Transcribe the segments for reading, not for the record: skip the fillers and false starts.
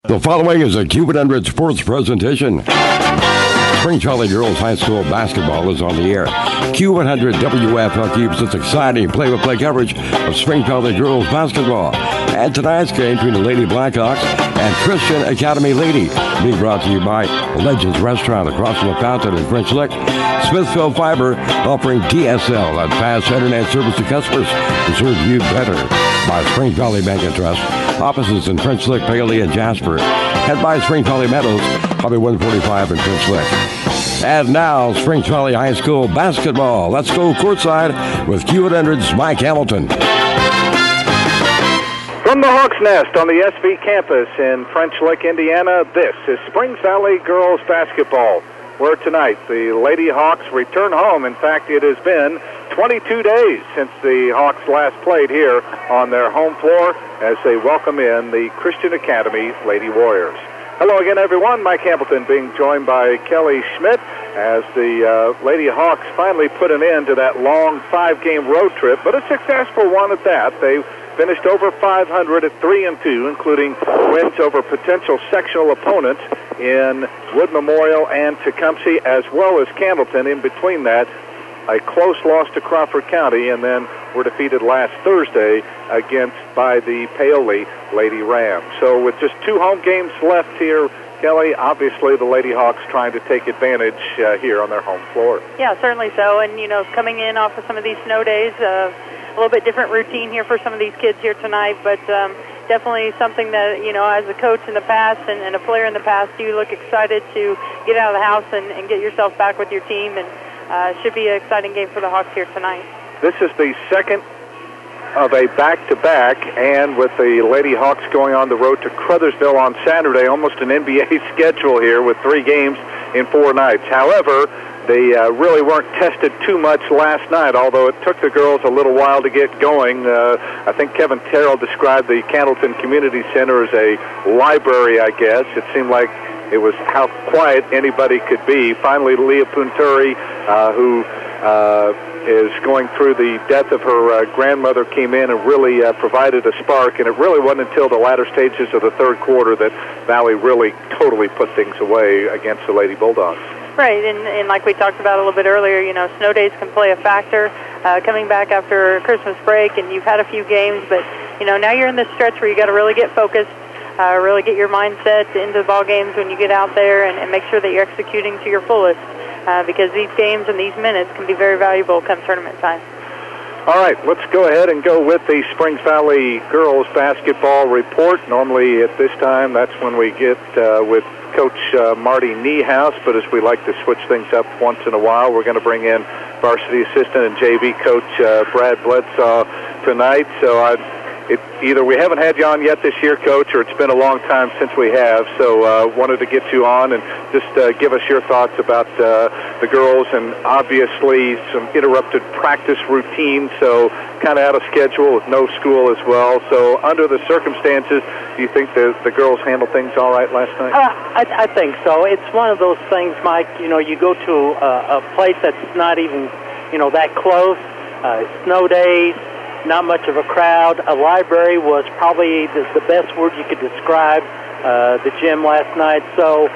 The following is a Q100 sports presentation. Springs Valley Girls High School basketball is on the air. Q100 WFLQ presents exciting play-by-play coverage of Springs Valley Girls basketball. And tonight's game between the Lady Blackhawks and Christian Academy Lady, being brought to you by Legends Restaurant across from the Fountain in French Lick. Smithfield Fiber offering DSL and fast internet service to customers to serve you better. By Springs Valley Bank and Trust. Offices in French Lick, Paoli, and Jasper. And by Springs Valley Meadows, Highway 145 in French Lick. And now, Springs Valley High School basketball. Let's go courtside with Q100's Mike Hamilton. From the Hawks Nest on the SV campus in French Lick, Indiana, this is Springs Valley Girls basketball, where tonight the Lady Hawks return home. In fact, it has been 22 days since the Hawks last played here on their home floor as they welcome in the Christian Academy Lady Warriors. Hello again, everyone. Mike Hamilton being joined by Kelly Schmidt as the Lady Hawks finally put an end to that long 5-game road trip, but a successful one at that. They finished over 500 at 3-2, including wins over potential sectional opponents in Wood Memorial and Tecumseh, as well as Candleton. In between that, a close loss to Crawford County, and then were defeated last Thursday by the Paoli Lady Rams. So with just 2 home games left here, Kelly, obviously the Lady Hawks trying to take advantage here on their home floor. Yeah, certainly so. And, coming in off of some of these snow days, a little bit different routine here for some of these kids here tonight, but definitely something that, as a coach in the past and a player in the past, you look excited to get out of the house and get yourself back with your team, and should be an exciting game for the Hawks here tonight. This is the second of a back-to-back, and with the Lady Hawks going on the road to Crothersville on Saturday, almost an NBA schedule here with 3 games in 4 nights. However, they really weren't tested too much last night, although it took the girls a little while to get going. I think Kevin Terrell described the Candleton Community Center as a library, I guess. It seemed like it was how quiet anybody could be. Finally, Leah Punturi, who is going through the death of her grandmother, came in and really provided a spark, and it really wasn't until the latter stages of the third quarter that Valley really totally put things away against the Lady Bulldogs. Right, and like we talked about a little bit earlier, snow days can play a factor. Coming back after Christmas break, and you've had a few games, but, now you're in this stretch where you got to really get focused, really get your mindset into the ball games when you get out there, and make sure that you're executing to your fullest, because these games and these minutes can be very valuable come tournament time. All right, let's go ahead and go with the Springs Valley Girls Basketball Report. Normally at this time, that's when we get with Coach Marty Niehaus, but as we like to switch things up once in a while, we're going to bring in varsity assistant and JV coach Brad Bledsaw tonight. So either we haven't had you on yet this year, Coach, or it's been a long time since we have. So wanted to get you on and just give us your thoughts about the girls, and obviously some interrupted practice routine, so kind of out of schedule with no school as well. So under the circumstances, do you think the girls handled things all right last night? I think so. It's one of those things, Mike, you go to a place that's not even, that close, snow days, not much of a crowd. A library was probably the best word you could describe the gym last night. So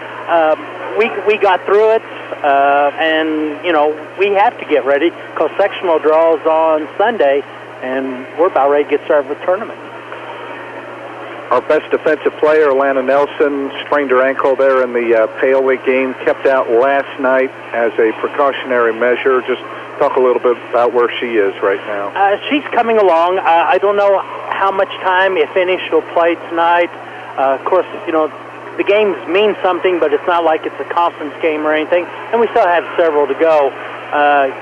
we got through it, and, we have to get ready because sectional draws on Sunday, and we're about ready to get started with the tournament. Our best defensive player, Lana Nelson, sprained her ankle there in the Paoli game, kept out last night as a precautionary measure. Just talk a little bit about where she is right now. She's coming along. I don't know how much time, if any, she'll play tonight. Of course, the games mean something, but it's not like it's a conference game or anything, and we still have several to go.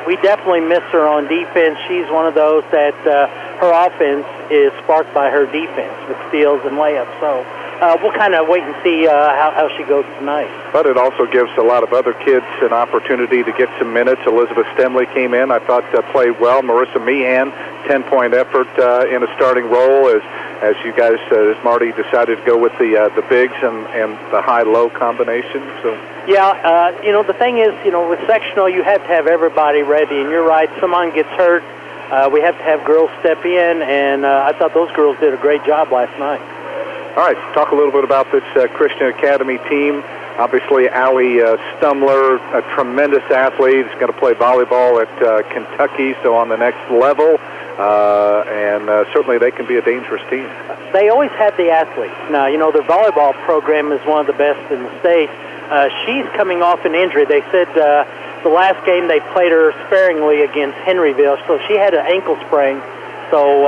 We definitely miss her on defense. She's one of those that her offense is sparked by her defense with steals and layups. So we'll kind of wait and see how she goes tonight. But it also gives a lot of other kids an opportunity to get some minutes. Elizabeth Stemley came in, I thought, played well. Marissa Meehan, 10-point effort in a starting role as you guys, as Marty decided to go with the bigs and the high-low combination. So. Yeah, the thing is, with sectional, you have to have everybody ready. And you're right, someone gets hurt, we have to have girls step in, and I thought those girls did a great job last night. All right, talk a little bit about this Christian Academy team. Obviously, Allie Stumler, a tremendous athlete, is going to play volleyball at Kentucky, so on the next level, and certainly they can be a dangerous team. They always had the athletes. Now, their volleyball program is one of the best in the state. She's coming off an injury. They said the last game they played her sparingly against Henryville, so she had an ankle sprain. So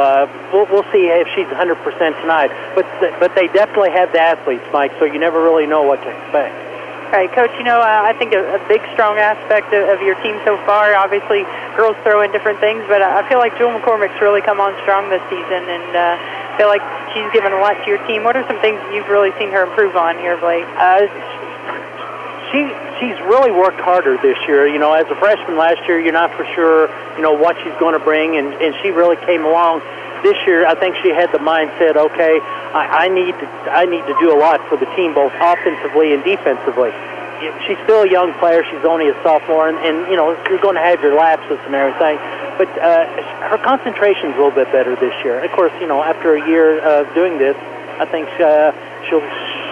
we'll see if she's 100% tonight. But they definitely have the athletes, Mike, so you never really know what to expect. All right, Coach, I think a big, strong aspect of your team so far, obviously girls throw in different things, but I feel like Jewel McCormick's really come on strong this season, and I feel like she's given a lot to your team. What are some things you've really seen her improve on here of late? She's really worked harder this year. As a freshman last year, you're not for sure, what she's going to bring, and she really came along. This year, I think she had the mindset, okay, I need to do a lot for the team, both offensively and defensively. She's still a young player. She's only a sophomore, and you're going to have your lapses and everything. But her concentration's a little bit better this year. Of course, after a year of doing this, I think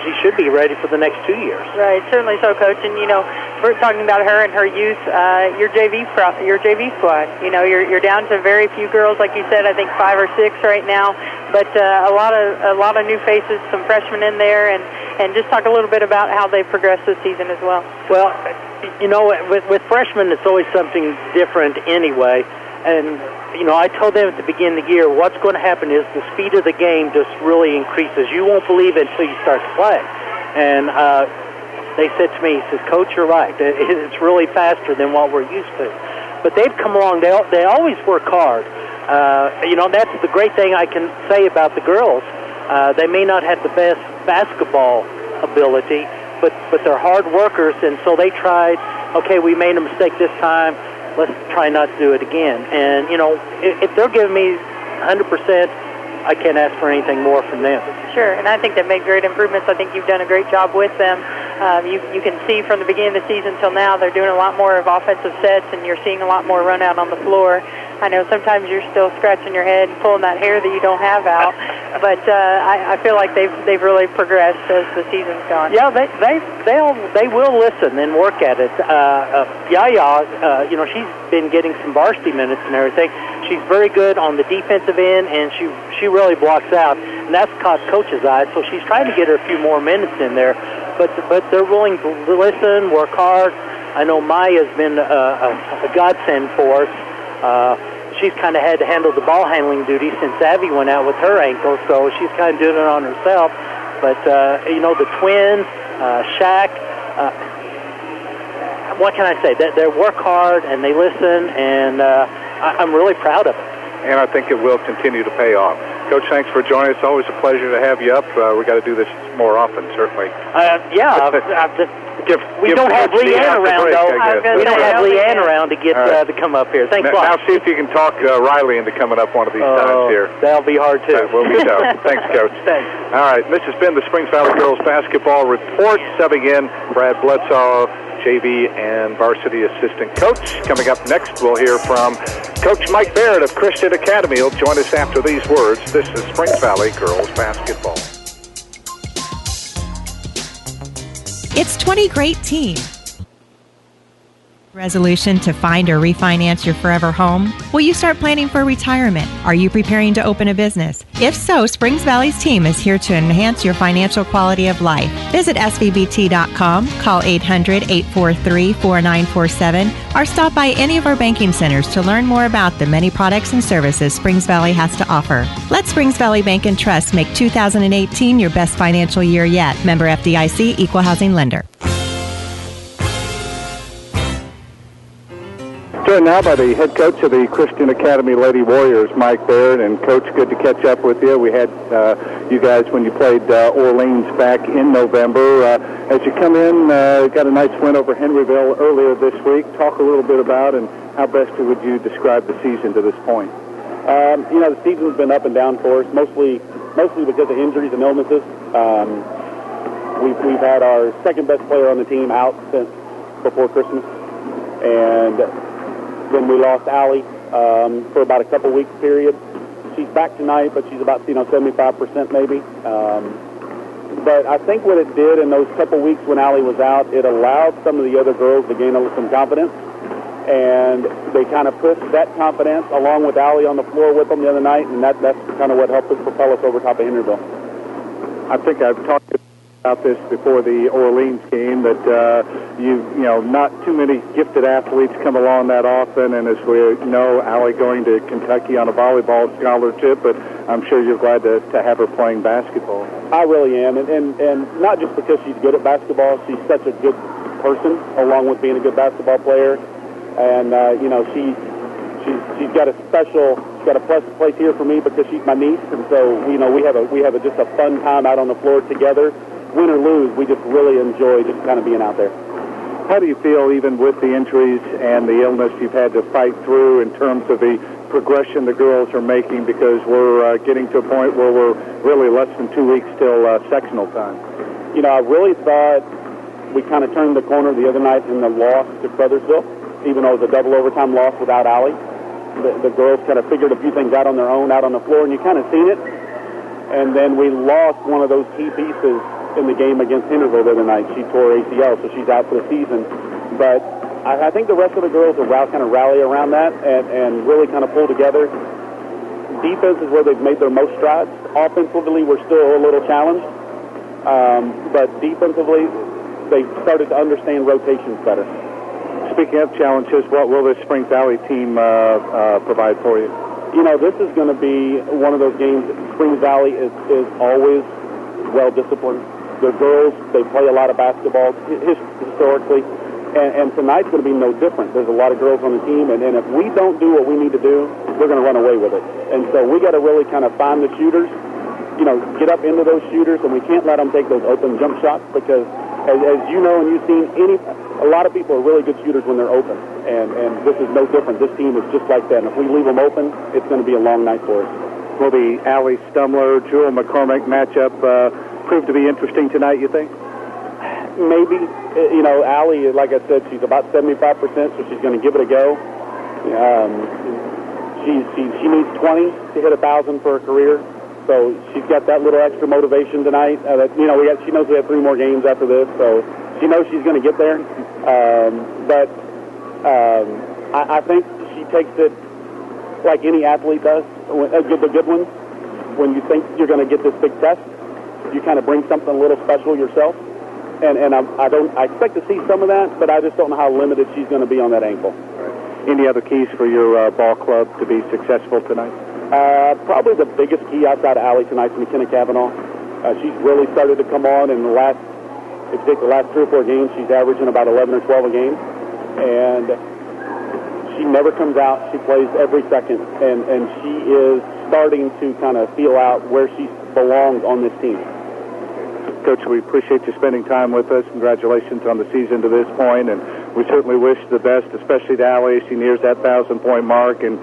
she should be ready for the next 2 years. Right, certainly so, Coach. And we're talking about her and her youth. Your JV squad. You're down to very few girls, like you said. I think 5 or 6 right now. But a lot of new faces, some freshmen in there, and just talk a little bit about how they've progressed this season as well. Well, with freshmen, it's always something different anyway. And I told them at the beginning of the year, what's going to happen is the speed of the game just really increases. You won't believe it until you start to play. And they said to me, Coach, you're right. It's really faster than what we're used to. But they've come along. They always work hard. That's the great thing I can say about the girls. They may not have the best basketball ability, but they're hard workers, and so they tried, okay, we made a mistake this time. Let's try not to do it again. And, if they're giving me 100%, I can't ask for anything more from them. Sure, and I think they've made great improvements. I think you've done a great job with them. You can see from the beginning of the season till now they're doing a lot more of offensive sets, and you're seeing a lot more run out on the floor. I know sometimes you're still scratching your head and pulling that hair that you don't have out, but I feel like they've really progressed as the season's gone. Yeah, they will listen and work at it. Yaya, she's been getting some varsity minutes and everything. She's very good on the defensive end, and she really blocks out, and that's caught Coach's eye. So she's trying to get her a few more minutes in there, but they're willing to listen, work hard. I know Maya's been a godsend for us. She's kind of had to handle the ball handling duty since Abby went out with her ankle, so she's kind of doing it on herself. But, the twins, Shaq, what can I say? They work hard and they listen, and I'm really proud of it. And I think it will continue to pay off. Coach, thanks for joining us. Always a pleasure to have you up. We got to do this more often, certainly. We don't have Leanne around, though. We don't have Leanne around to get to come up here. Thanks a lot. Now see if you can talk Riley into coming up one of these times here. That'll be hard, too. That will be tough. Thanks, Coach. Thanks. All right, this has been the Springs Valley Girls Basketball Report. Subbing in Brad Bledsoe, JV and varsity assistant coach. Coming up next, we'll hear from Coach Mike Barrett of Christian Academy. He'll join us after these words. This is Springs Valley Girls Basketball. It's 20 great teams. Resolution to find or refinance your forever home? Will you start planning for retirement? Are you preparing to open a business? If so, Springs Valley's team is here to enhance your financial quality of life. Visit svbt.com, call 800-843-4947, or stop by any of our banking centers to learn more about the many products and services Springs Valley has to offer. Let Springs Valley Bank and Trust make 2018 your best financial year yet. Member FDIC, Equal Housing Lender. Joined now by the head coach of the Christian Academy Lady Warriors, Mike Baird. And, Coach, good to catch up with you. We had you guys when you played Orleans back in November. As you come in, got a nice win over Henryville earlier this week. Talk a little bit about and how best would you describe the season to this point? The season's been up and down for us, mostly because of injuries and illnesses. We've had our second best player on the team out since before Christmas, and then we lost Allie for about a couple weeks period. She's back tonight, but she's about 75% maybe. But I think what it did in those couple weeks when Allie was out, it allowed some of the other girls to gain some confidence. And they kind of put that confidence along with Allie on the floor with them the other night, and that's kind of what helped us propel us over top of Henryville. I think I've talked about this before the Orleans game, that you know, not too many gifted athletes come along that often, and as we know, Allie going to Kentucky on a volleyball scholarship, but I'm sure you're glad to have her playing basketball. I really am, and not just because she's good at basketball, she's such a good person, along with being a good basketball player. And you know, she's got a plus place here for me because she's my niece, and so you know we have just a fun time out on the floor together. Win or lose, we just really enjoy just kind of being out there. How do you feel, even with the injuries and the illness you've had to fight through, in terms of the progression the girls are making? Because we're getting to a point where we're really less than 2 weeks till sectional time. You know, I really thought we kind of turned the corner the other night in the loss to Crothersville. Even though it was a double overtime loss without Allie, the girls kind of figured a few things out on their own out on the floor, and you kind of seen it. And then we lost one of those key pieces in the game against Henryville the other night. She tore ACL, so she's out for the season. But I think the rest of the girls will kind of rally around that and really kind of pull together. Defense is where they've made their most strides. Offensively, we're still a little challenged. But defensively, they've started to understand rotations better. Speaking of challenges, what will this Spring Valley team provide for you? You know, this is going to be one of those games. Spring Valley is always well-disciplined. The girls, they play a lot of basketball historically, and tonight's going to be no different. There's a lot of girls on the team, and if we don't do what we need to do, we're going to run away with it. And so we got to really kind of find the shooters, you know, get up into those shooters, and we can't let them take those open jump shots because, as you know and you've seen, a lot of people are really good shooters when they're open, and this is no different. This team is just like that, and if we leave them open, it's going to be a long night for us. Will the Allie Stumler, Jewel McCormick matchup prove to be interesting tonight, you think? Maybe. You know, Allie, like I said, she's about 75%, so she's going to give it a go. She needs 20 to hit 1,000 for her career. So she's got that little extra motivation tonight. You know, she knows we have 3 more games after this, so she knows she's going to get there. I think she takes it like any athlete does. The good ones. When you think you're going to get this big test, you kind of bring something a little special yourself. And I expect to see some of that, but I just don't know how limited she's going to be on that ankle. Right. Any other keys for your ball club to be successful tonight? Probably the biggest key outside of Allie tonight is McKenna Cavanaugh. She's really started to come on in the last 3 or 4 games. She's averaging about 11 or 12 a game. And she never comes out. She plays every second. And she is starting to kind of feel out where she belongs on this team. Coach, we appreciate you spending time with us. Congratulations on the season to this point, and we certainly wish the best, especially to Allie. She nears that 1,000-point mark, and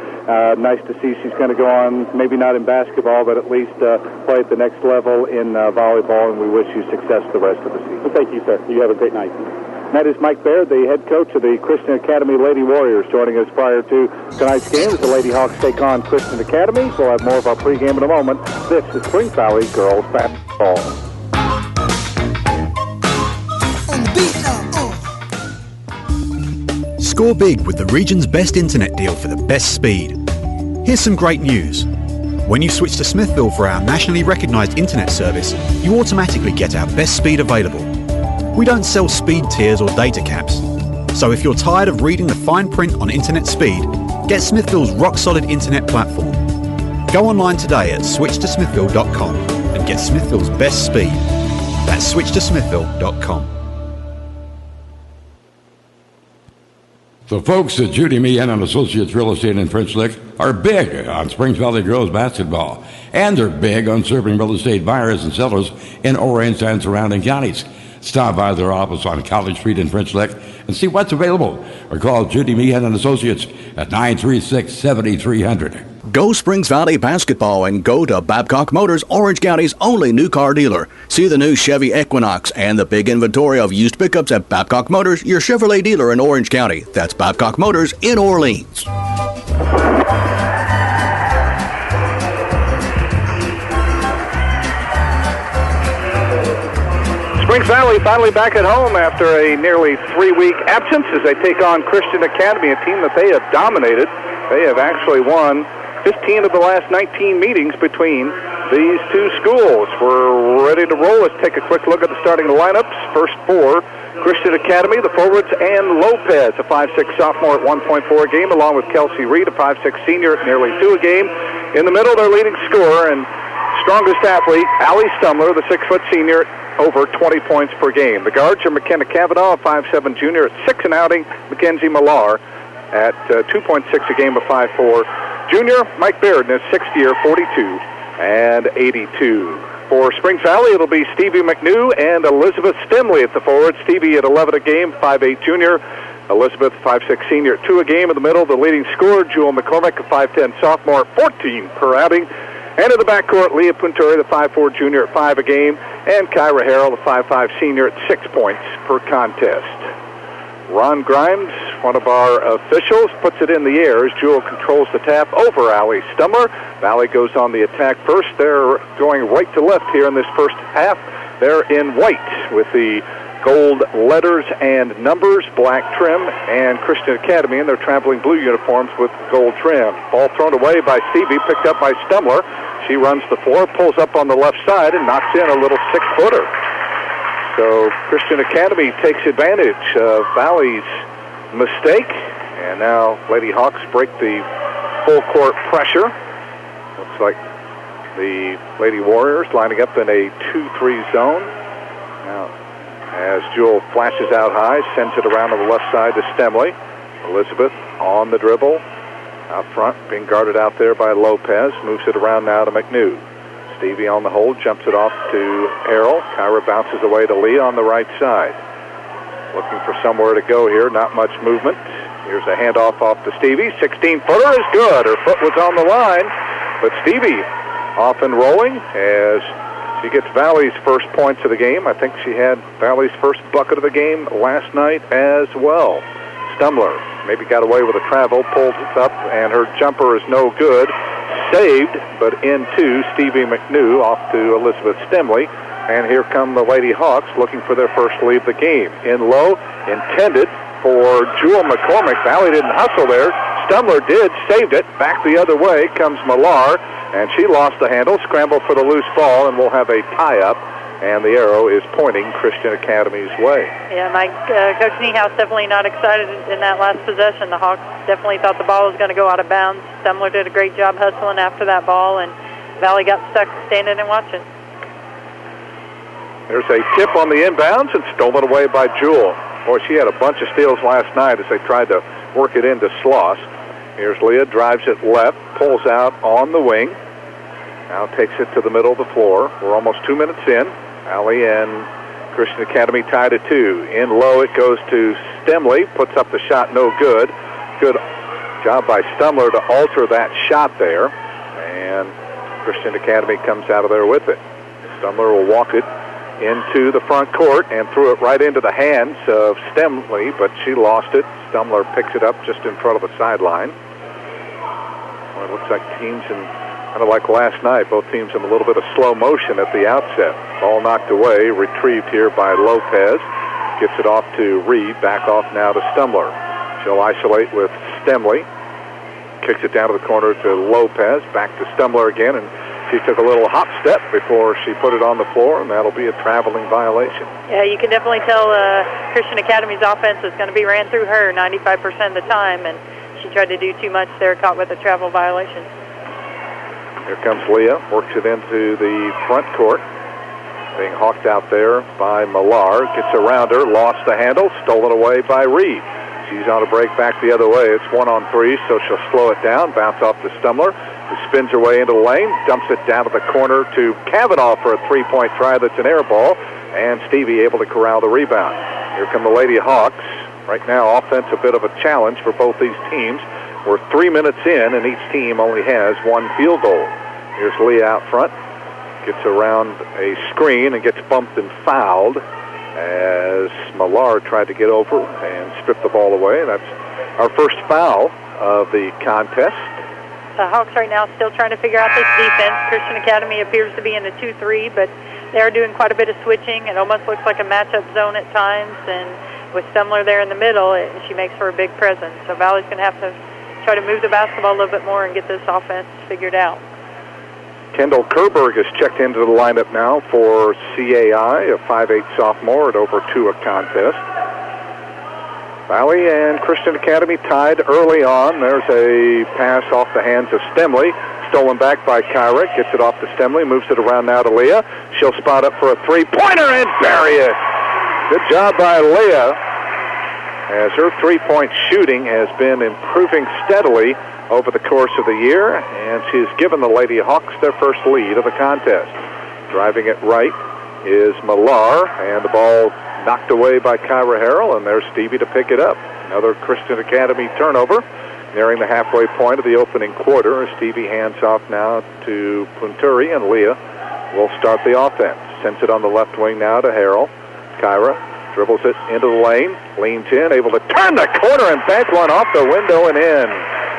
nice to see she's going to go on, maybe not in basketball, but at least play at the next level in volleyball, and we wish you success the rest of the season. Well, thank you, sir. You have a great night. That is Mike Baird, the head coach of the Christian Academy Lady Warriors, joining us prior to tonight's game as the Lady Hawks take on Christian Academy. We'll have more of our pregame in a moment. This is Spring Valley Girls Basketball. Score big with the region's best internet deal for the best speed. Here's some great news. When you switch to Smithville for our nationally recognised internet service, you automatically get our best speed available. We don't sell speed tiers or data caps. So if you're tired of reading the fine print on internet speed, get Smithville's rock-solid internet platform. Go online today at switchtosmithville.com and get Smithville's best speed. That's switchtosmithville.com. The folks at Judy Meehan and Associates Real Estate in French Lick are big on Springs Valley girls basketball, and they're big on serving real estate buyers and sellers in Orange and surrounding counties. Stop by their office on College Street in French Lick and see what's available, or call Judy Meehan and Associates at 936-7300. Go Springs Valley basketball and go to Babcock Motors, Orange County's only new car dealer. See the new Chevy Equinox and the big inventory of used pickups at Babcock Motors, your Chevrolet dealer in Orange County. That's Babcock Motors in Orleans. Springs Valley finally back at home after a nearly 3-week absence as they take on Christian Academy, a team that they have dominated. They have actually won 15 of the last 19 meetings between these two schools. We're ready to roll. Let's take a quick look at the starting lineups. First for Christian Academy, the forwards, and Lopez, a 5'6" sophomore at 1.4 a game, along with Kelsey Reed, a 5'6" senior at nearly 2 a game. In the middle, their leading scorer and strongest athlete, Allie Stumler, the 6' senior, over 20 points per game. The guards are McKenna Cavanaugh, a 5'7" junior at 6 an outing, Mackenzie Millar at 2.6 a game, a 5'4" junior. Mike Baird in his 6th year, 42 and 82. For Springs Valley, it'll be Stevie McNew and Elizabeth Stimley at the forward. Stevie at 11 a game, 5'8" junior. Elizabeth, 5'6" senior at 2 a game. In the middle, the leading scorer, Jewel McCormick, a 5'10" sophomore at 14 per outing. And in the backcourt, Leah Punturi, the 5'4" junior at 5 a game, and Kyra Harrell, the 5'5" senior at 6 points per contest. Ron Grimes, one of our officials, puts it in the air as Jewel controls the tap over Allie Stumler. Valley goes on the attack first. They're going right to left here in this first half. They're in white with the gold letters and numbers, black trim, and Christian Academy in their traveling blue uniforms with gold trim. Ball thrown away by Stevie, picked up by Stumler. She runs the floor, pulls up on the left side, and knocks in a little 6-footer. So Christian Academy takes advantage of Valley's mistake, and now Lady Hawks break the full court pressure. Looks like the Lady Warriors lining up in a 2-3 zone. Now, as Jewel flashes out high, sends it around on the left side to Stemley. Elizabeth on the dribble, out front, being guarded out there by Lopez, moves it around now to McNew. Stevie on the hold, jumps it off to Errol. Kyra bounces away to Lee on the right side. Looking for somewhere to go here, not much movement. Here's a handoff off to Stevie. 16-footer is good. Her foot was on the line, but Stevie off and rolling as she gets Valley's first points of the game. I think she had Valley's first bucket of the game last night as well. Stumler maybe got away with a travel, pulls it up, and her jumper is no good. Saved, but into Stevie McNew, off to Elizabeth Stimley. And here come the Lady Hawks looking for their first lead of the game. In low, intended for Jewel McCormick. Valley didn't hustle there. Stumler did, saved it. Back the other way comes Millar, and she lost the handle, scrambled for the loose ball, and we'll have a tie-up. And the arrow is pointing Christian Academy's way. Yeah, Mike, Coach Niehaus definitely not excited in that last possession. The Hawks definitely thought the ball was going to go out of bounds. Stumler did a great job hustling after that ball, and Valley got stuck standing and watching. There's a tip on the inbounds and stolen away by Jewel. Boy, she had a bunch of steals last night as they tried to work it into Sloss. Here's Leah, drives it left, pulls out on the wing. Now takes it to the middle of the floor. We're almost 2 minutes in. Allie and Christian Academy tied at 2. In low, it goes to Stemley. Puts up the shot, no good. Good job by Stumler to alter that shot there. And Christian Academy comes out of there with it. Stumler will walk it into the front court and threw it right into the hands of Stemley, but she lost it. Stumler picks it up just in front of the sideline. Well, it looks like teams kind of like last night, both teams in a little bit of slow motion at the outset. Ball knocked away, retrieved here by Lopez. Gets it off to Reed, back off now to Stumler. She'll isolate with Stemley. Kicks it down to the corner to Lopez, back to Stumler again, and she took a little hop step before she put it on the floor, and that'll be a traveling violation. Yeah, you can definitely tell Christian Academy's offense is going to be ran through her 95% of the time, and she tried to do too much there, caught with a travel violation. Here comes Leah, works it into the front court. Being hawked out there by Millar. Gets around her, lost the handle, stolen away by Reed. She's on a break back the other way. It's 1-on-3, so she'll slow it down, bounce off to Stumler, who spins her way into the lane, dumps it down to the corner to Cavanaugh for a three-point try that's an air ball, and Stevie able to corral the rebound. Here come the Lady Hawks. Right now, offense a bit of a challenge for both these teams. We're 3 minutes in, and each team only has one field goal. Here's Leah out front. Gets around a screen and gets bumped and fouled as Millar tried to get over and strip the ball away. That's our first foul of the contest. The Hawks right now still trying to figure out this defense. Christian Academy appears to be in a 2-3, but they're doing quite a bit of switching. It almost looks like a matchup zone at times, and with Stemler there in the middle, she makes for a big presence. So Valley's going to have to try to move the basketball a little bit more and get this offense figured out. Kendall Kerberg has checked into the lineup now for CAI, a 5'8 sophomore at over 2 a contest. Valley and Christian Academy tied early on. There's a pass off the hands of Stemley. Stolen back by Kyra. Gets it off to Stemley. Moves it around now to Leah. She'll spot up for a three-pointer and bury it. Good job by Leah, as her three-point shooting has been improving steadily over the course of the year, and she's given the Lady Hawks their first lead of the contest. Driving it right is Millar, and the ball knocked away by Kyra Harrell, and there's Stevie to pick it up. Another Christian Academy turnover, nearing the halfway point of the opening quarter. Stevie hands off now to Punturi, and Leah will start the offense. Sends it on the left wing now to Harrell. Kyra dribbles it into the lane, leans in, able to turn the corner and bank one off the window and in.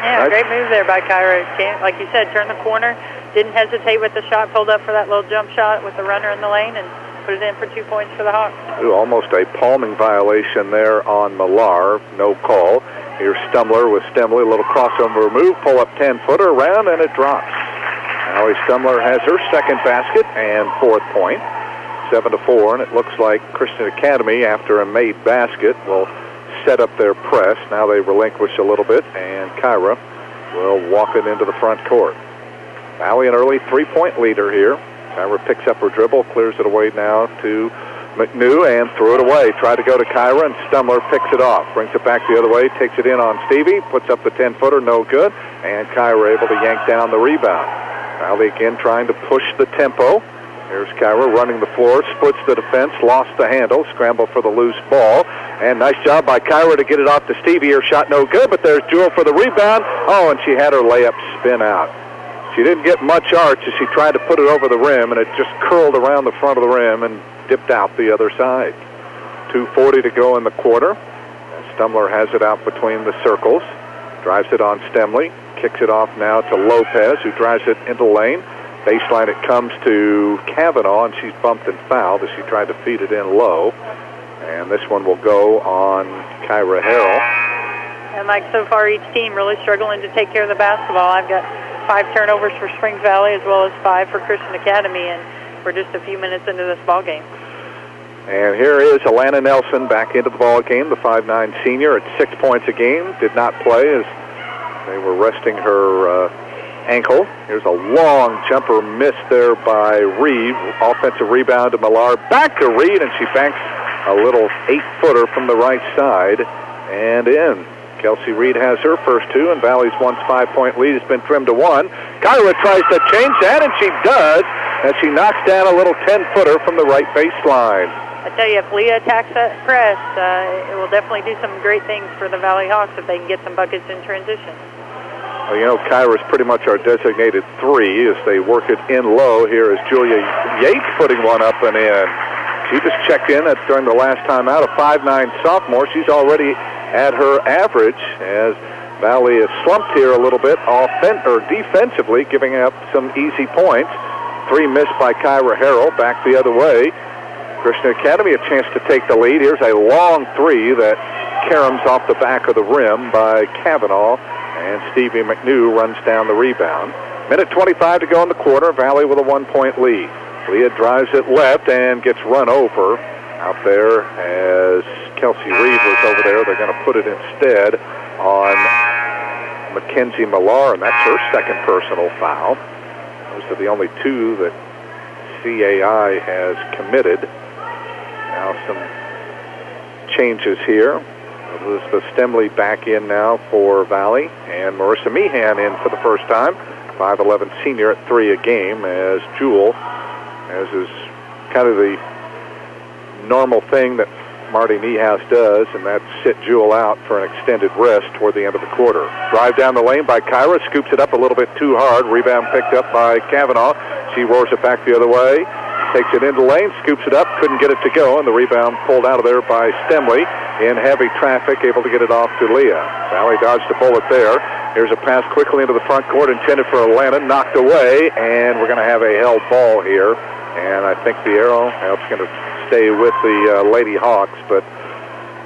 Yeah, nice. Great move there by Kyra. Like you said, turn the corner, didn't hesitate with the shot, pulled up for that little jump shot with the runner in the lane, and put it in for 2 points for the Hawks. Ooh, almost a palming violation there on Millar. No call. Here's Stumler with Stemley. A little crossover move. Pull up 10-footer around, and it drops. Allie Stumler has her second basket and fourth point. 7-4, and it looks like Christian Academy, after a made basket, will set up their press. Now they relinquish a little bit, and Kyra will walk it into the front court. Valley an early three-point leader here. Kyra picks up her dribble, clears it away now to McNew, and threw it away. Tried to go to Kyra, and Stumler picks it off. Brings it back the other way, takes it in on Stevie, puts up the 10-footer, no good, and Kyra able to yank down the rebound. Valley again trying to push the tempo. Here's Kyra running the floor, splits the defense, lost the handle, scramble for the loose ball, and nice job by Kyra to get it off to Stevie. Her shot no good, but there's Jewel for the rebound. Oh, and she had her layup spin out. She didn't get much arch as she tried to put it over the rim, and it just curled around the front of the rim and dipped out the other side. 2:40 to go in the quarter. And Stumler has it out between the circles, drives it on Stemley, kicks it off now to Lopez, who drives it into the lane. Baseline, it comes to Kavanaugh, and she's bumped and fouled as she tried to feed it in low. And this one will go on Kyra Harrell. And Mike, so far each team really struggling to take care of the basketball. I've got 5 turnovers for Springs Valley as well as 5 for Christian Academy, and we're just a few minutes into this ball game. And here is Alana Nelson back into the ball game, the 5'9 senior at 6 points a game. Did not play as they were resting her ankle. Here's a long jumper miss there by Reed. Offensive rebound to Millar. Back to Reed, and she banks a little 8-footer from the right side and in. Kelsey Reed has her first 2, and Valley's once 5-point lead has been trimmed to 1. Kyra tries to change that, and she does, as she knocks down a little 10-footer from the right baseline. I tell you, if Leah attacks that press, it will definitely do some great things for the Valley Hawks if they can get some buckets in transition. Well, you know, Kyra's pretty much our designated 3 as they work it in low. Here is Julia Yates putting one up and in. She just checked in during the last time out, a 5'9 sophomore. She's already at her average as Valley is slumped here a little bit defensively, giving up some easy points. 3 missed by Kyra Harrell, back the other way. Christian Academy a chance to take the lead. Here's a long 3 that caroms off the back of the rim by Kavanaugh, and Stevie McNew runs down the rebound. Minute 25 to go in the quarter. Valley with a 1-point lead. Leah drives it left and gets run over out there as Kelsey Reed was over there. They're going to put it instead on Mackenzie Millar, and that's her second personal foul. Those are the only 2 that CAI has committed. Now some changes here. Elizabeth Stemley back in now for Valley, and Marissa Meehan in for the first time. 5'11 senior at 3 a game, as Jewel, as is kind of the normal thing that Marty Niehaus does, and that's sit Jewel out for an extended rest toward the end of the quarter. Drive down the lane by Kyra, scoops it up a little bit too hard. Rebound picked up by Kavanaugh. She roars it back the other way, takes it into the lane, scoops it up, couldn't get it to go, and the rebound pulled out of there by Stemley in heavy traffic, able to get it off to Leah. Valley dodged a bullet there. Here's a pass quickly into the front court, intended for Atlanta, knocked away, and we're going to have a held ball here. And I think the arrow, it's going to stay with the Lady Hawks. But,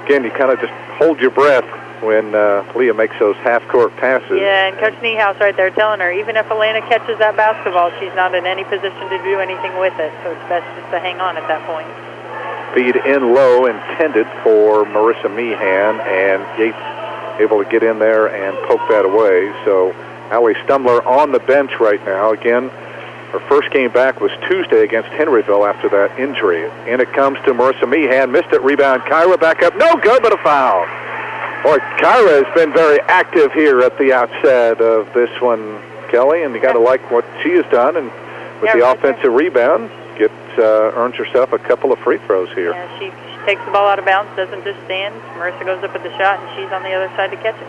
again, you kind of just hold your breath when Leah makes those half-court passes. Yeah, and Coach Niehaus right there telling her, even if Alana catches that basketball, she's not in any position to do anything with it. So it's best just to hang on at that point. Feed in low intended for Marissa Meehan, and Yates able to get in there and poke that away. So Allie Stumler on the bench right now. Again, her first game back was Tuesday against Henryville after that injury. And it comes to Marissa Meehan. Missed it. Rebound. Kyra back up. No good, but a foul. Boy, Kyra has been very active here at the outset of this one, Kelly, and you got to like what she has done. And with the offensive rebound, earns herself a couple of free throws here. Yeah, she takes the ball out of bounds, doesn't just stand. Marissa goes up at the shot, and she's on the other side to catch it.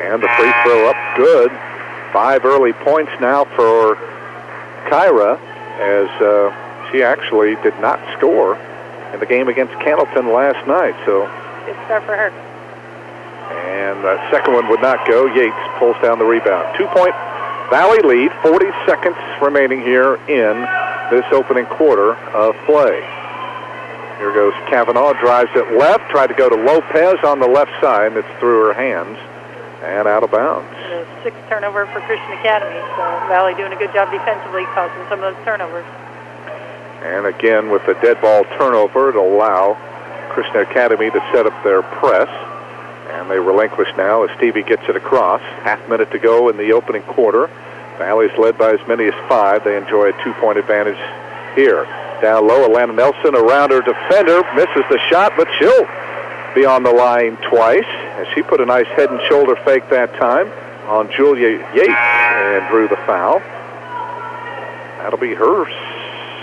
And the free throw up good. 5 early points now for Kyra, as she actually did not score in the game against Candleton last night. So good start for her. And that second one would not go. Yates pulls down the rebound. 2-point Valley lead, 40 seconds remaining here in this opening quarter of play. Here goes Kavanaugh, drives it left, tried to go to Lopez on the left side, and it's through her hands and out of bounds. The 6th turnover for Christian Academy, so Valley doing a good job defensively, causing some of those turnovers. And again, with the dead ball turnover, it'll allow Christian Academy to set up their press. And they relinquish now as Stevie gets it across. Half minute to go in the opening quarter. Valley's led by as many as 5. They enjoy a 2-point advantage here. Down low, Alana Nelson around her defender. Misses the shot, but she'll be on the line twice. And she put a nice head and shoulder fake that time on Julia Yates and drew the foul. That'll be her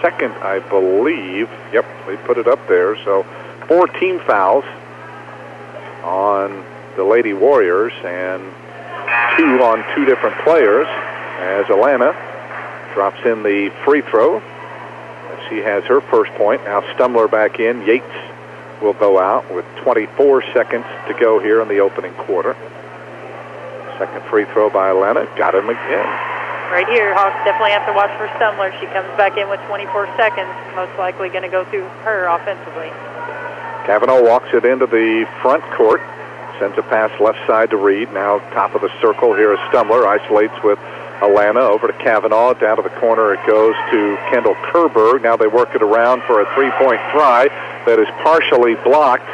second, I believe. Yep, they put it up there. So 4 team fouls on the Lady Warriors and 2 on 2 different players as Alana drops in the free throw. She has her first point. Now Stumler back in. Yates will go out with 24 seconds to go here in the opening quarter. Second free throw by Alana. Got him again. Right here, Hawks definitely have to watch for Stumler. She comes back in with 24 seconds. Most likely going to go through her offensively. Kavanaugh walks it into the front court, sends a pass left side to Reed. Now top of the circle here is Stumler, isolates with Alana over to Kavanaugh. Down to the corner it goes to Kendall Kerberg. Now they work it around for a 3-point try that is partially blocked.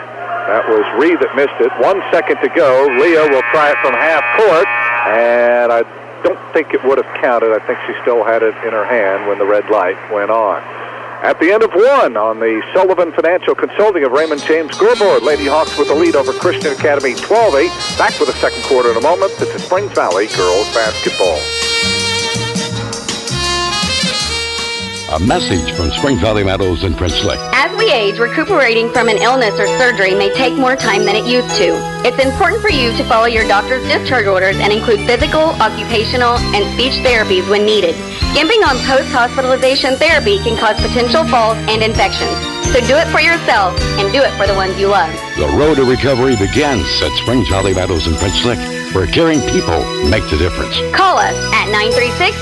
That was Reed that missed it. 1 second to go. Leah will try it from half court, and I don't think it would have counted. I think she still had it in her hand when the red light went on. At the end of 1 on the Sullivan Financial Consulting of Raymond James scoreboard, Lady Hawks with the lead over Christian Academy 12-8. Back with the second quarter in a moment. This is Springs Valley girls basketball. A message from Springs Valley Meadows and French Lick. As we age, recuperating from an illness or surgery may take more time than it used to. It's important for you to follow your doctor's discharge orders and include physical, occupational, and speech therapies when needed. Skimping on post-hospitalization therapy can cause potential falls and infections. So do it for yourself and do it for the ones you love. The road to recovery begins at Springs Valley Meadows and French Lick, where caring people make the difference. Call us at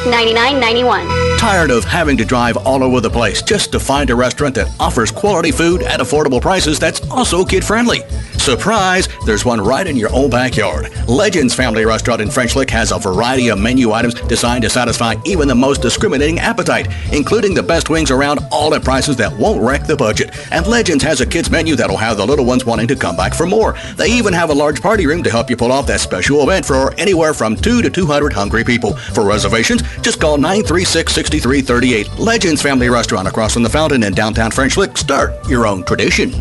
936-9991. Tired of having to drive all over the place just to find a restaurant that offers quality food at affordable prices that's also kid-friendly? Surprise! There's one right in your own backyard. Legends Family Restaurant in French Lick has a variety of menu items designed to satisfy even the most discriminating appetite, including the best wings around, all at prices that won't wreck the budget. And Legends has a kids menu that'll have the little ones wanting to come back for more. They even have a large party room to help you pull off that special event for anywhere from 2 to 200 hungry people. For reservations, just call 936-6338. Legends Family Restaurant across from the Fountain in downtown French Lick. Start your own tradition.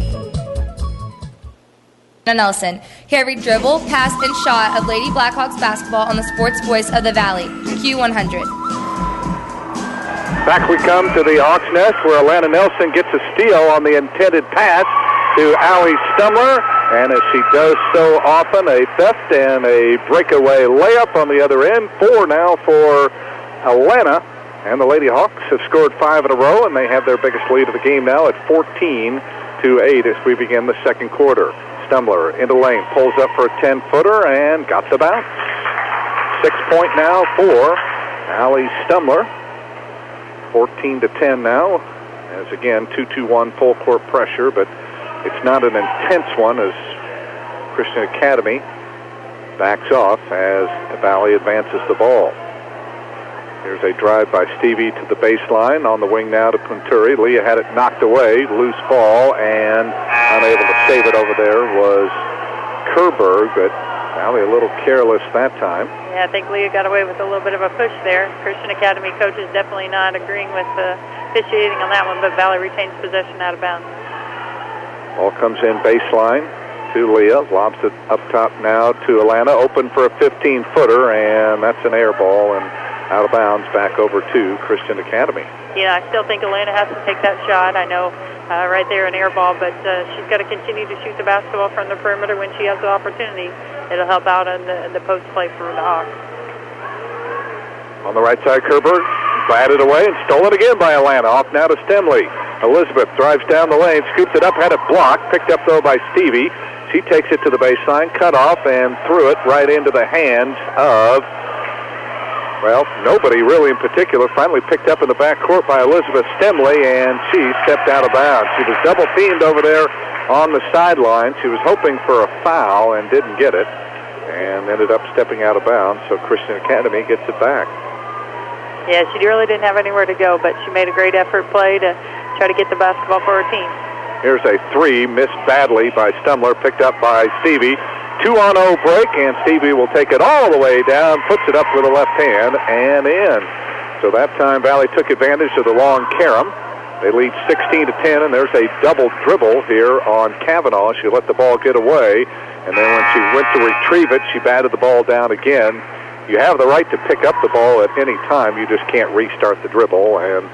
Nelson. Hear every dribble, pass, and shot of Lady Blackhawks basketball on the sports voice of the Valley, Q100. Back we come to the Hawks Nest, where Alana Nelson gets a steal on the intended pass to Allie Stumler, and as she does so often, a theft and a breakaway layup on the other end. 4 now for Alana, and the Lady Hawks have scored 5 in a row, and they have their biggest lead of the game now at 14-8 as we begin the second quarter. Stumler into lane, pulls up for a 10-footer and got the bounce. 6 point now for Allie Stumler. 14-10 now As again, 2-2-1 full court pressure, but it's not an intense one as Christian Academy backs off as Valley advances the ball. Here's a drive by Stevie to the baseline. On the wing now to Punturi. Leah had it knocked away. Loose ball, and unable to save it over there was Kerberg, but Valley a little careless that time. Yeah, I think Leah got away with a little bit of a push there. Christian Academy coaches definitely not agreeing with the officiating on that one, but Valley retains possession out of bounds. Ball comes in baseline to Leah. Lobs it up top now to Alana. Open for a 15-footer, and that's an air ball and out of bounds back over to Christian Academy. Yeah, I still think Alana has to take that shot. I know right there an air ball, but she's got to continue to shoot the basketball from the perimeter when she has the opportunity. It'll help out in the post play for the Hawks. On the right side, Kerber batted away and stolen again by Alana. Off now to Stemley. Elizabeth drives down the lane, scoops it up, had it blocked, picked up though by Stevie. She takes it to the baseline, cut off, and threw it right into the hands of, well, nobody really in particular. Finally picked up in the backcourt by Elizabeth Stemley, and she stepped out of bounds. She was double teamed over there on the sideline. She was hoping for a foul and didn't get it, and ended up stepping out of bounds, so Christian Academy gets it back. Yeah, she really didn't have anywhere to go, but she made a great effort play to try to get the basketball for her team. Here's a three, missed badly by Stumler, picked up by Stevie. 2-on-0 break, and Stevie will take it all the way down, puts it up with the left hand, and in. So that time, Valley took advantage of the long carom. They lead 16-10, and there's a double dribble here on Kavanaugh. She let the ball get away, and then when she went to retrieve it, she batted the ball down again. You have the right to pick up the ball at any time. You just can't restart the dribble, and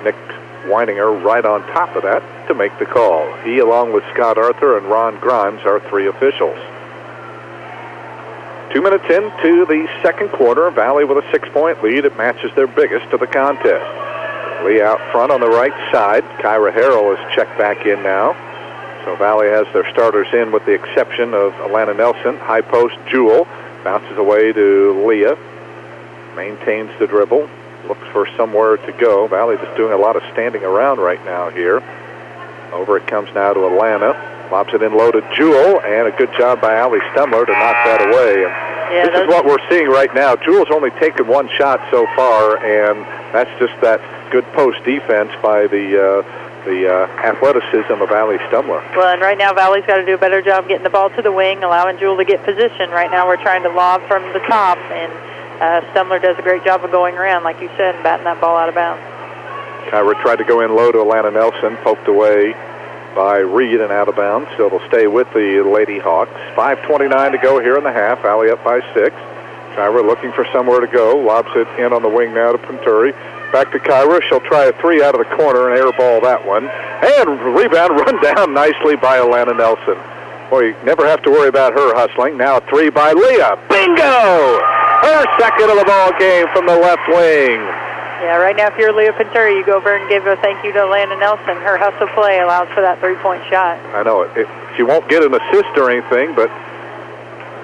Nick Weininger right on top of that to make the call. He, along with Scott Arthur and Ron Grimes, are three officials. 2 minutes into the second quarter, Valley with a 6-point lead. It matches their biggest of the contest. Lee out front on the right side. Kyra Harrell is checked back in now. So Valley has their starters in with the exception of Alana Nelson. High post, Jewel. Bounces away to Leah. Maintains the dribble. Looks for somewhere to go. Valley just doing a lot of standing around right now here. Over it comes now to Alana. Lobs it in low to Jewel, and a good job by Allie Stumler to knock that away. And this is what we're seeing right now. Jewel's only taken one shot so far, and that's just that good post defense by the athleticism of Allie Stumler. Well, and right now Valley's got to do a better job getting the ball to the wing, allowing Jewel to get position. Right now we're trying to lob from the top, and Stumler does a great job of going around, like you said, and batting that ball out of bounds. Kyra tried to go in low to Alana Nelson, poked away by Reed and out of bounds, so it'll stay with the Lady Hawks. 5:29 to go here in the half. Valley up by 6. Kyra looking for somewhere to go. Lobs it in on the wing now to Punturi. Back to Kyra. She'll try a three out of the corner and air ball that one. And rebound run down nicely by Alana Nelson. Boy, you never have to worry about her hustling. Now a three by Leah. Bingo! Her second of the ball game from the left wing. Yeah, right now if you're Leah Punturi, you go over and give a thank you to Alana Nelson. Her hustle play allows for that three-point shot. I know it. She won't get an assist or anything, but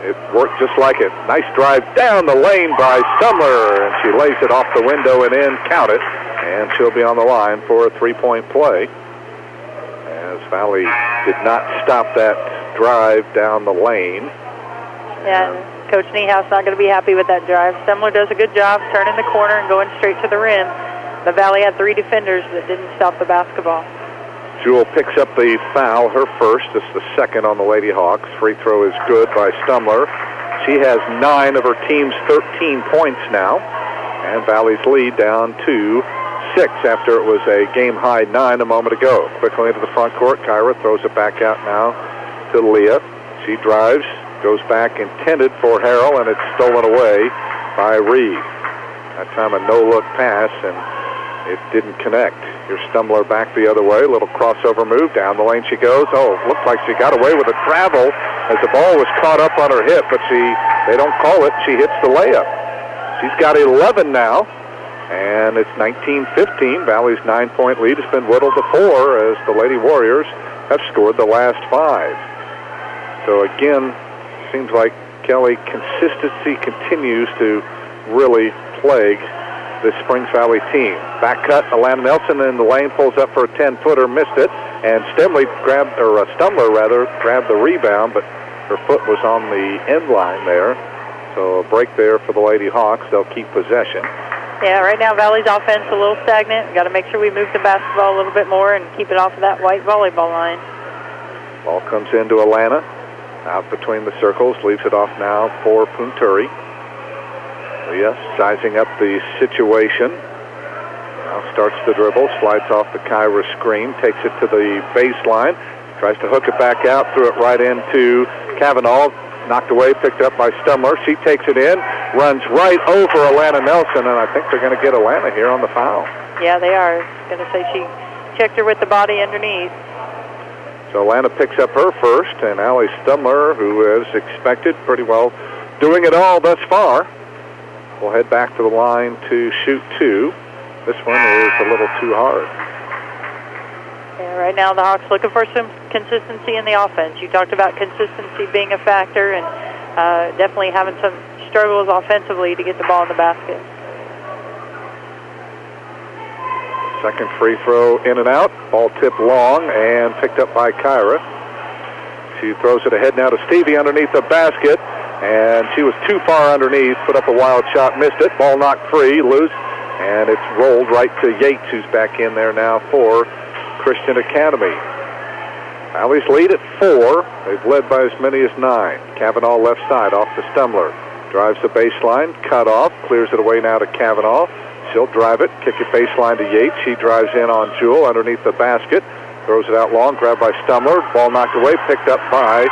it worked just like it. Nice drive down the lane by Stumler, and she lays it off the window and in. Count it, and she'll be on the line for a three-point play. As Valley did not stop that drive down the lane. Yeah, Coach Niehaus not going to be happy with that drive. Stumler does a good job turning the corner and going straight to the rim. The Valley had three defenders that didn't stop the basketball. Jewel picks up the foul, her first. It's the second on the Lady Hawks. Free throw is good by Stumler. She has 9 of her team's 13 points now. And Valley's lead down to 6 after it was a game-high 9 a moment ago. Quickly into the front court. Kyra throws it back out now to Leah. She drives, goes back intended for Harrell, and it's stolen away by Reed. That time a no-look pass, and it didn't connect. Here's Stumler back the other way. Little crossover move. Down the lane she goes. Oh, looked like she got away with a travel as the ball was caught up on her hip, but they don't call it. She hits the layup. She's got 11 now, and it's 19-15. Valley's 9-point lead has been whittled to 4 as the Lady Warriors have scored the last 5. So again, seems like Kelly consistency continues to really plague this Springs Valley team. Back cut, Alana Nelson in the lane, pulls up for a 10-footer, missed it, and Stumbler grabbed the rebound, but her foot was on the end line there. So a break there for the Lady Hawks. They'll keep possession. Yeah, right now Valley's offense a little stagnant. We've got to make sure we move the basketball a little bit more and keep it off of that white volleyball line. Ball comes into Alana. Out between the circles, leaves it off now for Punturi. Leah sizing up the situation. Now starts the dribble, slides off the Kyra screen, takes it to the baseline, tries to hook it back out, threw it right into Kavanaugh, knocked away, picked up by Stumler. She takes it in, runs right over Alana Nelson, and I think they're going to get Alana here on the foul. Yeah, they are. I was going to say she checked her with the body underneath. So Alana picks up her first, and Allie Stumler, who is expected pretty well doing it all thus far, will head back to the line to shoot two. This one is a little too hard. Yeah, right now the Hawks looking for some consistency in the offense. You talked about consistency being a factor, and definitely having some struggles offensively to get the ball in the basket. Second free throw in and out. Ball tipped long and picked up by Kyra. She throws it ahead now to Stevie underneath the basket, and she was too far underneath, put up a wild shot, missed it. Ball knocked free, loose, and it's rolled right to Yates, who's back in there now for Christian Academy. Valley's lead at 4. They've led by as many as 9. Kavanaugh left side off to Stumler. Drives the baseline, cut off, clears it away now to Kavanaugh. She'll drive it, kick it baseline to Yates. She drives in on Jewell underneath the basket. Throws it out long, grabbed by Stumler. Ball knocked away, picked up by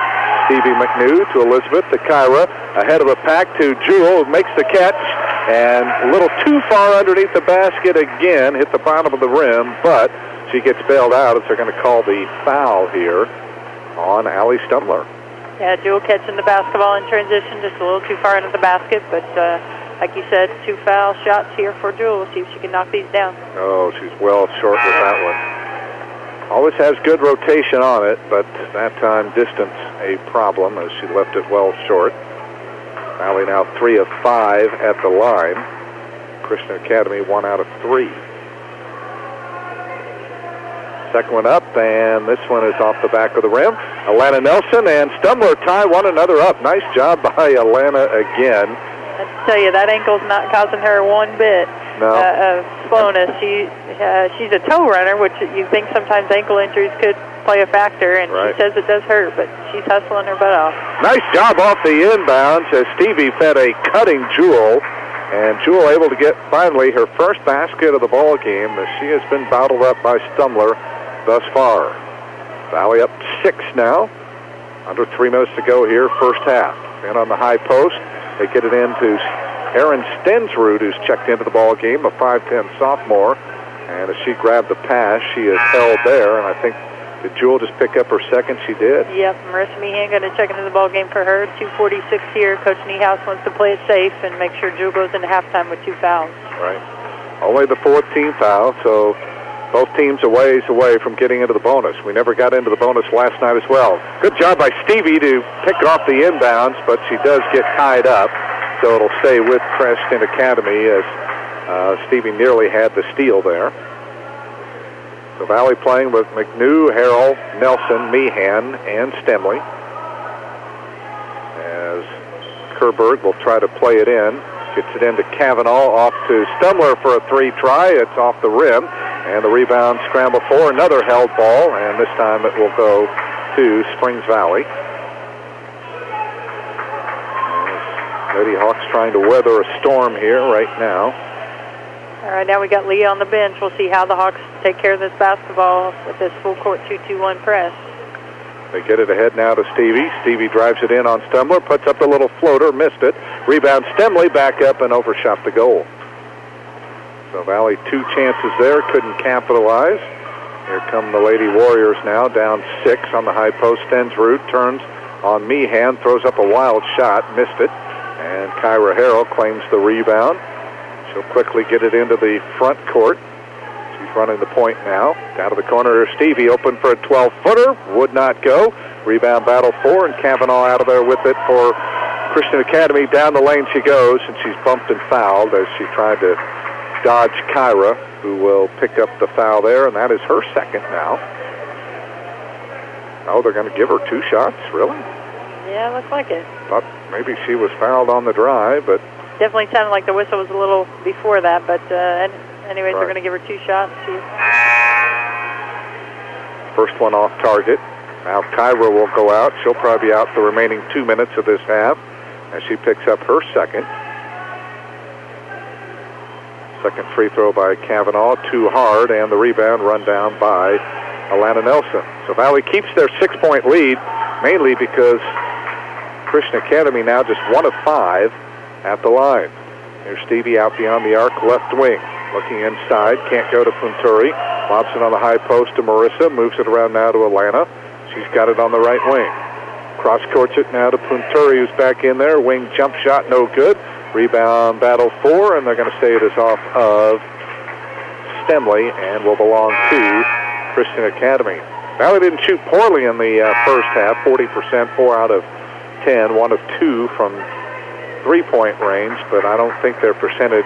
Stevie McNew to Elizabeth to Kyra. Ahead of the pack to Jewell, who makes the catch. And a little too far underneath the basket again, hit the bottom of the rim, but she gets bailed out as they're going to call the foul here on Allie Stumler. Yeah, Jewell catching the basketball in transition, just a little too far into the basket, but like you said, 2 foul shots here for Jewell. See if she can knock these down. Oh, she's well short with that one. Always has good rotation on it, but that time distance a problem as she left it well short. Valley now 3 of 5 at the line. Christian Academy 1 out of 3. Second one up, and this one is off the back of the rim. Alana Nelson and Stumler tie one another up. Nice job by Alana again. I tell you, that ankle's not causing her one bit of slowness. She's a toe runner, which you think sometimes ankle injuries could play a factor, and right. She says it does hurt, but she's hustling her butt off. Nice job off the inbounds as Stevie fed a cutting Jewell, and Jewell able to get finally her first basket of the ball game as she has been bottled up by Stumler thus far. Valley up 6 now. Under 3 minutes to go here, first half. And on the high post, they get it into Erin Stensrud, who's checked into the ball game, a 5'10 sophomore. And as she grabbed the pass, she is held there. And I think, did Jewell just pick up her second? She did. Yep, Marissa Meehan going to check into the ball game for her. 2:46 here. Coach Niehaus wants to play it safe and make sure Jewell goes into halftime with 2 fouls. Right. Only the 14th foul, so both teams a ways away from getting into the bonus. We never got into the bonus last night as well. Good job by Stevie to pick off the inbounds, but she does get tied up, so it'll stay with Christian Academy as Stevie nearly had the steal there. So Valley playing with McNew, Harrell, Nelson, Meehan, and Stemley. As Kerberg will try to play it in. Gets it into Kavanaugh, off to Stumler for a 3 try. It's off the rim. And the rebound scramble for another held ball, and this time it will go to Springs Valley. Lady Hawks trying to weather a storm here right now. All right, now we got Leah on the bench. We'll see how the Hawks take care of this basketball with this full court 2-2-1 press. They get it ahead now to Stevie. Stevie drives it in on Stumler, puts up the little floater, missed it. Rebound Stemley, back up and overshot the goal. So Valley 2 chances there, couldn't capitalize. Here come the Lady Warriors now, down 6 on the high post. Stensrud turns on Meehan, throws up a wild shot, missed it. And Kyra Harrell claims the rebound. She'll quickly get it into the front court. She's running the point now. Down to the corner, Stevie open for a 12-footer, would not go. Rebound battle for, and Kavanaugh out of there with it for Christian Academy. Down the lane she goes, and she's bumped and fouled as she tried to dodge Kyra, who will pick up the foul there, and that is her second now. Oh, they're going to give her 2 shots? Really? Yeah, looks like it. Thought maybe she was fouled on the drive, but... Definitely sounded like the whistle was a little before that, but anyways, Right. they're going to give her 2 shots. First one off target. Now Kyra will go out. She'll probably be out the remaining 2 minutes of this half as she picks up her second. Second free throw by Kavanaugh, too hard, and the rebound run down by Alana Nelson. So Valley keeps their 6-point lead, mainly because Christian Academy now just 1 of 5 at the line. Here's Stevie out beyond the arc, left wing. Looking inside, can't go to Punturi. Lobs it on the high post to Marissa, moves it around now to Alana. She's got it on the right wing. Cross-courts it now to Punturi, who's back in there. Wing jump shot, no good. Rebound battle 4, and they're going to say it is off of Stemley and will belong to Christian Academy. Valley didn't shoot poorly in the first half, 40%, 4 out of 10, 1 of 2 from three-point range, but I don't think their percentage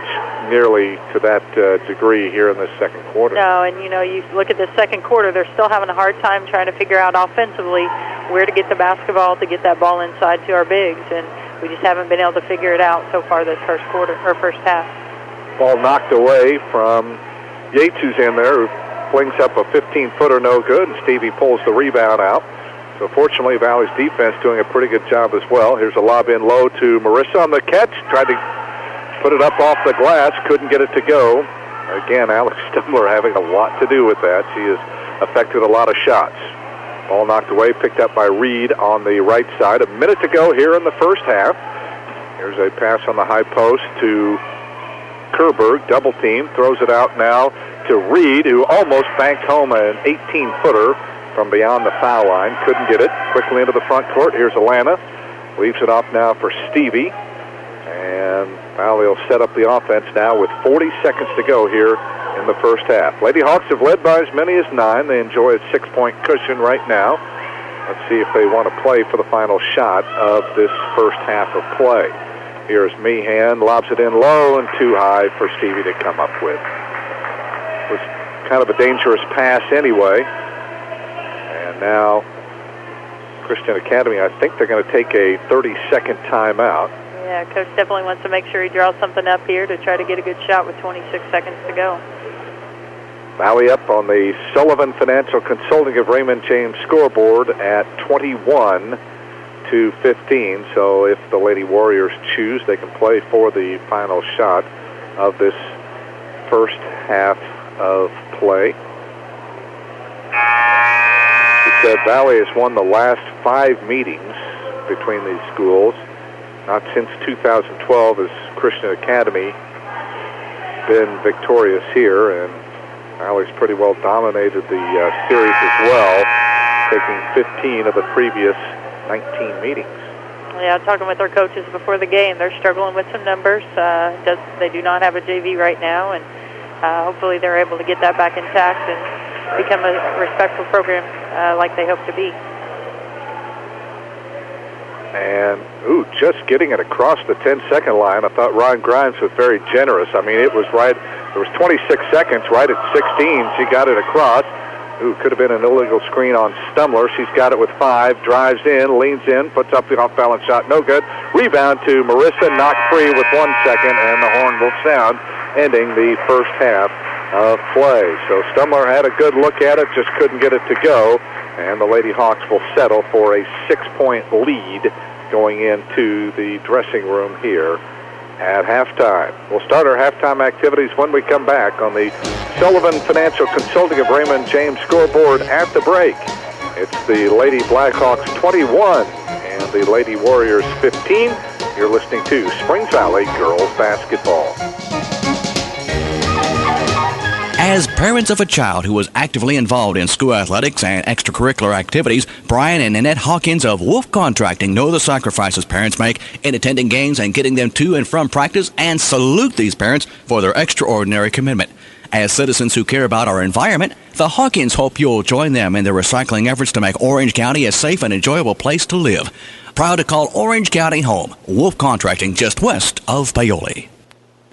nearly to that degree here in the second quarter. No, and you look at the second quarter, they're still having a hard time trying to figure out offensively where to get the basketball to get that ball inside to our bigs, and we just haven't been able to figure it out so far this first quarter or first half. Ball knocked away from Yates, who's in there, who flings up a 15-footer, no good, and Stevie pulls the rebound out. So fortunately, Valley's defense doing a pretty good job as well. Here's a lob in low to Marissa on the catch. Tried to put it up off the glass. Couldn't get it to go. Again, Alex Stumbler having a lot to do with that. She has affected a lot of shots. Ball knocked away, picked up by Reed on the right side. A minute to go here in the first half. Here's a pass on the high post to Kerberg. Double team. Throws it out now to Reed, who almost banked home an 18-footer from beyond the foul line. Couldn't get it. Quickly into the front court. Here's Alana. Leaves it off now for Stevie. And Valley will set up the offense now with 40 seconds to go here in the first half. Lady Hawks have led by as many as 9. They enjoy a 6-point cushion right now. Let's see if they want to play for the final shot of this first half of play. Here's Meehan. Lobs it in low and too high for Stevie to come up with. It was kind of a dangerous pass anyway. And now, Christian Academy, I think they're going to take a 30-second timeout. Yeah, Coach definitely wants to make sure he draws something up here to try to get a good shot with 26 seconds to go. Valley up on the Sullivan Financial Consulting of Raymond James scoreboard at 21-15. So if the Lady Warriors choose, they can play for the final shot of this first half of play. He said Valley has won the last 5 meetings between these schools. Not since 2012 has Christian Academy been victorious here, and Valley's pretty well dominated the series as well, taking 15 of the previous 19 meetings. Yeah, talking with our coaches before the game, they're struggling with some numbers. They do not have a JV right now, and hopefully they're able to get that back intact and become a respectful program like they hope to be. And, just getting it across the 10-second line. I thought Ron Grimes was very generous. I mean, it was right, there was 26 seconds, right at 16. She got it across. Could have been an illegal screen on Stumler. She's got it with 5, drives in, leans in, puts up the off-balance shot, no good. Rebound to Marissa, knocked free with 1 second, and the horn will sound, ending the first half of play. So Stumler had a good look at it, just couldn't get it to go. And the Lady Hawks will settle for a 6-point lead going into the dressing room here at halftime. We'll start our halftime activities when we come back on the Sullivan Financial Consulting of Raymond James scoreboard at the break. It's the Lady Blackhawks 21 and the Lady Warriors 15. You're listening to Springs Valley Girls Basketball. As parents of a child who was actively involved in school athletics and extracurricular activities, Brian and Annette Hawkins of Wolf Contracting know the sacrifices parents make in attending games and getting them to and from practice, and salute these parents for their extraordinary commitment. As citizens who care about our environment, the Hawkins hope you'll join them in their recycling efforts to make Orange County a safe and enjoyable place to live. Proud to call Orange County home. Wolf Contracting, just west of Paoli.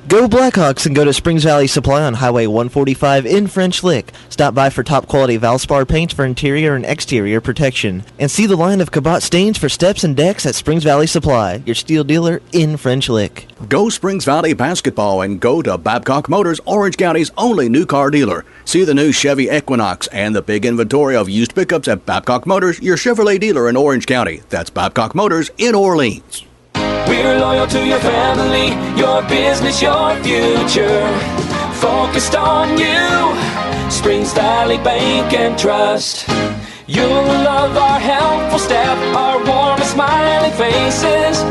Go Blackhawks and go to Springs Valley Supply on Highway 145 in French Lick. Stop by for top quality Valspar paints for interior and exterior protection. And see the line of Cabot stains for steps and decks at Springs Valley Supply, your steel dealer in French Lick. Go Springs Valley Basketball and go to Babcock Motors, Orange County's only new car dealer. See the new Chevy Equinox and the big inventory of used pickups at Babcock Motors, your Chevrolet dealer in Orange County. That's Babcock Motors in Orleans. We're loyal to your family, your business, your future. Focused on you, Springs Valley Bank and Trust. You'll love our helpful staff, our warm and smiling faces.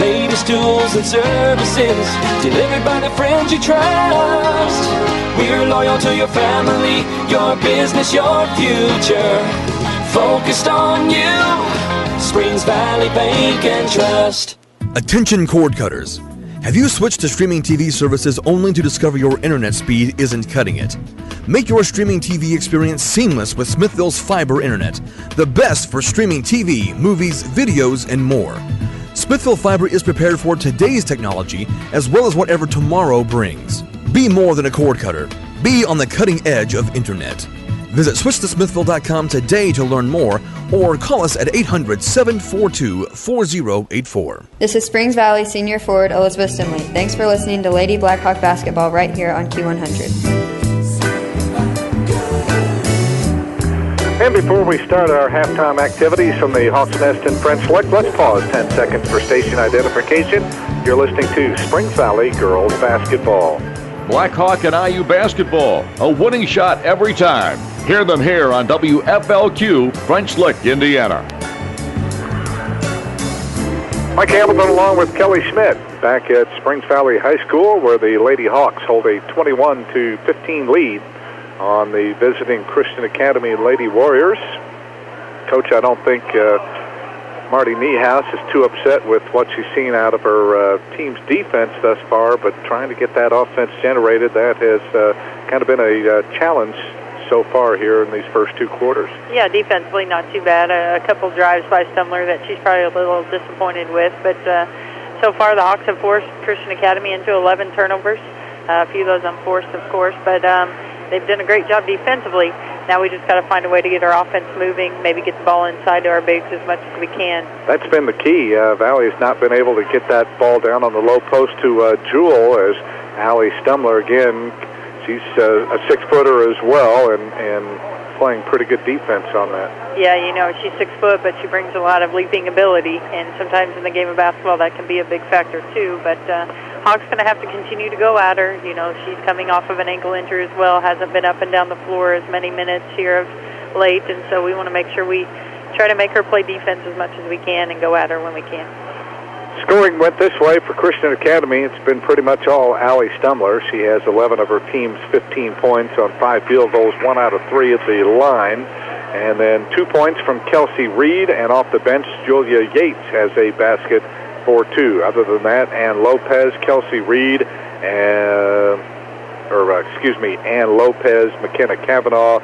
Latest tools and services, delivered by the friends you trust. We're loyal to your family, your business, your future. Focused on you, Springs Valley Bank and Trust. Attention cord cutters. Have you switched to streaming TV services only to discover your internet speed isn't cutting it? Make your streaming TV experience seamless with Smithville's Fiber Internet, the best for streaming TV, movies, videos, and more. Smithville Fiber is prepared for today's technology as well as whatever tomorrow brings. Be more than a cord cutter. Be on the cutting edge of internet. Visit switchtosmithville.com today to learn more or call us at 800-742-4084. This is Springs Valley Senior Forward Elizabeth Stimley. Thanks for listening to Lady Blackhawk Basketball right here on Q100. And before we start our halftime activities from the Hawks Nest in French Lick, let's pause 10 seconds for station identification. You're listening to Springs Valley Girls Basketball. Blackhawk and IU basketball, a winning shot every time. Hear them here on WFLQ, French Lick, Indiana. Mike Hamilton along with Kelly Schmidt back at Springs Valley High School, where the Lady Hawks hold a 21-15 lead on the visiting Christian Academy Lady Warriors. Coach, I don't think Marty Niehaus is too upset with what she's seen out of her team's defense thus far, but trying to get that offense generated, that has kind of been a challenge so far here in these first two quarters. Yeah, defensively not too bad. A couple drives by Stumler that she's probably a little disappointed with, but so far the Hawks have forced Christian Academy into 11 turnovers. A few of those unforced, of course, but they've done a great job defensively. Now we just got to find a way to get our offense moving, maybe get the ball inside to our bigs as much as we can. That's been the key. Valley has not been able to get that ball down on the low post to Jewel, as Allie Stumler, again, she's a six-footer as well, and playing pretty good defense on that. Yeah, you know, she's 6 foot, but she brings a lot of leaping ability, and sometimes in the game of basketball that can be a big factor too. But Hawks going to have to continue to go at her. You know, she's coming off of an ankle injury as well, hasn't been up and down the floor as many minutes here of late, and so we want to make sure we try to make her play defense as much as we can and go at her when we can. Scoring went this way for Christian Academy. It's been pretty much all Allie Stumler. She has 11 of her team's 15 points on 5 field goals, 1 out of 3 at the line. And then 2 points from Kelsey Reed, and off the bench, Julia Yates has a basket for 2. Other than that, Ann Lopez, Kelsey Reed, Ann Lopez, McKenna Cavanaugh,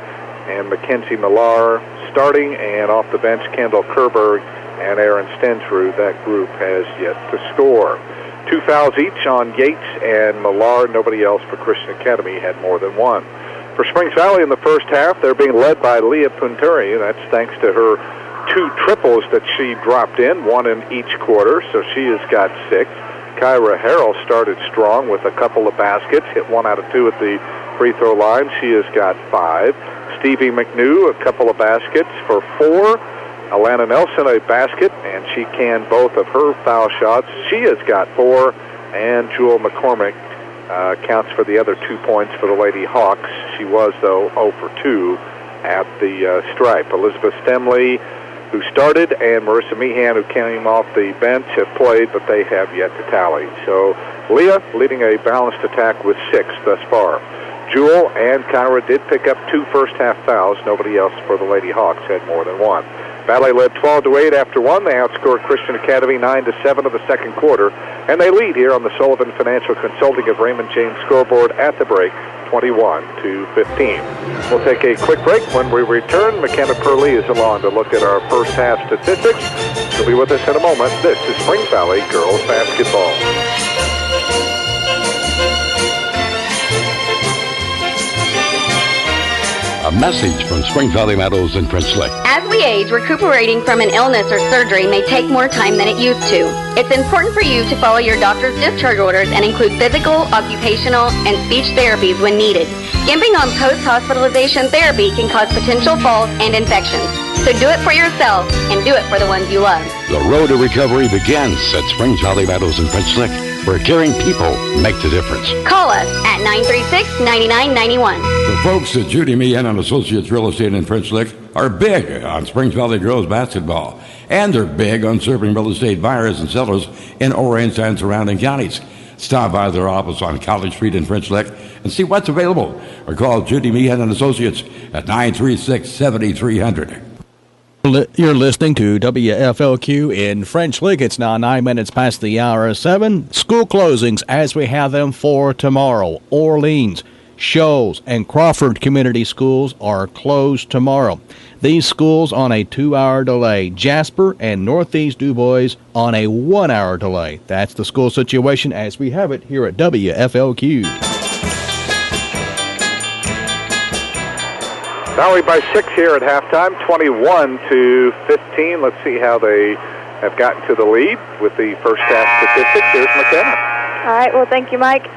and Mackenzie Millar starting, and off the bench, Kendall Kerberg and Aaron Stensrud. That group has yet to score. 2 fouls each on Yates and Millar. Nobody else for Christian Academy had more than 1. For Springs Valley in the first half, they're being led by Leah Punturi. That's thanks to her 2 triples that she dropped in, 1 in each quarter, so she has got 6. Kyra Harrell started strong with a couple of baskets, hit 1 out of 2 at the free throw line. She has got 5. Stevie McNew, a couple of baskets for 4. Alana Nelson, a basket, and she canned both of her foul shots. She has got 4, and Jewel McCormick counts for the other 2 points for the Lady Hawks. She was, though, 0 for 2 at the stripe. Elizabeth Stemley, who started, and Marissa Meehan, who came off the bench, have played, but they have yet to tally. So Leah leading a balanced attack with 6 thus far. Jewel and Kyra did pick up 2 first-half fouls. Nobody else for the Lady Hawks had more than 1. Valley led 12-8 after 1. They outscored Christian Academy 9-7 of the second quarter, and they lead here on the Sullivan Financial Consulting of Raymond James scoreboard at the break, 21-15. We'll take a quick break. When we return, McKenna Purley is along to look at our first-half statistics. She'll be with us in a moment. This is Springs Valley Girls Basketball. message from Spring Valley Meadows and French Lick. As we age, recuperating from an illness or surgery may take more time than it used to. It's important for you to follow your doctor's discharge orders and include physical, occupational, and speech therapies when needed. Skimping on post-hospitalization therapy can cause potential falls and infections. So do it for yourself and do it for the ones you love. The road to recovery begins at Springs Valley Meadows and French Lick, where caring people make the difference. Call us at 936-9991. The folks at Judy Meehan and Associates Real Estate in French Lick are big on Springs Valley girls basketball, and they're big on serving real estate buyers and sellers in Orange and surrounding counties. Stop by their office on College Street in French Lick and see what's available, or call Judy Meehan and Associates at 936-7300. You're listening to WFLQ in French Lick. It's now 9 minutes past the hour of 7. School closings as we have them for tomorrow. Orleans, Shoals, and Crawford Community Schools are closed tomorrow. These schools on a 2-hour delay. Jasper and Northeast Du Bois on a 1-hour delay. That's the school situation as we have it here at WFLQ. Valley by 6 here at halftime, 21-15. Let's see how they have gotten to the lead with the first half statistics. Here's McKenna. All right, well, thank you, Mike.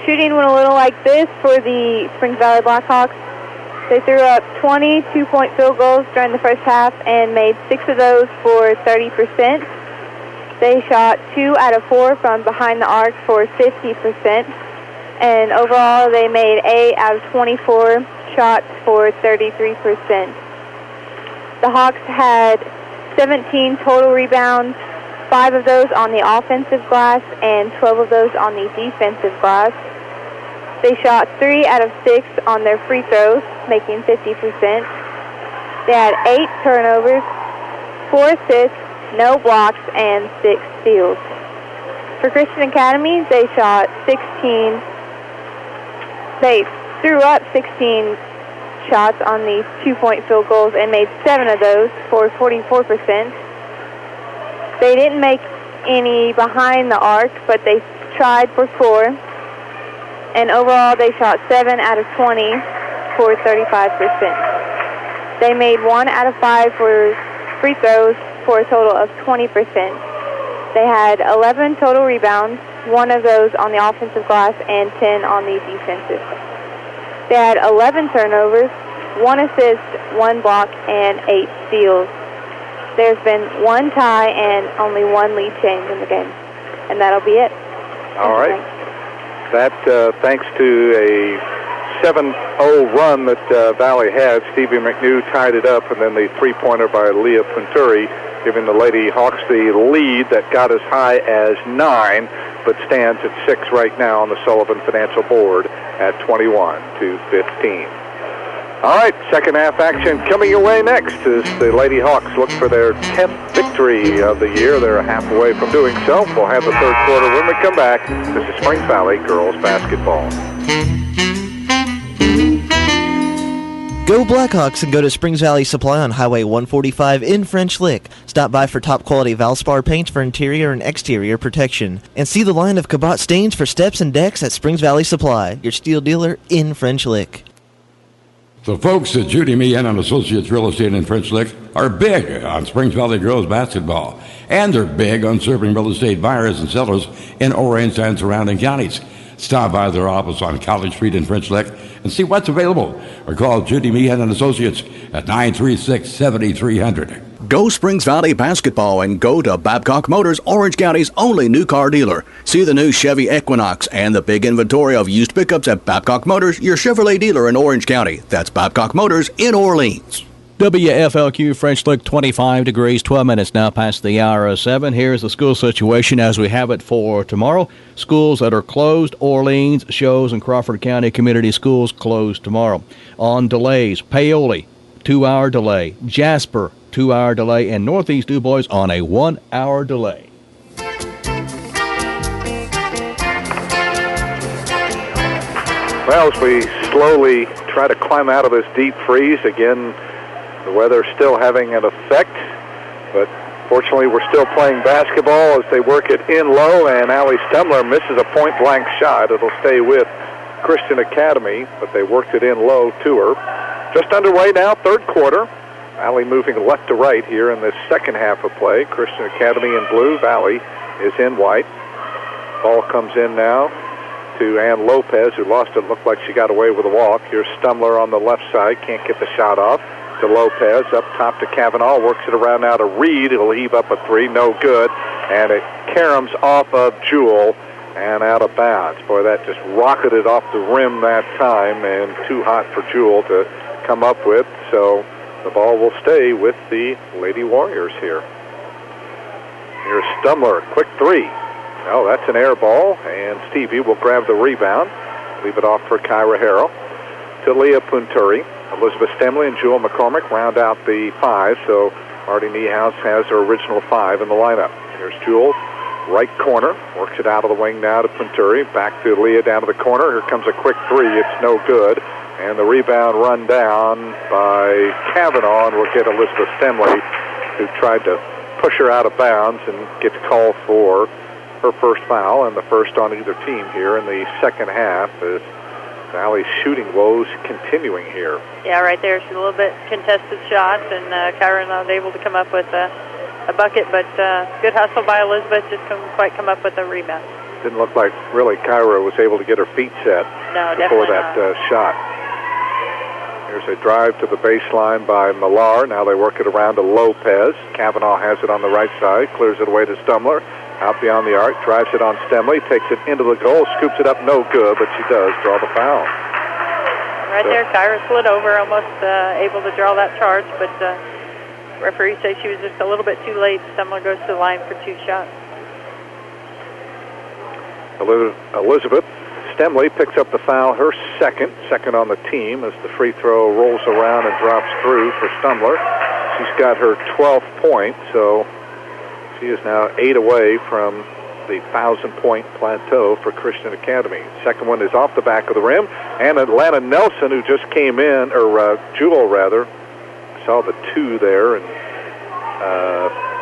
Shooting went a little like this for the Springs Valley Blackhawks. They threw up 20 two-point field goals during the first half and made 6 of those for 30%. They shot 2 out of 4 from behind the arc for 50%. And overall, they made 8 out of 24 shots for 33%. The Hawks had 17 total rebounds, 5 of those on the offensive glass and 12 of those on the defensive glass. They shot 3 out of 6 on their free throws, making 50%. They had 8 turnovers, 4 assists, no blocks, and 6 steals. For Christian Academy, they shot 16. They threw up 16 shots on the 2-point field goals and made 7 of those for 44%. They didn't make any behind the arc, but they tried for 4. And overall, they shot 7 out of 20 for 35%. They made 1 out of 5 for free throws for a total of 20%. They had 11 total rebounds, 1 of those on the offensive glass and 10 on the defensive. They had 11 turnovers, 1 assist, 1 block, and 8 steals. There's been 1 tie and only 1 lead change in the game. And that'll be it. All right. That, thanks to a 7-0 run that Valley had, Stevie McNew tied it up, and then the three-pointer by Leah Punturi, giving the Lady Hawks the lead that got as high as 9, but stands at 6 right now on the Sullivan Financial Board at 21-15. All right, second half action coming your way next as the Lady Hawks look for their 10th victory of the year. They're half away from doing so. We'll have the third quarter when we come back. This is Springs Valley girls basketball. Go Blackhawks and go to Springs Valley Supply on Highway 145 in French Lick. Stop by for top quality Valspar paint for interior and exterior protection. And see the line of Cabot stains for steps and decks at Springs Valley Supply, your steel dealer in French Lick. The folks at Judy Meehan and Associates Real Estate in French Lick are big on Springs Valley girls basketball, and they're big on serving real estate buyers and sellers in Orange and surrounding counties. Stop by their office on College Street in French Lick and see what's available, or call Judy Meehan and Associates at 936-7300. Go Springs Valley basketball and go to Babcock Motors, Orange County's only new car dealer. See the new Chevy Equinox and the big inventory of used pickups at Babcock Motors, your Chevrolet dealer in Orange County. That's Babcock Motors in Orleans. WFLQ French Lick, 25 degrees, 12 minutes now past the hour of 7. Here's the school situation as we have it for tomorrow. Schools that are closed: Orleans, Shoals, and Crawford County Community Schools closed tomorrow. On delays, Paoli, 2-hour delay. Jasper, 2-hour delay. And Northeast Du Bois on a 1-hour delay. Well, as we slowly try to climb out of this deep freeze, again, the weather's still having an effect, but fortunately we're still playing basketball as they work it in low, and Allie Stemler misses a point-blank shot. It'll stay with Christian Academy, but they worked it in low to her. Just underway now, third quarter. Valley moving left to right here in this second half of play. Christian Academy in blue. Valley is in white. Ball comes in now to Ann Lopez, who lost it. Looked like she got away with a walk. Here's Stumler on the left side. Can't get the shot off. To Lopez. Up top to Kavanaugh. Works it around now to Reed. He'll heave up a three. No good. And it caroms off of Jewell and out of bounds. Boy, that just rocketed off the rim that time, and too hot for Jewell to come up with. So the ball will stay with the Lady Warriors here. Here's Stumler, quick three. Oh, that's an air ball, and Stevie will grab the rebound. Leave it off for Kyra Harrell. To Leah Punturi. Elizabeth Stemley and Jewel McCormick round out the five, so Marty Niehaus has her original five in the lineup. Here's Jewel, right corner. Works it out of the wing now to Punturi. Back to Leah down to the corner. Here comes a quick three. It's no good. And the rebound run down by Kavanaugh, and we'll get Elizabeth Stemley, who tried to push her out of bounds and gets called for her first foul, and the first on either team here in the second half as Valley's shooting woes continuing here. Yeah, right there. She's a little bit contested shots, and Kyra not able to come up with a bucket, but good hustle by Elizabeth, just couldn't quite come up with a rebound. Didn't look like really Kyra was able to get her feet set before that shot. Here's a drive to the baseline by Millar. Now they work it around to Lopez. Kavanaugh has it on the right side, clears it away to Stumler. Out beyond the arc, drives it on Stemley, takes it into the goal, scoops it up, no good, but she does draw the foul. Right there, Kyra slid over, almost able to draw that charge, but referee says she was just a little bit too late. Stumler goes to the line for two shots. Elizabeth Stemley picks up the foul, her second on the team, as the free throw rolls around and drops through for Stumler. She's got her 12th point, so she is now 8 away from the 1,000-point plateau for Christian Academy. Second one is off the back of the rim, and Atlanta Nelson, who just came in, or Jewell rather, saw the two there, and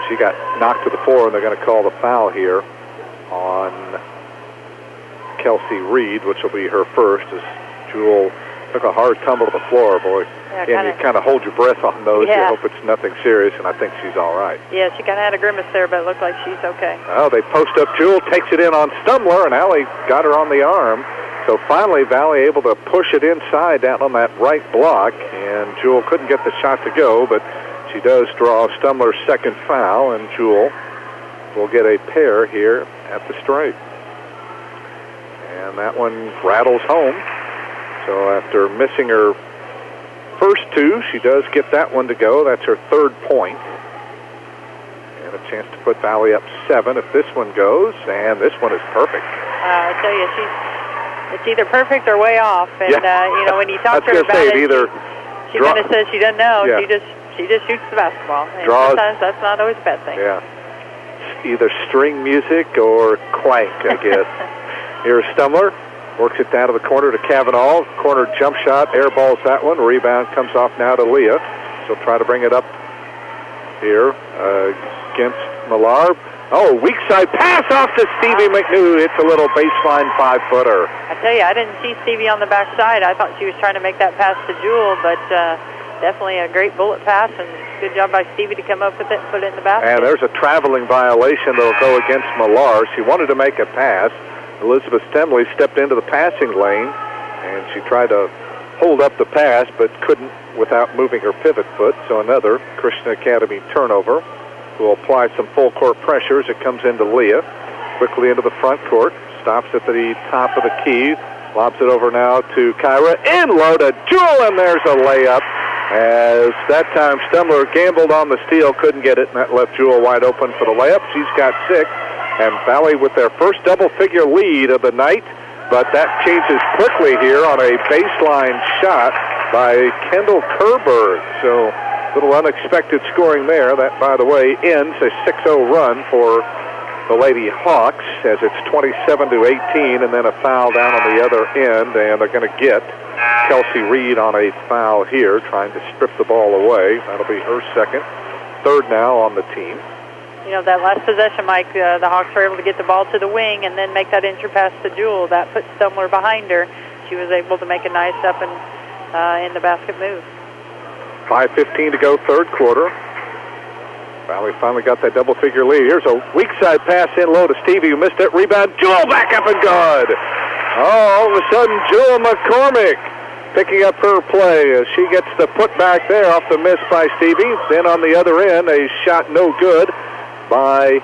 she got knocked to the floor, and they're going to call the foul here on Kelsey Reed, which will be her first, as Jewell took a hard tumble to the floor, boy. Yeah, you kind of hold your breath on those. Yeah. You hope it's nothing serious, and I think she's all right. Yeah, she kind of had a grimace there, but it looked like she's okay. Oh, they post up Jewell, takes it in on Stumler, and Allie got her on the arm. So finally, Valley able to push it inside down on that right block, and Jewell couldn't get the shot to go, but she does draw Stumler's second foul, and Jewell will get a pair here at the stripe. And that one rattles home. So after missing her first two, she does get that one to go. That's her third point. And a chance to put Valley up 7 if this one goes. And this one is perfect. I tell you, it's either perfect or way off. And, you know, when you talk to her about it, she kind of says she doesn't know. Yeah. She just shoots the basketball. And sometimes that's not always a bad thing. Yeah. Either string music or clank, I guess. Here's Stumler. Works it down to the corner to Kavanaugh. Corner jump shot, airballs that one. Rebound comes off now to Leah. She'll try to bring it up here against Millar. Oh, weak side pass off to Stevie McNew. It's a little baseline 5-footer. I tell you, I didn't see Stevie on the backside. I thought she was trying to make that pass to Jewell, but definitely a great bullet pass, and good job by Stevie to come up with it and put it in the basket. And there's a traveling violation that will go against Millar. She wanted to make a pass. Elizabeth Stemley stepped into the passing lane, and she tried to hold up the pass, but couldn't without moving her pivot foot. So another Christian Academy turnover. Will apply some full court pressure as it comes into Leah. Quickly into the front court. Stops at the top of the key. Lobs it over now to Kyra. In low to Jewell, and there's a layup. As that time Stumler gambled on the steal, couldn't get it, and that left Jewell wide open for the layup. She's got 6. And Valley with their first double-figure lead of the night, but that changes quickly here on a baseline shot by Kendall Kerberg. So a little unexpected scoring there. That, by the way, ends a 6-0 run for the Lady Hawks as it's 27-18, and then a foul down on the other end, and they're going to get Kelsey Reed on a foul here, trying to strip the ball away. That'll be her second. Third now on the team. You know, that last possession, Mike, the Hawks were able to get the ball to the wing and then make that entry pass to Jewell. That put Stumler behind her. She was able to make a nice up and in the basket move. 5:15 to go, third quarter. Valley finally got that double-figure lead. Here's a weak side pass in low to Stevie, who missed it. Rebound. Jewel back up and good. All of a sudden, Jewel McCormick picking up her play as she gets the putback there off the miss by Stevie. Then on the other end, a shot no good by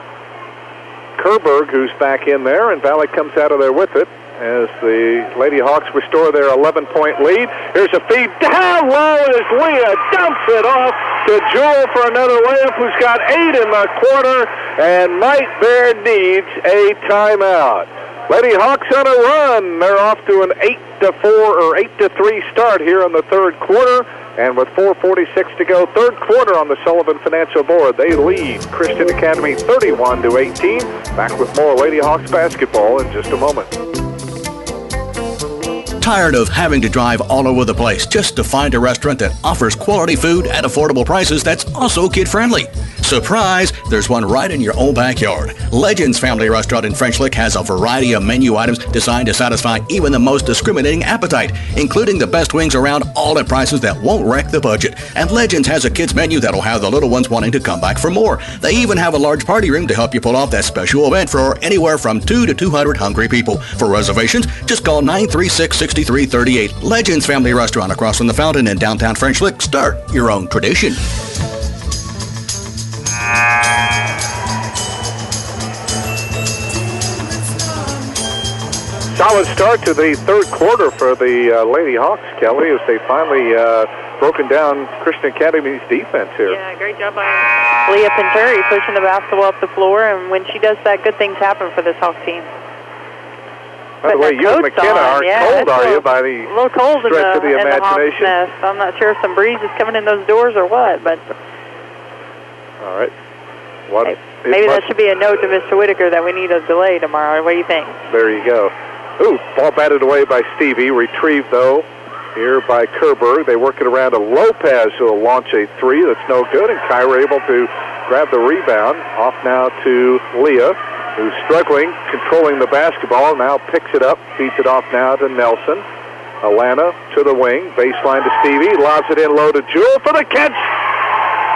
Kerberg, who's back in there, and Valley comes out of there with it as the Lady Hawks restore their 11-point lead. Here's a feed down low as Leah dumps it off to Jewel for another layup, who's got 8 in the quarter, and Mike Baird needs a timeout. Lady Hawks on a run. They're off to an 8-4 or 8-3 start here in the third quarter. And with 4:46 to go, third quarter on the Sullivan Financial Board, they lead Christian Academy 31-18. Back with more Lady Hawks basketball in just a moment. Tired of having to drive all over the place just to find a restaurant that offers quality food at affordable prices that's also kid-friendly? Surprise! There's one right in your own backyard. Legends Family Restaurant in French Lick has a variety of menu items designed to satisfy even the most discriminating appetite, including the best wings around, all at prices that won't wreck the budget. And Legends has a kids menu that'll have the little ones wanting to come back for more. They even have a large party room to help you pull off that special event for anywhere from 2 to 200 hungry people. For reservations, just call 936-6338. Legends Family Restaurant across from the Fountain in downtown French Lick. Start your own tradition. Solid start to the third quarter for the Lady Hawks, Kelly, as they finally broken down Christian Academy's defense here. Yeah, great job by Leah Pinturi pushing the basketball up the floor, and when she does that, good things happen for this Hawks team. By the way, you and McKenna aren't cold, are you, by the a little cold stretch of the in imagination? The Hawks nest. I'm not sure if some breeze is coming in those doors or what, but... All right. What? Maybe that should be a note to Mr. Whitaker that we need a delay tomorrow. What do you think? There you go. Ooh, ball batted away by Stevie. Retrieved, though, here by Kerberg. They work it around to Lopez, who will launch a three. That's no good. And Kyra able to grab the rebound. Off now to Leah, who's struggling, controlling the basketball. Now picks it up, feeds it off now to Nelson. Alana to the wing. Baseline to Stevie. Lobs it in low to Jewel for the catch.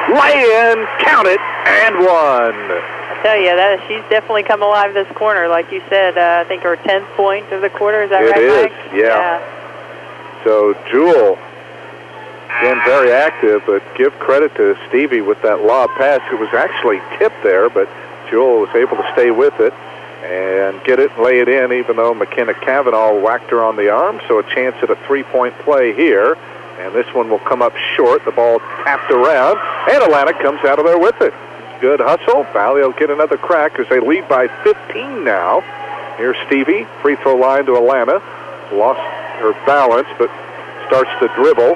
Lay in, count it, and one. I tell you, she's definitely come alive this corner, like you said. I think her 10th point of the quarter. Is that right, Mike? It is, yeah. So Jewel, again, very active, but give credit to Stevie with that lob pass. It was actually tipped there, but Jewel was able to stay with it and get it and lay it in, even though McKenna Cavanaugh whacked her on the arm. So a chance at a three-point play here. And this one will come up short. The ball tapped around, and Atlanta comes out of there with it. Good hustle. Valley will get another crack as they lead by 15 now. Here's Stevie, free throw line to Atlanta. Lost her balance, but starts to dribble.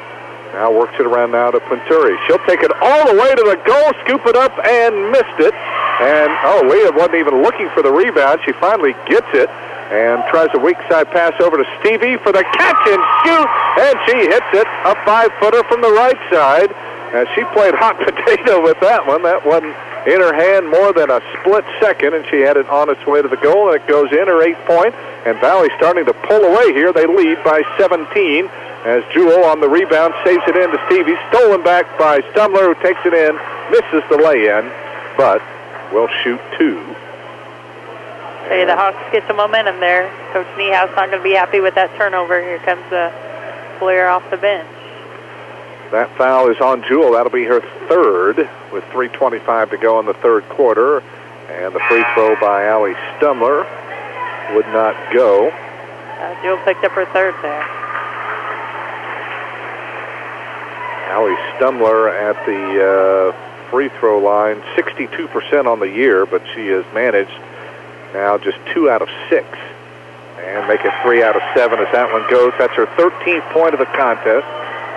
Now works it around now to Pinturi. She'll take it all the way to the goal, scoop it up, and missed it. And, Leah wasn't even looking for the rebound. She finally gets it and tries a weak side pass over to Stevie for the catch and shoot, and she hits it, a 5-footer from the right side. And she played hot potato with that one. That wasn't in her hand more than a split second, and she had it on its way to the goal, and it goes in, her 8th point. And Valley starting to pull away here. They lead by 17 as Jewel on the rebound saves it in to Stevie. Stolen back by Stumler, who takes it in, misses the lay-in, but will shoot two. Hey, the Hawks get some momentum there. Coach Niehaus not going to be happy with that turnover. Here comes Blair off the bench. That foul is on Jewel. That'll be her third with 3:25 to go in the third quarter. And the free throw by Allie Stumler would not go. Jewel picked up her third there. Allie Stumler at the free throw line, 62% on the year, but she has managed now just 2 out of 6. And make it 3 out of 7 as that one goes. That's her 13th point of the contest.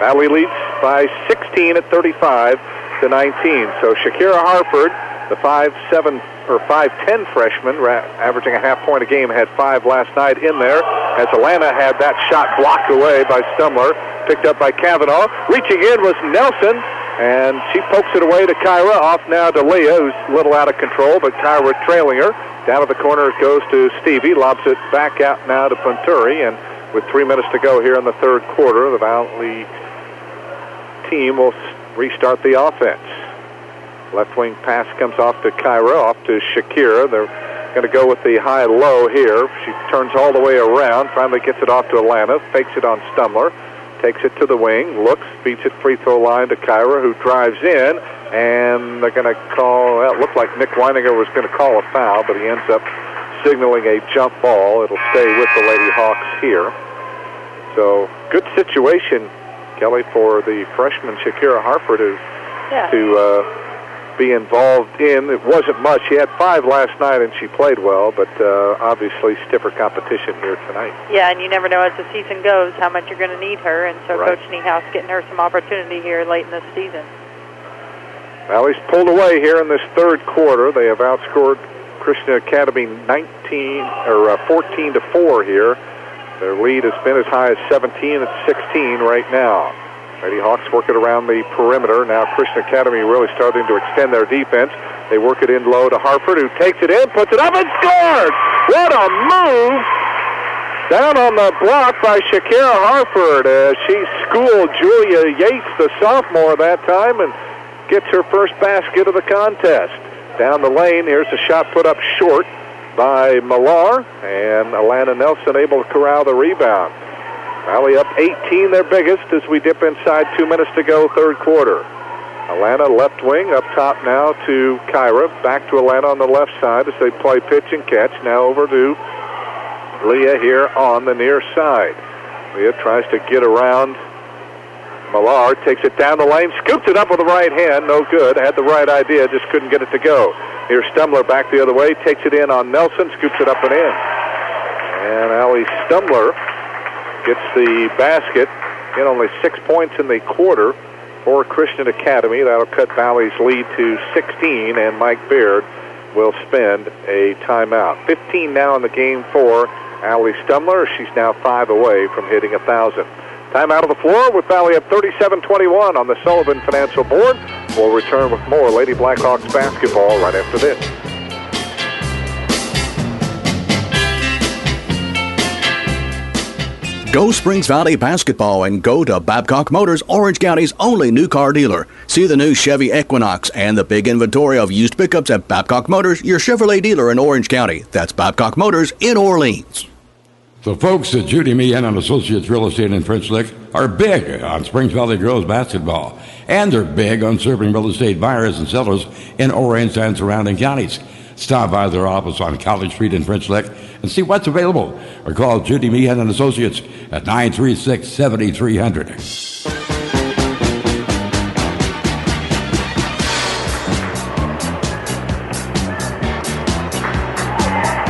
Valley leads by 16 at 35 to 19. So Shakira Harford, the 5'7" or 5'10" freshman, averaging a half point a game, had 5 last night in there. As Atlanta had that shot blocked away by Stumler, picked up by Cavanaugh. Reaching in was Nelson, and she pokes it away to Kyra. Off now to Leah, who's a little out of control, but Kyra trailing her. Down to the corner it goes to Stevie. Lobs it back out now to Pinturi, and with 3 minutes to go here in the third quarter, the Valley team will restart the offense. Left wing pass comes off to Kyra, off to Shakira. They're going to go with the high-low here. She turns all the way around, finally gets it off to Atlanta, fakes it on Stumler, takes it to the wing, looks, feeds it free throw line to Kyra, who drives in, and they're going to call, well, it looked like Nick Weininger was going to call a foul, but he ends up signaling a jump ball. It'll stay with the Lady Hawks here. So, good situation, Kelly, for the freshman Shakira Harford to be involved in. It wasn't much. She had 5 last night, and she played well, but obviously stiffer competition here tonight. Yeah, and you never know as the season goes how much you're going to need her, and so Coach Niehaus getting her some opportunity here late in the season. Valley's pulled away here in this third quarter. They have outscored Christian Academy 14-4 here. Their lead has been as high as 17. It's 16 right now. Lady Hawks work it around the perimeter. Now Christian Academy really starting to extend their defense. They work it in low to Harford, who takes it in, puts it up, and scores! What a move! Down on the block by Shakira Harford. She schooled Julia Yates, the sophomore, that time, and gets her first basket of the contest. Down the lane, here's a shot put up short by Millar, and Alana Nelson able to corral the rebound. Valley up 18, their biggest, as we dip inside 2 minutes to go, third quarter. Alana left wing, up top now to Kyra. Back to Alana on the left side as they play pitch and catch. Now over to Leah here on the near side. Leah tries to get around Millar, takes it down the lane, scoops it up with the right hand, no good. Had the right idea, just couldn't get it to go. Here's Stumler back the other way, takes it in on Nelson, scoops it up and in. And Allie Stumler gets the basket, in only 6 points in the quarter for Christian Academy. That'll cut Valley's lead to 16, and Mike Beard will spend a timeout. 15 now in the game for Allie Stumler. She's now 5 away from hitting 1,000. Timeout of the floor with Valley up 37-21 on the Sullivan Financial Board. We'll return with more Lady Blackhawks basketball right after this. Go Springs Valley Basketball and go to Babcock Motors, Orange County's only new car dealer. See the new Chevy Equinox and the big inventory of used pickups at Babcock Motors, your Chevrolet dealer in Orange County. That's Babcock Motors in Orleans. The folks at Judy Meehan and Associates Real Estate in French Lick are big on Springs Valley girls basketball, and they're big on serving real estate buyers and sellers in Orange and surrounding counties. Stop by their office on College Street in French Lick and see what's available, or call Judy Meehan and Associates at 936-7300.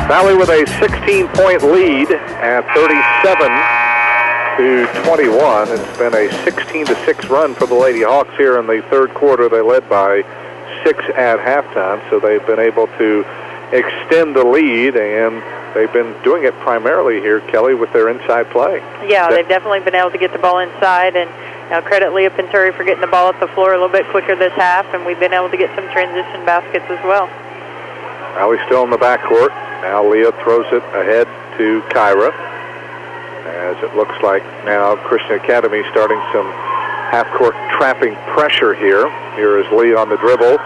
Valley with a 16-point lead at 37-21. It's been a 16-6 run for the Lady Hawks here in the third quarter. They led by 6 at halftime, so they've been able to extend the lead, and they've been doing it primarily here, Kelly, with their inside play. Yeah, they've definitely been able to get the ball inside, and credit Leah Pinturi for getting the ball at the floor a little bit quicker this half, and we've been able to get some transition baskets as well. Valley still in the backcourt. Now Leah throws it ahead to Kyra, as it looks like now Christian Academy starting some half-court trapping pressure here. Here is Leah on the dribble,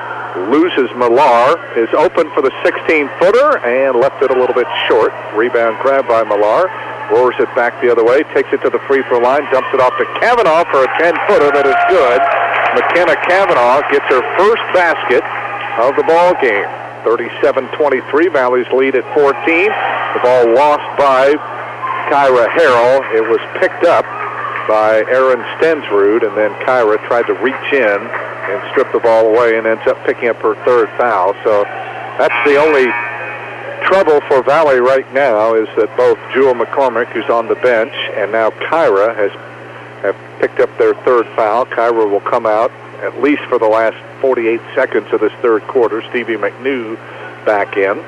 loses Millar, is open for the 16-footer, and left it a little bit short. Rebound grabbed by Millar, roars it back the other way, takes it to the free throw line, dumps it off to Kavanaugh for a 10-footer that is good. McKenna Kavanaugh gets her first basket of the ball game. 37-23, Valley's lead at 14. The ball lost by Kyra Harrell. It was picked up by Erin Stensrud, and then Kyra tried to reach in and strip the ball away and ends up picking up her third foul. So that's the only trouble for Valley right now, is that both Jewel McCormick, who's on the bench, and now Kyra have picked up their third foul. Kyra will come out at least for the last 48 seconds of this third quarter. Stevie McNew back in.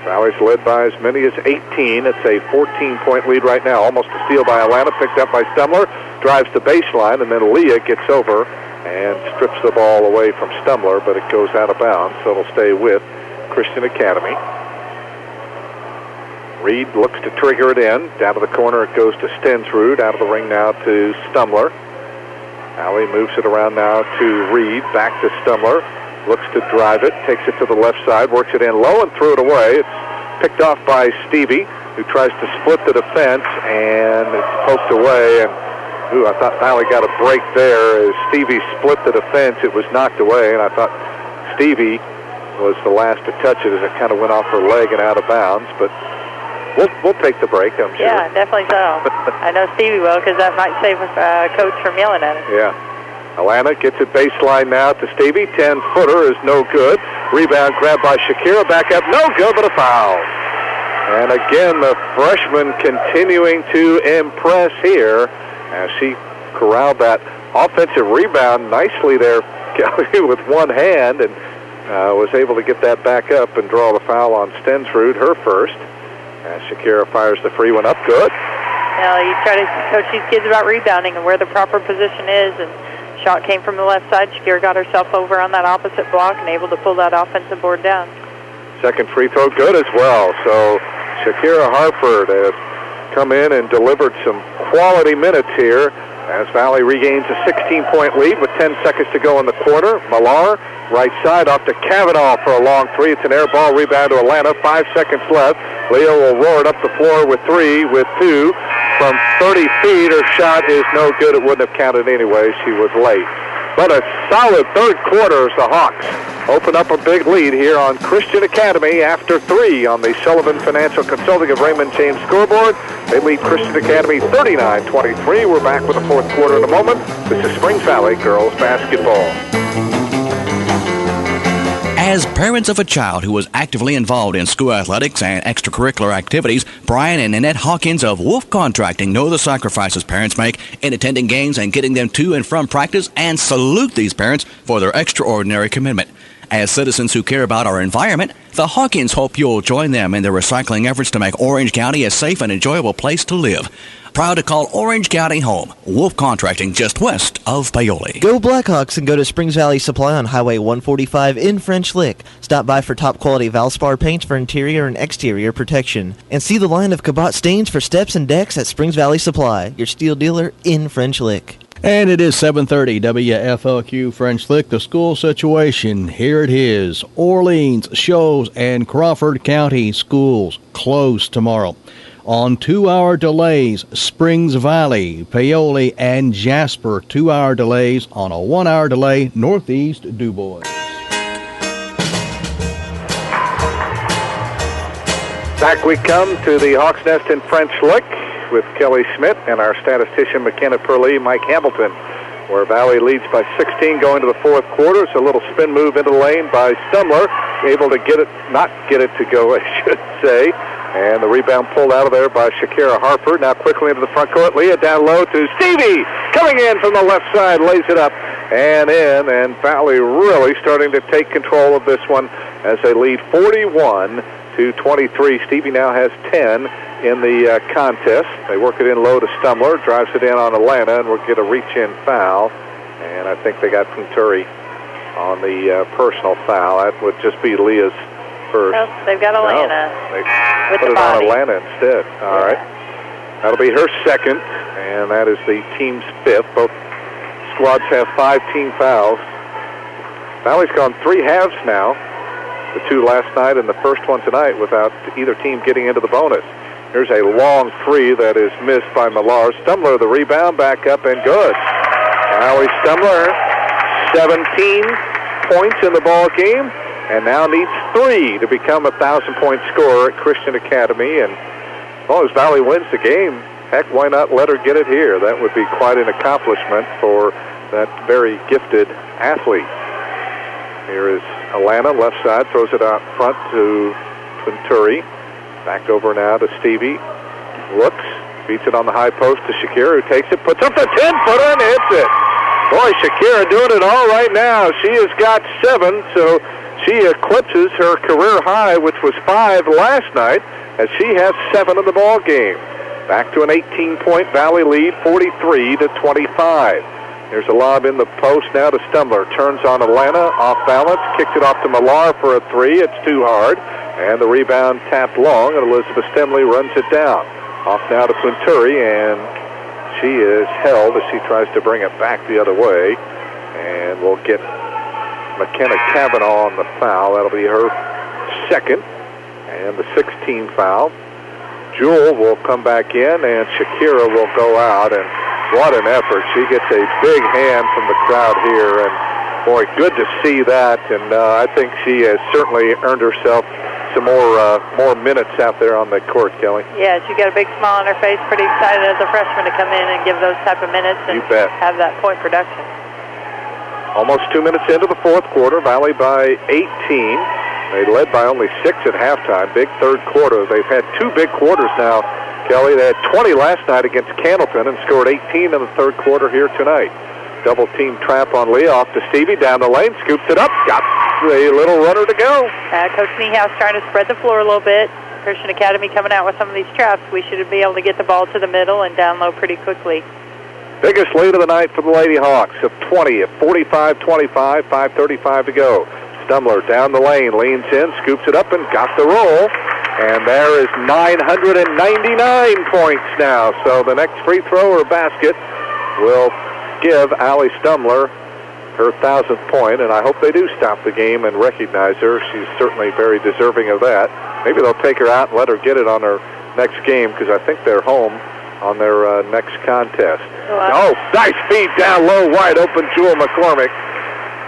Valley's led by as many as 18. It's a 14-point lead right now. Almost a steal by Atlanta, picked up by Stumler. Drives the baseline, and then Leah gets over and strips the ball away from Stumler, but it goes out of bounds, so it'll stay with Christian Academy. Reed looks to trigger it in. Down to the corner it goes to Stensrud. Out of the ring now to Stumler. Valley moves it around now to Reed, back to Stumler, looks to drive it, takes it to the left side, works it in low and threw it away. It's picked off by Stevie, who tries to split the defense, and it's poked away. And I thought Valley got a break there as Stevie split the defense. It was knocked away, and I thought Stevie was the last to touch it as it kind of went off her leg and out of bounds. But we'll take the break, I'm sure. Yeah, definitely so. I know Stevie will, because that might save Coach from yelling at him. Yeah. Alana gets it baseline now to Stevie. 10-footer is no good. Rebound grabbed by Shakira. Back up, no good, but a foul. And again, the freshman continuing to impress here as she corralled that offensive rebound nicely there, Kelly, with one hand, and was able to get that back up and draw the foul on Stensrud, her first. As Shakira fires the free one up, good. You try to coach these kids about rebounding and where the proper position is, and shot came from the left side. Shakira got herself over on that opposite block and able to pull that offensive board down. Second free throw good as well. So Shakira Harford has come in and delivered some quality minutes here as Valley regains a 16-point lead with 10 seconds to go in the quarter. Millar, right side, off to Kavanaugh for a long three. It's an air ball rebound to Atlanta. 5 seconds left. Leo will roar it up the floor with three, with two. From 30 feet, her shot is no good. It wouldn't have counted anyway. She was late. But a solid third quarter as the Hawks open up a big lead here on Christian Academy after three on the Sullivan Financial Consulting of Raymond James scoreboard. They lead Christian Academy 39-23. We're back with the fourth quarter in a moment. This is Springs Valley girls basketball. As parents of a child who was actively involved in school athletics and extracurricular activities, Brian and Annette Hawkins of Wolf Contracting know the sacrifices parents make in attending games and getting them to and from practice, and salute these parents for their extraordinary commitment. As citizens who care about our environment, the Hawkins hope you'll join them in their recycling efforts to make Orange County a safe and enjoyable place to live. Proud to call Orange County home. Wolf Contracting, just west of Paoli. Go Blackhawks and go to Springs Valley Supply on Highway 145 in French Lick. Stop by for top quality Valspar paints for interior and exterior protection. And see the line of Cabot stains for steps and decks at Springs Valley Supply, your steel dealer in French Lick. And it is 7:30 WFLQ French Lick, the school situation. Here it is. Orleans, Shows, and Crawford County schools closed tomorrow on 2-hour delays. Springs Valley, Paoli, and Jasper, 2-hour delays on a 1-hour delay. Northeast DuBois. Back we come to the Hawks Nest in French Lick with Kelly Schmidt and our statistician McKenna Purley, Mike Hamilton, where Valley leads by 16 going to the fourth quarter. It's a little spin move into the lane by Stumler, able to not get it to go, I should say. And the rebound pulled out of there by Shakira Harford. Now quickly into the front court. Leah down low to Stevie. Coming in from the left side, lays it up and in. And Valley really starting to take control of this one as they lead 41-23. Stevie now has 10 in the contest. They work it in low to Stumler. Drives it in on Atlanta, and we'll get a reach-in foul. And I think they got Punturi on the personal foul. That would just be Leah's first. Nope, they've got Atlanta. They with put the it body. on Atlanta instead. All right. That'll be her second, and that is the team's fifth. Both squads have 5 team fouls. Valley's gone 3 halves now, the 2 last night and the first one tonight, without either team getting into the bonus. Here's a long three that is missed by Millar. Stumler, the rebound, back up and good. Valley Stumler, 17 points in the ball game, and now needs 3 to become a 1,000-point scorer at Christian Academy. And as long as Valley wins the game, heck, why not let her get it here? That would be quite an accomplishment for that very gifted athlete. Here is Atlanta, left side, throws it out front to Venturi. Back over now to Stevie. Looks, beats it on the high post to Shakira, who takes it, puts up the 10-footer and hits it. Boy, Shakira doing it all right now. She has got 7, so she eclipses her career high, which was 5 last night, as she has 7 in the ball game. Back to an 18-point Valley lead, 43-25. There's a lob in the post now to Stumler. Turns on Atlanta, off balance, kicks it off to Millar for a 3. It's too hard. And the rebound tapped long, and Elizabeth Stemley runs it down. Off now to Punturi, and she is held as she tries to bring it back the other way. And we'll get McKenna Cavanaugh on the foul. That'll be her second. And the 16th foul. Jewel will come back in, and Shakira will go out. And what an effort. She gets a big hand from the crowd here. And, boy, good to see that. And I think she has certainly earned herself some more minutes out there on the court, Kelly. Yeah, she got a big smile on her face, pretty excited as a freshman to come in and give those type of minutes and have that point production. Almost 2 minutes into the fourth quarter, Valley by 18. They led by only 6 at halftime. Big third quarter. They've had 2 big quarters now, Kelly. They had 20 last night against Candleton and scored 18 in the third quarter here tonight. Double team trap on Leah, off to Stevie, down the lane, scoops it up, got a little runner to go. Coach Niehaus trying to spread the floor a little bit. Christian Academy coming out with some of these traps. We should be able to get the ball to the middle and down low pretty quickly. Biggest lead of the night for the Lady Hawks of 20 at 45-25, 5:35 to go. Stumler down the lane, leans in, scoops it up, and got the roll. And there is 999 points now. So the next free throw or basket will give Allie Stumler her 1,000th point, and I hope they do stop the game and recognize her. She's certainly very deserving of that. Maybe they'll take her out and let her get it on her next game, because I think they're home on their next contest. Oh, nice feed down low, wide open, Jewel McCormick,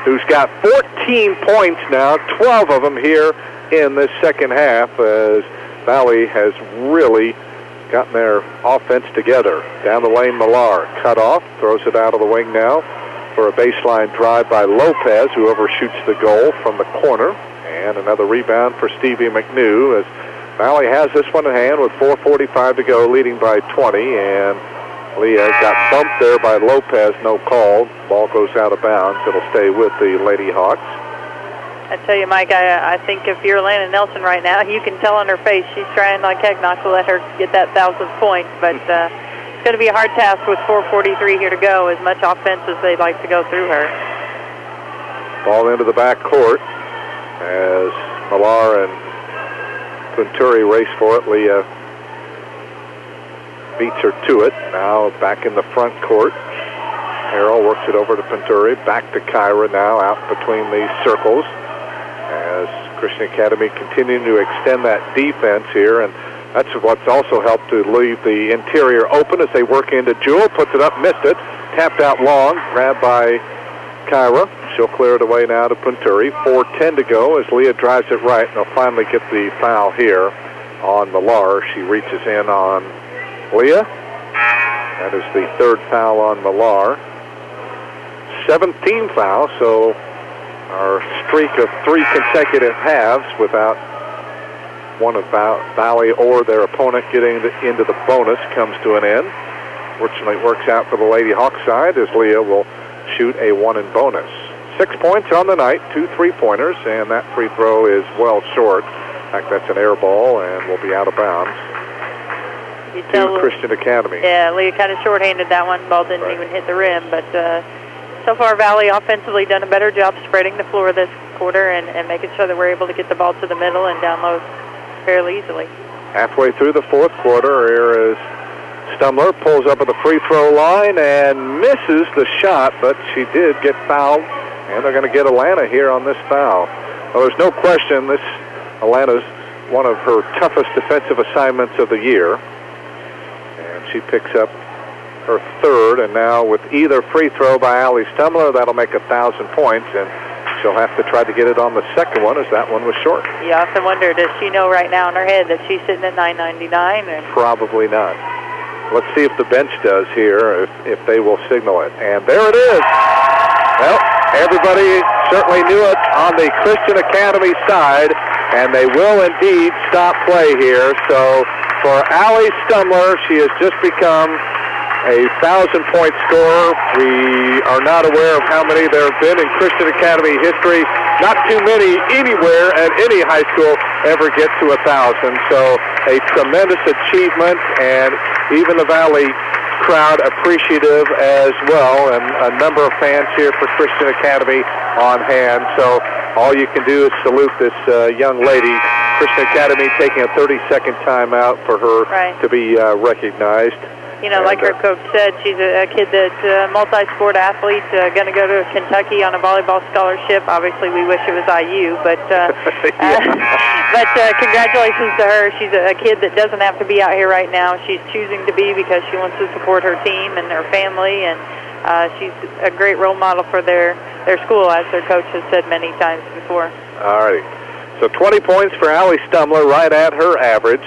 who's got 14 points now, 12 of them here in this second half, as Valley has really gotten their offense together. Down the lane, Millar cut off, throws it out of the wing now for a baseline drive by Lopez, who overshoots the goal from the corner. And another rebound for Stevie McNew, as Valley has this one in hand with 4:45 to go, leading by 20. And Leah got bumped there by Lopez, no call. Ball goes out of bounds. It'll stay with the Lady Hawks. I tell you, Mike, I think if you're Lana Nelson right now, you can tell on her face she's trying like heck not to let her get that 1,000th point. But it's going to be a hard task with 4:43 here to go, as much offense as they'd like to go through her. Ball into the back court as Millar and Punturi race for it. Leah beats her to it. Now back in the front court. Harrell works it over to Punturi. Back to Kyra now, out between these circles, as Christian Academy continuing to extend that defense here. And that's what's also helped to leave the interior open as they work into Jewel. Puts it up, missed it. Tapped out long. Grabbed by Kyra. She'll clear it away now to Punturi. 4:10 to go as Leah drives it right. And they'll finally get the foul here on Millar. She reaches in on Leah. That is the third foul on Millar. 17 foul, so our streak of 3 consecutive halves without one of Valley or their opponent getting into the bonus comes to an end. Fortunately, it works out for the Lady Hawk side, as Leah will shoot a 1 in bonus. 6 points on the night, 2 3-pointers, and that free throw is well short. In fact, that's an air ball and will be out of bounds. To Christian Academy. Yeah, Leah kind of shorthanded that one. Ball didn't even hit the rim, but so far Valley offensively done a better job spreading the floor this quarter and making sure that we're able to get the ball to the middle and down low fairly easily. Halfway through the fourth quarter, here is Stumler, pulls up at the free throw line and misses the shot, but she did get fouled, and they're going to get Atlanta here on this foul. Well, there's no question this Atlanta's one of her toughest defensive assignments of the year. She picks up her third, and now with either free throw by Allie Stumler, that'll make 1,000 points, and she'll have to try to get it on the second one, as that one was short. You often wonder, does she know right now in her head that she's sitting at 999? And probably not. Let's see if the bench does here, if they will signal it. And there it is. Well, everybody certainly knew it on the Christian Academy side, and they will indeed stop play here. So for Allie Stumler, she has just become a 1,000-point scorer. We are not aware of how many there have been in Christian Academy history. Not too many anywhere at any high school ever get to 1,000. So a tremendous achievement, and even the Valley crowd appreciative as well, and a number of fans here for Christian Academy on hand. So all you can do is salute this young lady. Christian Academy taking a 30-second timeout for her to be recognized. like her coach said, she's a kid that's a multi-sport athlete, going to go to Kentucky on a volleyball scholarship. Obviously, we wish it was IU, but congratulations to her. She's a kid that doesn't have to be out here right now. She's choosing to be because she wants to support her team and her family, and she's a great role model for their school, as their coach has said many times before. All righty. So 20 points for Allie Stumler, right at her average.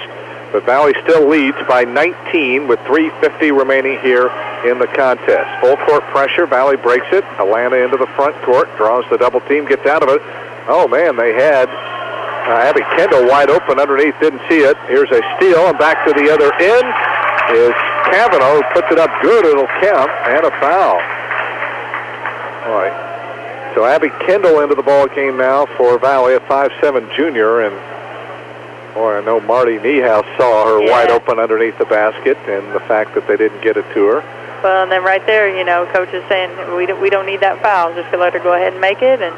But Valley still leads by 19 with 3:50 remaining here in the contest. Full court pressure. Valley breaks it. Atlanta into the front court. Draws the double team. Gets out of it. Oh, man, they had Abby Kendall wide open underneath. Didn't see it. Here's a steal. And back to the other end is Cavanaugh, who puts it up good. It'll count. And a foul. All right. So Abby Kendall into the ball game now for Valley, a 5'7" junior. And boy, I know Marty Niehaus saw her wide open underneath the basket, and the fact that they didn't get it to her. Well, and then right there, coach is saying we don't need that foul. Just let her go ahead and make it and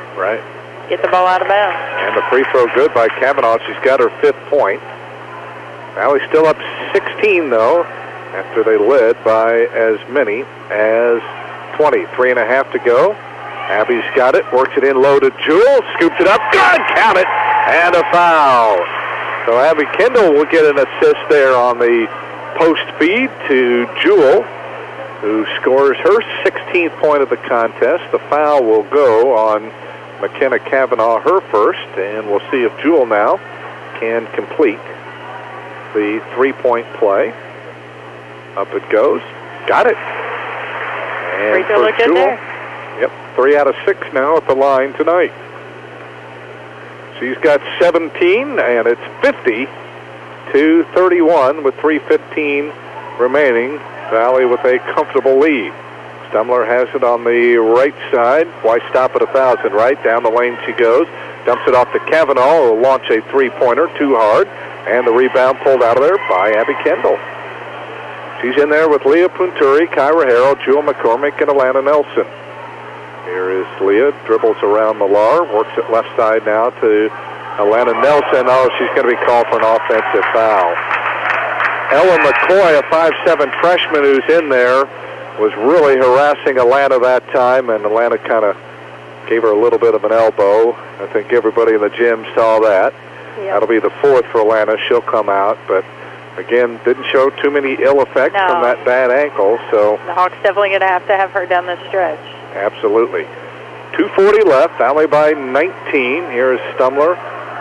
get the ball out of bounds. And the free throw good by Cavanaugh. She's got her 5th point. Valley still up 16, though, after they led by as many as 20. 3.5 to go. Abby's got it, works it in low to Jewel, scoops it up, good, count it, and a foul. So Abby Kendall will get an assist there on the post feed to Jewel, who scores her 16th point of the contest. The foul will go on McKenna Cavanaugh, her first, and we'll see if Jewel now can complete the 3-point play. Up it goes. Got it. And free throw look good there. Yep, 3 out of 6 now at the line tonight. She's got 17, and it's 50-31 with 3:15 remaining. Valley with a comfortable lead. Stumler has it on the right side. Why stop at 1,000, right? Down the lane she goes. Dumps it off to Cavanaugh, who will launch a three-pointer, too hard. And the rebound pulled out of there by Abby Kendall. She's in there with Leah Punturi, Kyra Harrell, Jewel McCormick, and Alana Nelson. Here is Leah, dribbles around Millar, works it left side now to Alana Nelson. Oh, she's going to be called for an offensive foul. Ella McCoy, a 5'7" freshman who's in there, was really harassing Alana that time, and Alana kind of gave her a little bit of an elbow. I think everybody in the gym saw that. Yep. That'll be the 4th for Alana. She'll come out, but again, didn't show too many ill effects from that bad ankle. So the Hawks definitely going to have her down the stretch. Absolutely. 2:40 left. Valley by 19. Here is Stumler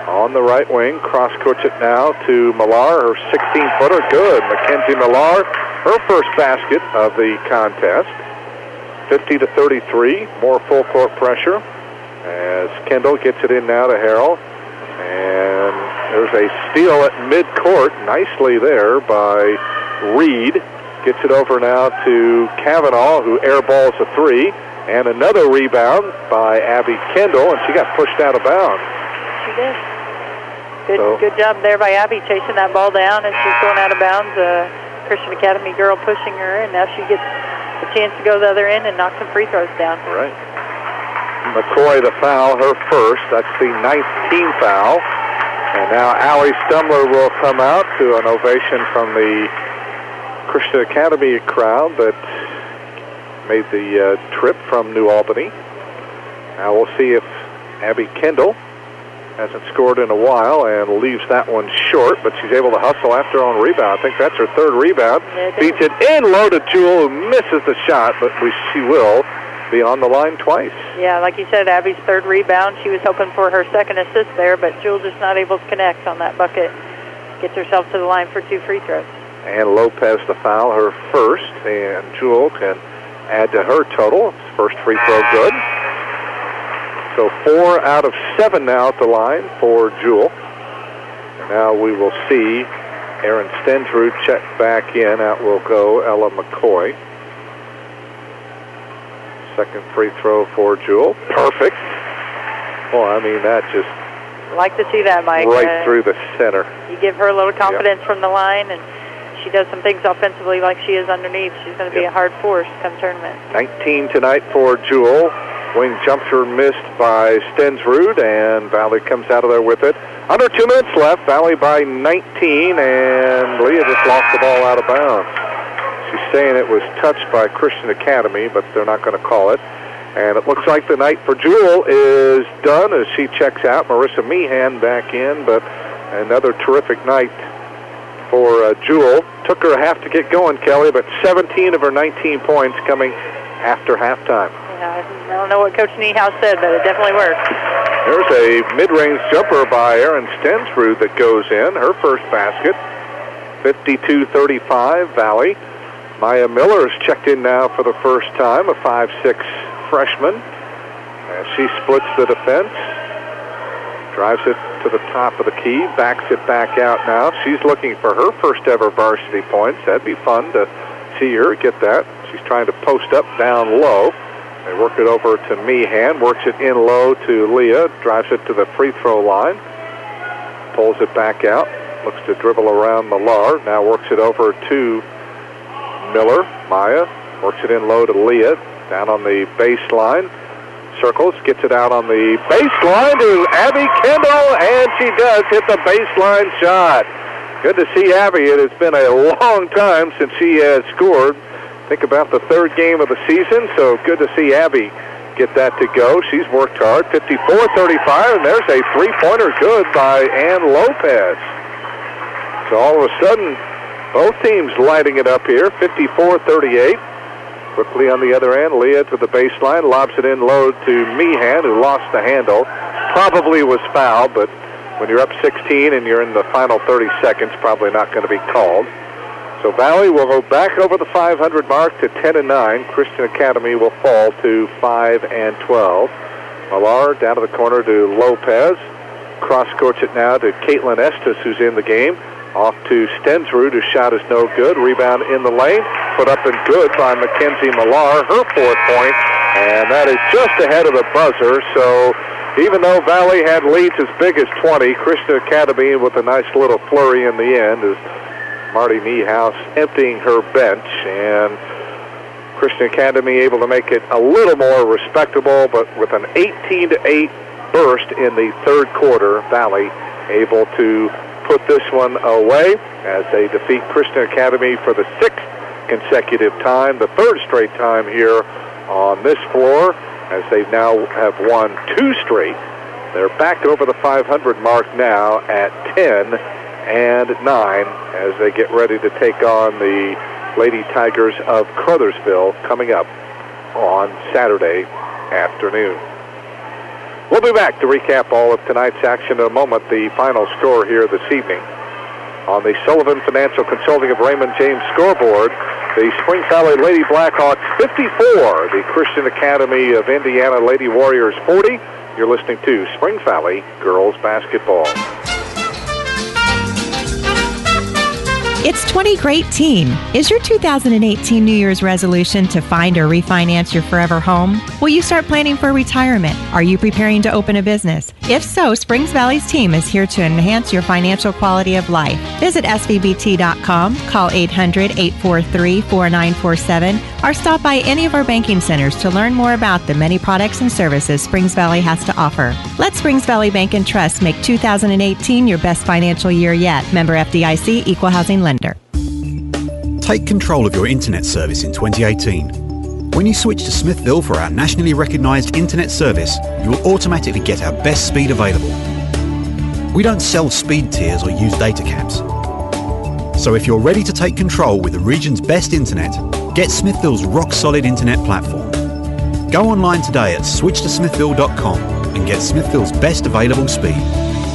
on the right wing. Cross-courts it now to Millar. Her 16-footer. Good. Mackenzie Millar, her first basket of the contest. 50-33. More full-court pressure as Kendall gets it in now to Harrell. And there's a steal at mid-court. Nicely there by Reed. Gets it over now to Cavanaugh, who airballs a 3. And another rebound by Abby Kendall, and she got pushed out of bounds. She did. Good job there by Abby, chasing that ball down, and she's going out of bounds. Christian Academy girl pushing her, and now she gets a chance to go to the other end and knock some free throws down. Right. McCoy the foul, her first. That's the 19th foul. And now Allie Stumler will come out to an ovation from the Christian Academy crowd that made the trip from New Albany. Now we'll see if Abby Kendall hasn't scored in a while and leaves that one short, but she's able to hustle after on rebound. I think that's her 3rd rebound. Beats it in low to Jewel, who misses the shot, but she will be on the line twice. Yeah, like you said, Abby's 3rd rebound. She was hoping for her 2nd assist there, but Jewel just not able to connect on that bucket. Gets herself to the line for 2 free throws. And Lopez the foul, her first, and Jewel can add to her total. First free throw good. So 4 out of 7 now at the line for Jewel. And now we will see Erin Stensrud check back in. Out will go Ella McCoy. Second free throw for Jewel. Perfect. Well, I mean, that just... Like to see that, Mike. Right through the center. You give her a little confidence from the line, and she does some things offensively like she is underneath. She's going to be a hard force come tournament. 19 tonight for Jewel. Wing jumper missed by Stensrud, and Valley comes out of there with it. Under 2 minutes left. Valley by 19, and Leah just lost the ball out of bounds. She's saying it was touched by Christian Academy, but they're not going to call it. And it looks like the night for Jewel is done as she checks out. Marissa Meehan back in, but another terrific night for Jewel. Took her a half to get going, Kelly, but 17 of her 19 points coming after halftime. Yeah, I don't know what Coach Niehaus said, but it definitely worked. There's a mid-range jumper by Erin Stensrud that goes in. Her first basket, 52-35, Valley. Maya Miller has checked in now for the first time, a 5'6" freshman. As she splits the defense, drives it to the top of the key, backs it back out now. She's looking for her first ever varsity points. That'd be fun to see her get that. She's trying to post up down low. They work it over to Meehan, works it in low to Leah, drives it to the free throw line, pulls it back out, looks to dribble around Millar, now works it over to Miller. Maya works it in low to Leah, down on the baseline, circles, gets it out on the baseline to Abby Kendall, and she does hit the baseline shot. Good to see Abby. It has been a long time since she has scored. Think about the third game of the season, so good to see Abby get that to go. She's worked hard, 54-35, and there's a three-pointer good by Ann Lopez. So all of a sudden, both teams lighting it up here, 54-38. Quickly on the other end, Leah to the baseline, lobs it in low to Meehan, who lost the handle. Probably was fouled, but when you're up 16 and you're in the final 30 seconds, probably not going to be called. So Valley will go back over the 500 mark to 10-9. Christian Academy will fall to 5-12. Millar down to the corner to Lopez. Cross-courts it now to Caitlin Estes, who's in the game. Off to Stensrud, whose shot is no good. Rebound in the lane. Put up and good by Mackenzie Millar, her fourth point. And that is just ahead of the buzzer. So even though Valley had leads as big as 20, Christian Academy with a nice little flurry in the end is Marty Niehaus emptying her bench, and Christian Academy able to make it a little more respectable, but with an 18-8 burst in the third quarter, Valley able to put this one away as they defeat Christian Academy for the sixth consecutive time, the third straight time here on this floor, as they now have won two straight. They're back over the 500 mark now at 10-9 as they get ready to take on the Lady Tigers of Crothersville coming up on Saturday afternoon. We'll be back to recap all of tonight's action in a moment. The final score here this evening on the Sullivan Financial Consulting of Raymond James scoreboard. The Spring Valley Lady Blackhawks 54, the Christian Academy of Indiana Lady Warriors 40. You're listening to Springs Valley Girls Basketball. It's 2018. Is your 2018 New Year's resolution to find or refinance your forever home? Will you start planning for retirement? Are you preparing to open a business? If so, Springs Valley's team is here to enhance your financial quality of life. Visit svbt.com, call 800-843-4947, or stop by any of our banking centers to learn more about the many products and services Springs Valley has to offer. Let Springs Valley Bank and Trust make 2018 your best financial year yet. Member FDIC, Equal Housing Lender. Take control of your internet service in 2018. When you switch to Smithville for our nationally recognized internet service, you will automatically get our best speed available. We don't sell speed tiers or use data caps. So if you're ready to take control with the region's best internet, get Smithville's rock-solid internet platform. Go online today at switchtosmithville.com and get Smithville's best available speed.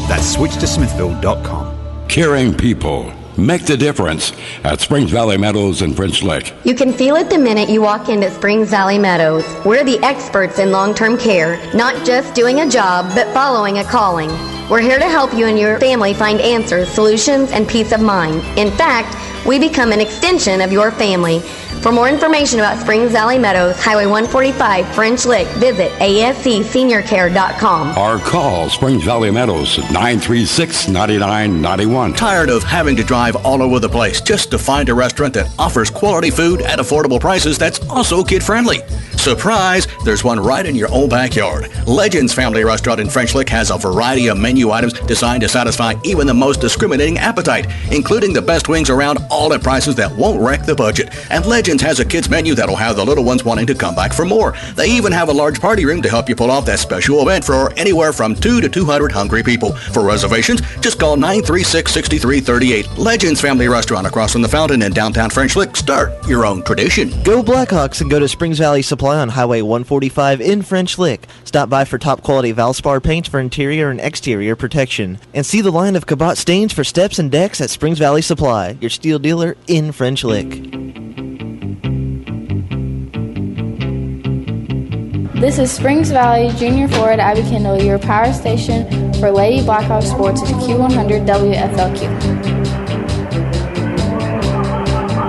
That's switchtosmithville.com. Caring people make the difference at Springs Valley Meadows and French Lick. You can feel it the minute you walk into Springs Valley Meadows. We're the experts in long-term care, not just doing a job, but following a calling. We're here to help you and your family find answers, solutions, and peace of mind. In fact, we become an extension of your family. For more information about Springs Valley Meadows, Highway 145, French Lick, visit ascseniorcare.com. Or call Springs Valley Meadows at 936-9991. Tired of having to drive all over the place just to find a restaurant that offers quality food at affordable prices that's also kid-friendly? Surprise! There's one right in your own backyard. Legends Family Restaurant in French Lick has a variety of menu items designed to satisfy even the most discriminating appetite, including the best wings around, all at prices that won't wreck the budget. And Legends has a kids menu that'll have the little ones wanting to come back for more. They even have a large party room to help you pull off that special event for anywhere from 2 to 200 hungry people. For reservations, just call 936-6338. Legends Family Restaurant across from the Fountain in downtown French Lick. Start your own tradition. Go Blackhawks and go to Springs Valley Supply on Highway 145 in French Lick. Stop by for top quality Valspar paints for interior and exterior protection. And see the line of Cabot stains for steps and decks at Springs Valley Supply, your steel dealer in French Lick. This is Springs Valley Junior Ford Abby Kendall, your power station for Lady Blackhawk Sports at Q100 WFLQ.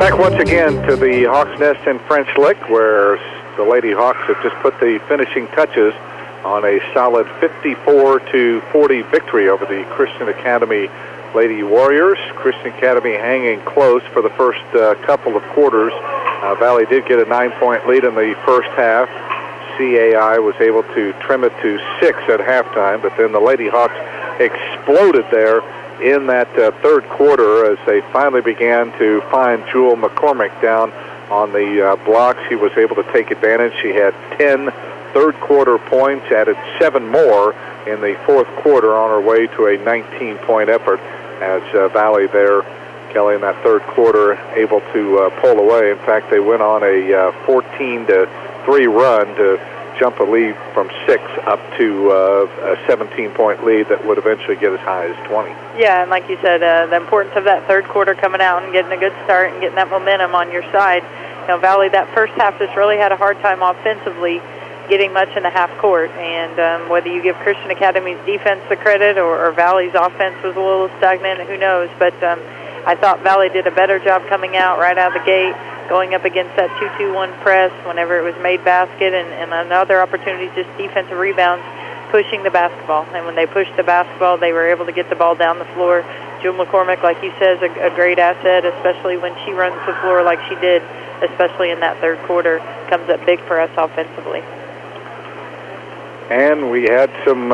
Back once again to the Hawks Nest in French Lick, where the Lady Hawks have just put the finishing touches on a solid 54-40 victory over the Christian Academy Lady Warriors. Christian Academy hanging close for the first couple of quarters. Valley did get a 9-point lead in the first half. CAI was able to trim it to 6 at halftime, but then the Lady Hawks exploded there in that third quarter as they finally began to find Jewel McCormick down on the blocks. She was able to take advantage. She had 10 third-quarter points, added 7 more in the fourth quarter on her way to a 19-point effort as Valley there, Kelly, in that third quarter, able to pull away. In fact, they went on a 14-3 run to jump a lead from 6 up to a 17-point lead that would eventually get as high as 20. Yeah, and like you said, the importance of that third quarter coming out and getting a good start and getting that momentum on your side. You know, Valley, that first half just really had a hard time offensively getting much in the half court, and whether you give Christian Academy's defense the credit or Valley's offense was a little stagnant, who knows, but I thought Valley did a better job coming out right out of the gate, going up against that 2-2-1 press whenever it was made basket, and another opportunity, just defensive rebounds, pushing the basketball. And when they pushed the basketball, they were able to get the ball down the floor. Jewel McCormick, like you said, is a great asset, especially when she runs the floor like she did, especially in that third quarter, comes up big for us offensively. And we had some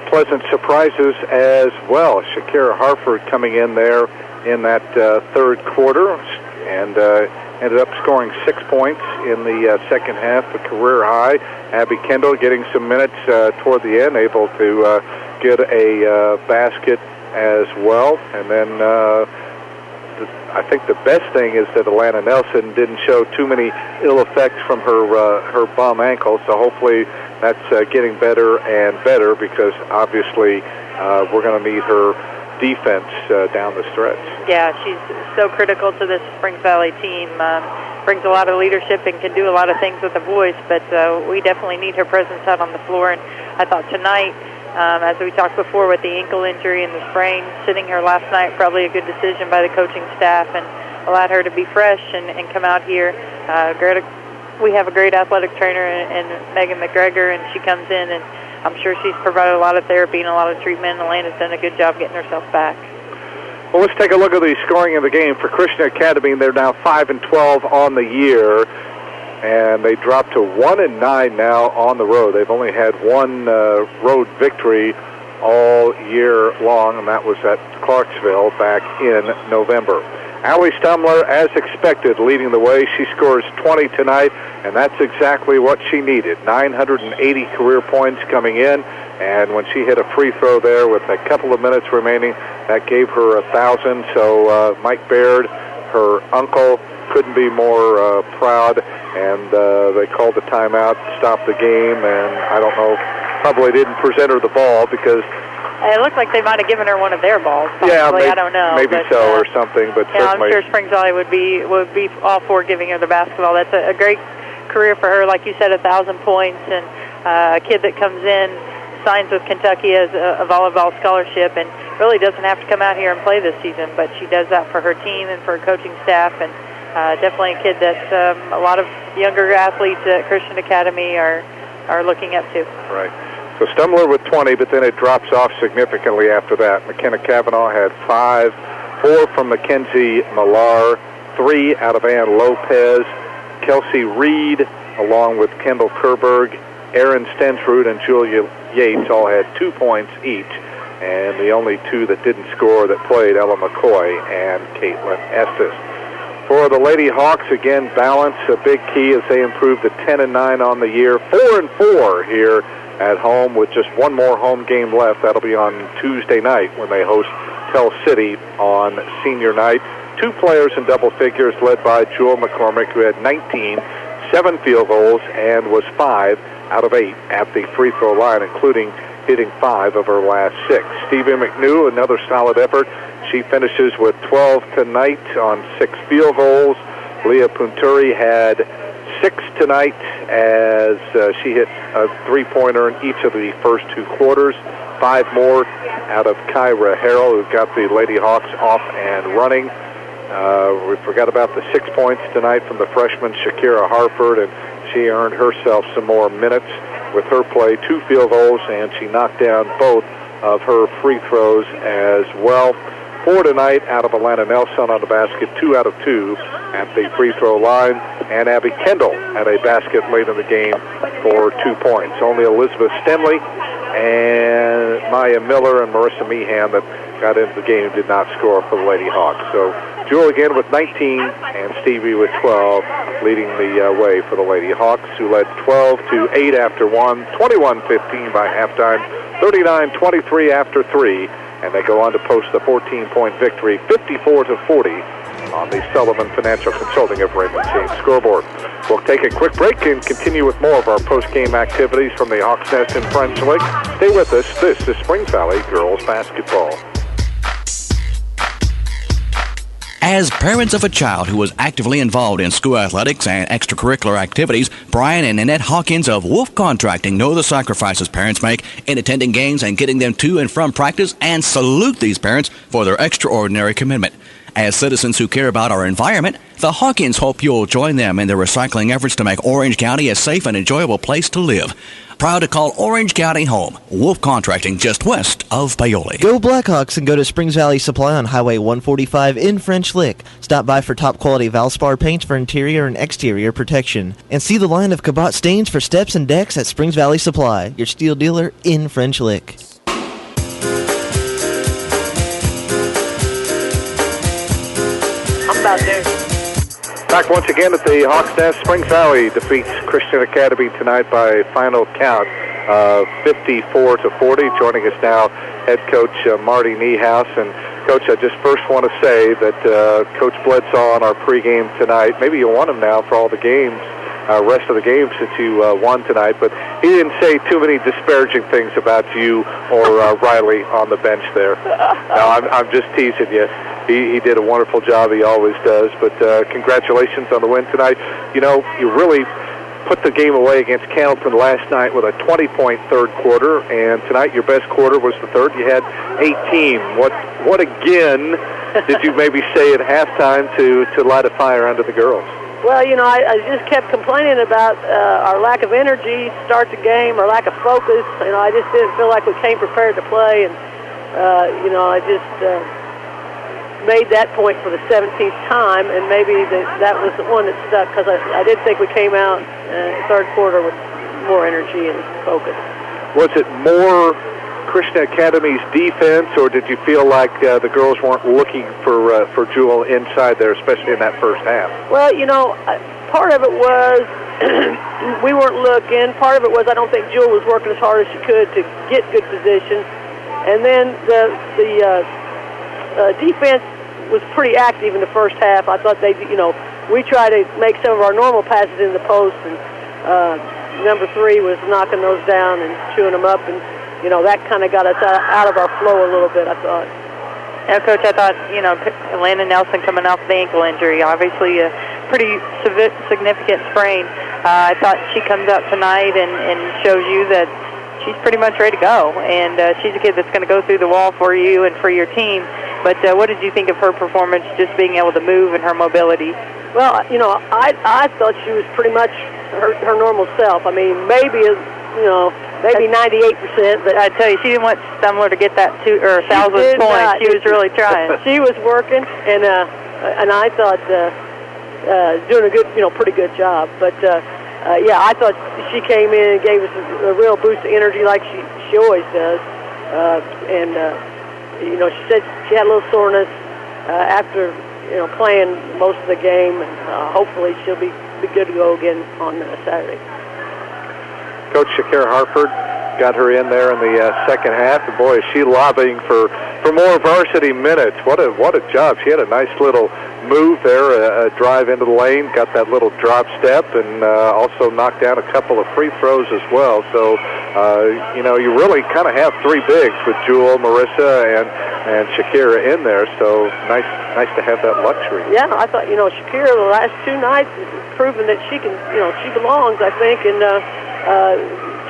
pleasant surprises as well. Shakira Harford coming in there in that third quarter and ended up scoring 6 points in the second half, a career high. Abby Kendall getting some minutes toward the end, able to get a basket as well. And then I think the best thing is that Alana Nelson didn't show too many ill effects from her bum ankle, so hopefully that's getting better and better, because obviously we're going to need her defense down the stretch. Yeah, she's so critical to this Springs Valley team. Brings a lot of leadership and can do a lot of things with a voice, but we definitely need her presence out on the floor. And I thought tonight, as we talked before with the ankle injury and the sprain, sitting here last night, probably a good decision by the coaching staff and allowed her to be fresh and come out here. We have a great athletic trainer in Megan McGregor, and she comes in, and I'm sure she's provided a lot of therapy and a lot of treatment, and Alaina's done a good job getting herself back. Well, let's take a look at the scoring of the game for Christian Academy. They're now 5-12 on the year, and they dropped to 1-9 now on the road. They've only had one road victory all year long, and that was at Clarksville back in November. Allie Stumler, as expected, leading the way. She scores 20 tonight, and that's exactly what she needed. 980 career points coming in, and when she hit a free throw there with a couple of minutes remaining, that gave her 1,000. So Mike Baird, her uncle, couldn't be more proud, and they called the timeout to stop the game, and I don't know, probably didn't present her the ball because it looked like they might have given her one of their balls. Possibly. Yeah, maybe, I don't know. Maybe but, so, or something. But yeah, certainly, I'm sure Springs Valley would be all for giving her the basketball. That's a great career for her. Like you said, 1,000 points, and a kid that comes in, signs with Kentucky as a volleyball scholarship, and really doesn't have to come out here and play this season. But she does that for her team and for her coaching staff, and definitely a kid that a lot of younger athletes at Christian Academy are looking up to. Right. So Stumler with 20, but then it drops off significantly after that. McKenna Cavanaugh had 5, 4 from Mackenzie Millar, 3 out of Ann Lopez. Kelsey Reed along with Kendall Kerberg, Aaron Stensrud, and Julia Yates, all had 2 points each. And the only two that didn't score that played, Ella McCoy and Caitlin Estes. For the Lady Hawks, again, balance a big key as they improved to 10-9 on the year, 4-4 here at home with just one more home game left. That'll be on Tuesday night when they host Tell City on senior night. 2 players in double figures, led by Jewel McCormick, who had 19, 7 field goals, and was 5 out of 8 at the free throw line, including hitting 5 of her last 6. Stevie McNew, another solid effort. She finishes with 12 tonight on 6 field goals. Leah Punturi had 6 tonight as she hit a 3-pointer in each of the first 2 quarters. 5 more out of Kyra Harrell, who got the Lady Hawks off and running. We forgot about the 6 points tonight from the freshman Shakira Harford, and she earned herself some more minutes with her play. 2 field goals, and she knocked down both of her free throws as well. 4 tonight out of Alana Nelson on the basket, 2 out of 2 at the free throw line. And Abby Kendall had a basket late in the game for 2 points. Only Elizabeth Stenley and Maya Miller and Marissa Meehan that got into the game did not score for the Lady Hawks. So Jewel again with 19 and Stevie with 12 leading the way for the Lady Hawks, who led 12-8 after 1, 21-15 by halftime, 39-23 after 3, and they go on to post the 14-point victory, 54-40 on the Sullivan Financial Consulting of Raymond James scoreboard. We'll take a quick break and continue with more of our post-game activities from the Hawks Nest in French Lick. Stay with us. This is Springs Valley Girls Basketball. As parents of a child who was actively involved in school athletics and extracurricular activities, Brian and Annette Hawkins of Wolf Contracting know the sacrifices parents make in attending games and getting them to and from practice, and salute these parents for their extraordinary commitment. As citizens who care about our environment, the Hawkins hope you'll join them in their recycling efforts to make Orange County a safe and enjoyable place to live. Proud to call Orange County home. Wolf Contracting, just west of Paoli. Go Blackhawks and go to Springs Valley Supply on Highway 145 in French Lick. Stop by for top quality Valspar paints for interior and exterior protection. And see the line of Cabot stains for steps and decks at Springs Valley Supply, your steel dealer in French Lick. I'm about there. Back once again at the Hawks Nest. Springs Valley defeats Christian Academy tonight by final count of 54-40. Joining us now, head coach Marty Niehaus. And Coach, I just first want to say that Coach Bledsoe on our pregame tonight, maybe you want him now for all the games, rest of the games that you won tonight, but he didn't say too many disparaging things about you or Riley on the bench there. No, I'm just teasing you. He did a wonderful job. He always does. But congratulations on the win tonight. You know, you really put the game away against Candleton last night with a 20-point third quarter, and tonight your best quarter was the third. You had 18. What again did you maybe say at halftime to light a fire under the girls? Well, you know, I just kept complaining about our lack of energy to start the game, our lack of focus. You know, I just didn't feel like we came prepared to play, and, you know, I just made that point for the 17th time, and maybe that was the one that stuck, because I did think we came out third quarter with more energy and focus. Was it more Christian Academy's defense, or did you feel like the girls weren't looking for Jewel inside there, especially in that first half? Well, you know, part of it was we weren't looking. Part of it was I don't think Jewel was working as hard as she could to get good position. And then the defense was pretty active in the first half. I thought we tried to make some of our normal passes in the post, and number 3 was knocking those down and chewing them up, and you know, that kind of got us out of our flow a little bit, I thought. Yeah, Coach, I thought, you know, Landon Nelson coming off the ankle injury, obviously a pretty significant sprain. I thought she comes out tonight and shows you that she's pretty much ready to go, and she's a kid that's going to go through the wall for you and for your team. But what did you think of her performance, just being able to move and her mobility? Well, you know, I thought she was pretty much her normal self. I mean, maybe 98%, but I tell you, she didn't want Stumler to get that 1,000 points. She was really trying. She was working, and I thought doing a good, pretty good job. But yeah, I thought she came in and gave us a real boost of energy like she always does. And she said she had a little soreness after, playing most of the game. And hopefully she'll be good to go again on Saturday. Coach Shakira Hartford got her in there in the second half, and boy, is she lobbying for more varsity minutes. What a job! She had a nice little move there, a drive into the lane, got that little drop step, and also knocked down a couple of free throws as well. So, you really kind of have three bigs with Jewel, Marissa, and Shakira in there. So nice to have that luxury. Yeah, I thought Shakira the last two nights has proven that she can, she belongs. I think, and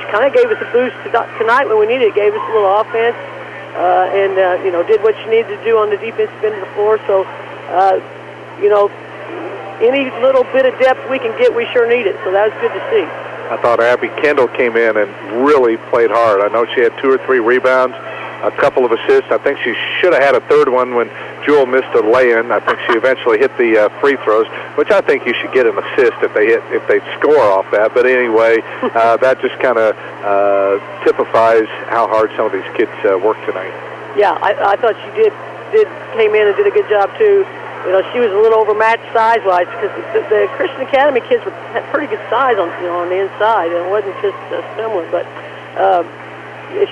she kind of gave us a boost tonight when we needed it. Gave us a little offense, and did what she needed to do on the defensive end of the floor. So, any little bit of depth we can get, we sure need it. So that was good to see. I thought Abby Kendall came in and really played hard. I know she had 2 or 3 rebounds, a couple of assists. I think she should have had a third one when Jewel missed a lay-in. I think she eventually hit the free throws, which I think you should get an assist if they score off that. But anyway, that just kind of typifies how hard some of these kids work tonight. Yeah, I thought she came in and did a good job too. She was a little overmatched size-wise because the Christian Academy kids had pretty good size on the inside, and it wasn't just similar. But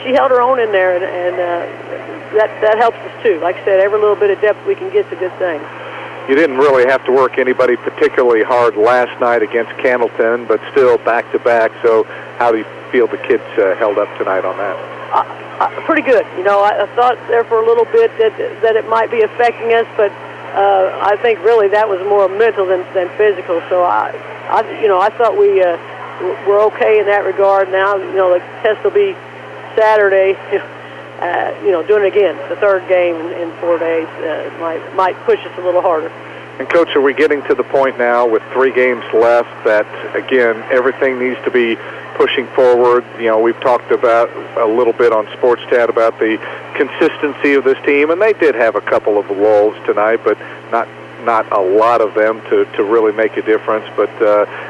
she held her own in there, and that helps us too. Like I said, every little bit of depth we can get is a good thing. You didn't really have to work anybody particularly hard last night against Candleton, but still back-to-back. So how do you feel the kids held up tonight on that? Pretty good. I thought there for a little bit that it might be affecting us, but I think really that was more mental than physical. So I thought we were okay in that regard. Now the test will be Saturday. Doing it again, the third game in 4 days might push us a little harder. And Coach, are we getting to the point now with 3 games left that again everything needs to be pushing forward? We've talked about a little bit on Sports Chat about the consistency of this team, and they did have a couple of lulls tonight, but not a lot of them to really make a difference. But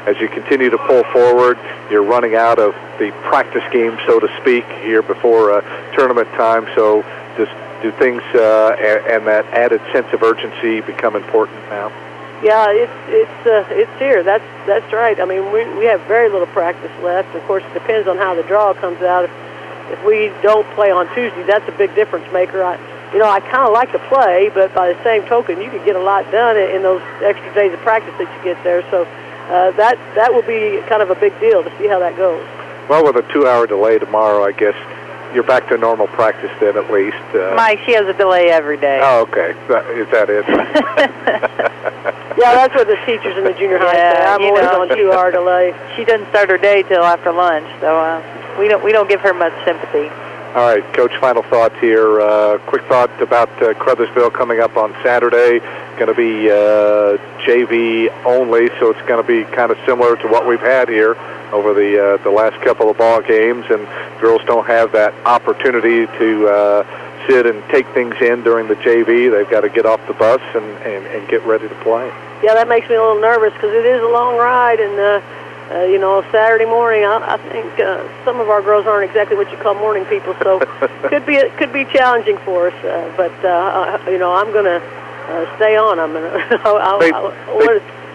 as you continue to pull forward, you're running out of the practice game, so to speak, here before tournament time. So just do things and that added sense of urgency become important now? Yeah, it's here. That's right. I mean, we have very little practice left. Of course, it depends on how the draw comes out. If we don't play on Tuesday, that's a big difference maker. I kind of like to play, but by the same token, you can get a lot done in those extra days of practice that you get there. So that will be kind of a big deal to see how that goes. Well, with a 2-hour delay tomorrow, I guess you're back to normal practice then, at least. Mike, she has a delay every day. Oh, okay. Is that it? Yeah, that's what the teachers in the junior high say. I'm always on 2-hour delay. She doesn't start her day till after lunch, so we don't give her much sympathy. All right, Coach, final thoughts here. Quick thought about Crothersville coming up on Saturday. Going to be JV only, so it's going to be kind of similar to what we've had here over the last couple of ball games, and girls don't have that opportunity to sit and take things in during the JV. They've got to get off the bus and get ready to play. Yeah, that makes me a little nervous because it is a long ride, and Saturday morning, I think some of our girls aren't exactly what you call morning people, so could be challenging for us. But I'm going to stay on them.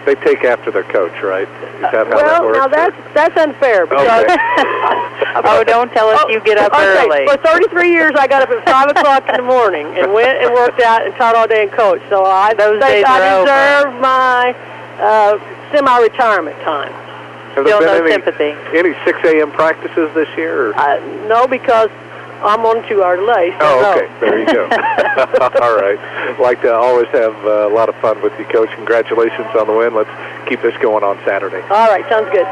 They take after their coach, right? Is that how that works? Now that's unfair. Because oh, don't tell us you get up early. For 33 years, I got up at 5 o'clock in the morning and went and worked out and taught all day and coached. So I think I deserve my semi-retirement time. Have there been any 6 a.m. practices this year? No, because I'm on 2-hour delay. So okay. There you go. All right. Like to always have a lot of fun with you, Coach. Congratulations on the win. Let's keep this going on Saturday. All right. Sounds good.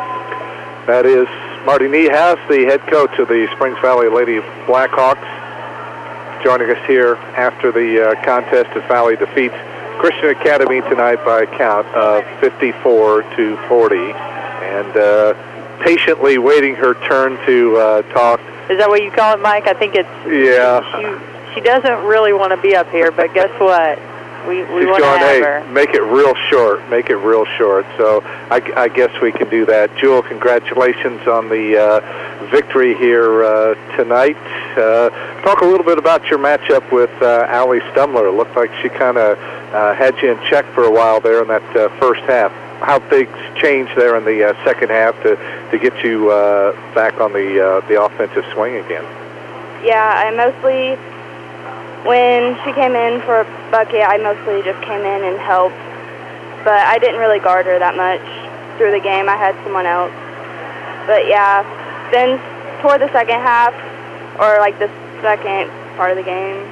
That is Marty Niehaus, the head coach of the Springs Valley Lady Blackhawks, joining us here after the contest as Valley defeats Christian Academy tonight by a count of 54-40. And patiently waiting her turn to talk. Is that what you call it, Mike? I think it's... Yeah. She doesn't really want to be up here, but guess what? We She's want to going, have hey, her. make it real short. Make it real short. So I guess we can do that. Jewel, congratulations on the victory here tonight. Talk a little bit about your matchup with Allie Stumler. It looked like she kind of had you in check for a while there in that first half. How things changed there in the second half to get you back on the offensive swing again? Yeah, when she came in for a bucket, I mostly just came in and helped. But I didn't really guard her that much through the game. I had someone else. But yeah, then toward the second half, or like the second part of the game,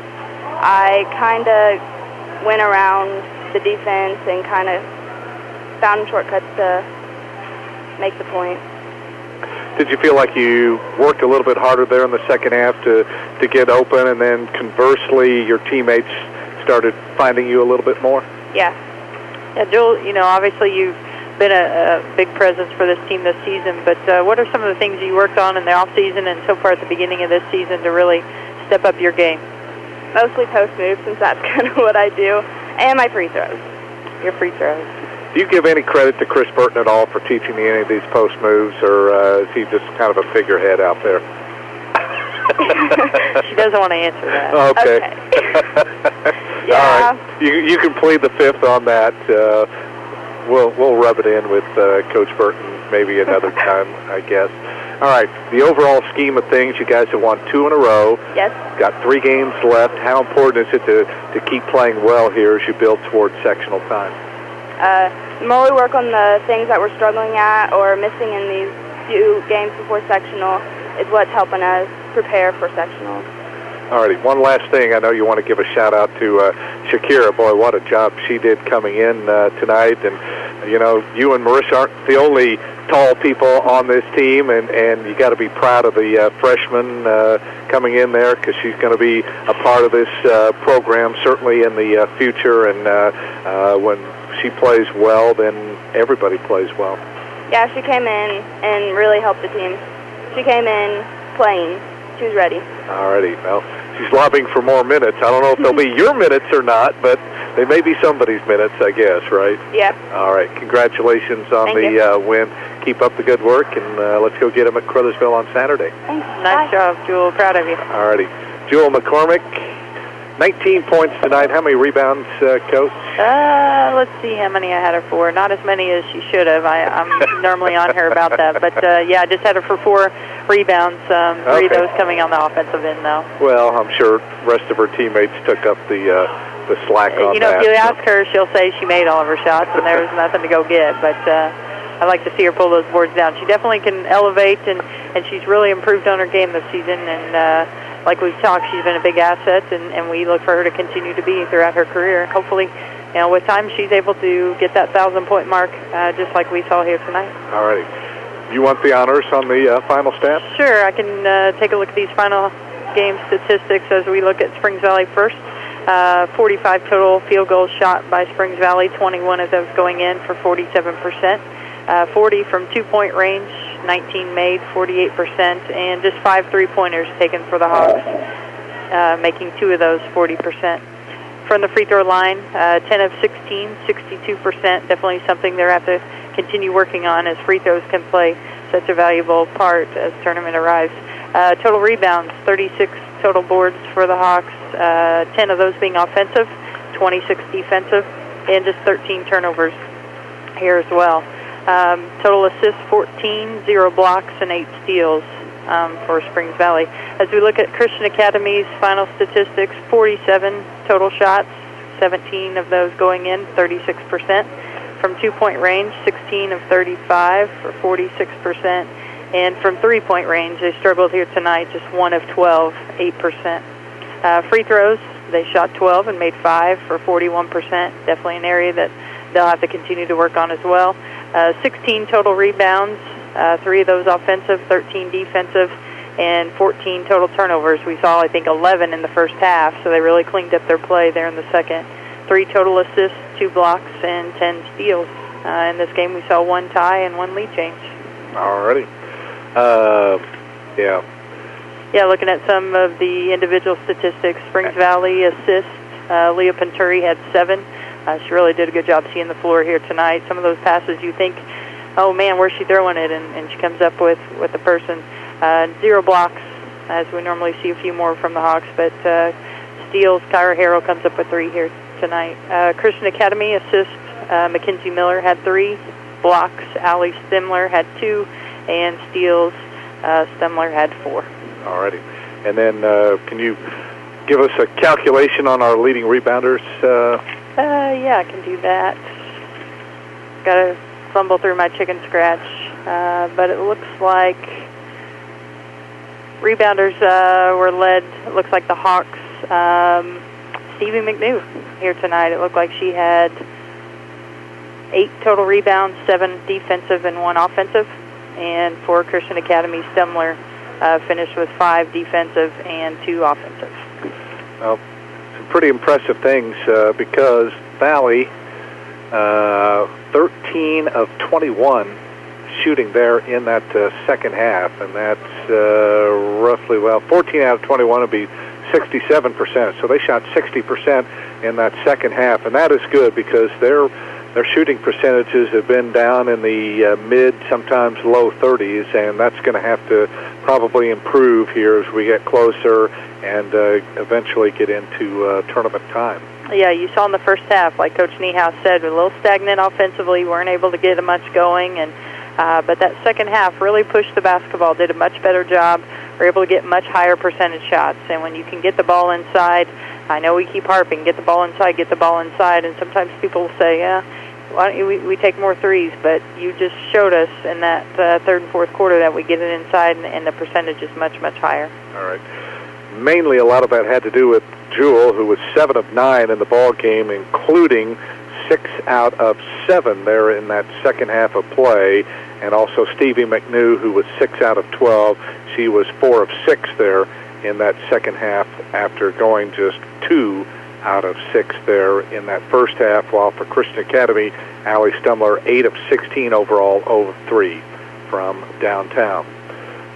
I kind of went around the defense and kind of found shortcuts to make the point. Did you feel like you worked a little bit harder there in the second half to get open, and then conversely your teammates started finding you a little bit more? Yeah. Yeah, Joel, obviously you've been a big presence for this team this season, but what are some of the things you worked on in the off-season and so far at the beginning of this season to really step up your game? Mostly post moves, since that's kind of what I do, and my free throws. Your free throws. Do you give any credit to Chris Burton at all for teaching you any of these post moves, or is he just kind of a figurehead out there? She doesn't want to answer that. Okay. Yeah. All right. You can plead the fifth on that. We'll rub it in with Coach Burton maybe another time, I guess. All right. The overall scheme of things, you guys have won 2 in a row. Yes. Got 3 games left. How important is it to keep playing well here as you build towards sectional time? The more we work on the things that we're struggling at or missing in these few games before sectional is what's helping us prepare for sectional. All righty. One last thing. I know you want to give a shout-out to Shakira. Boy, what a job she did coming in tonight. And, you and Marissa aren't the only tall people on this team, and you got to be proud of the freshman coming in there, because she's going to be a part of this program certainly in the future. And when she plays well, then everybody plays well. Yeah, she came in and really helped the team. She came in playing. She was ready. All righty. Well, she's lobbying for more minutes. I don't know if they'll be your minutes or not, but they may be somebody's minutes, I guess, right? Yeah. All right. Congratulations on the win. Keep up the good work, and let's go get them at Crothersville on Saturday. Thanks. Nice job, Jewel. Proud of you. All righty. Jewel McCormick, 19 points tonight. How many rebounds, Coach? Let's see how many I had her for. Not as many as she should have. I'm normally on her about that. But, I just had her for 4 rebounds, 3 of those coming on the offensive end, though. Well, I'm sure the rest of her teammates took up the slack on that. If you ask her, she'll say she made all of her shots and there was nothing to go get. But I like to see her pull those boards down. She definitely can elevate, and she's really improved on her game this season. And like we've talked, she's been a big asset, and we look for her to continue to be throughout her career. Hopefully, with time, she's able to get that 1,000-point mark, just like we saw here tonight. All righty. You want the honors on the final stats? Sure. I can take a look at these final game statistics as we look at Springs Valley first. 45 total field goals shot by Springs Valley, 21 of those going in for 47%. 40 from 2-point range, 19 made, 48%, and just 5 3-pointers taken for the Hawks, making 2 of those 40%. From the free throw line, 10 of 16, 62%. Definitely something they're have to continue working on, as free throws can play such a valuable part as tournament arrives. Total rebounds, 36 total boards for the Hawks, 10 of those being offensive, 26 defensive, and just 13 turnovers here as well. Total assists, 14, 0 blocks, and 8 steals for Springs Valley. As we look at Christian Academy's final statistics, 47 total shots, 17 of those going in, 36%. From 2-point range, 16 of 35 for 46%. And from 3-point range, they struggled here tonight, just 1 of 12, 8%. Free throws, they shot 12 and made 5 for 41%. Definitely an area that they'll have to continue to work on as well. 16 total rebounds, 3 of those offensive, 13 defensive, and 14 total turnovers. We saw, I think, 11 in the first half, so they really cleaned up their play there in the second. 3 total assists, 2 blocks, and 10 steals. In this game, we saw 1 tie and 1 lead change. All righty. Yeah, looking at some of the individual statistics, Springs Valley assists Leah Penturi had 7. She really did a good job seeing the floor here tonight. Some of those passes you think, oh man, where's she throwing it? And she comes up with the person. 0 blocks, as we normally see a few more from the Hawks, but steals, Kyra Harrell comes up with 3 here tonight. Christian Academy assist, Mackenzie Miller had 3 blocks, Allie Stemler had 2, and steals, Stemler had 4. Alrighty. And then can you give us a calculation on our leading rebounders? Yeah, I can do that. Got to fumble through my chicken scratch, but it looks like rebounders were led, it looks like the Hawks, Stevie McNew here tonight. It looked like she had 8 total rebounds, 7 defensive and 1 offensive. And for Christian Academy, Stemler finished with 5 defensive and 2 offensive. Well, some pretty impressive things because Valley, 13 of 21 shooting there in that second half, and that's roughly, 14 out of 21 would be 67%. So they shot 60% in that second half, and that is good because their shooting percentages have been down in the mid, sometimes low 30s, and that's going to have to probably improve here as we get closer and eventually get into tournament time. Yeah, you saw in the first half, like Coach Niehaus said, we're a little stagnant offensively, weren't able to get much going, and but that second half really pushed the basketball, did a much better job, were able to get much higher percentage shots, and when you can get the ball inside, I know we keep harping, get the ball inside, and sometimes people say, yeah, why don't we take more threes, but you just showed us in that third and fourth quarter that we get it inside, and the percentage is much, much higher. All right. Mainly a lot of that had to do with Jewel, who was 7 of 9 in the ball game, including 6 out of 7 there in that second half of play, and also Stevie McNew, who was 6 out of 12. She was 4 of 6 there in that second half after going just 2 out of 6 there in that first half, while for Christian Academy, Allie Stemler, 8 of 16 overall, 0 of 3 from downtown.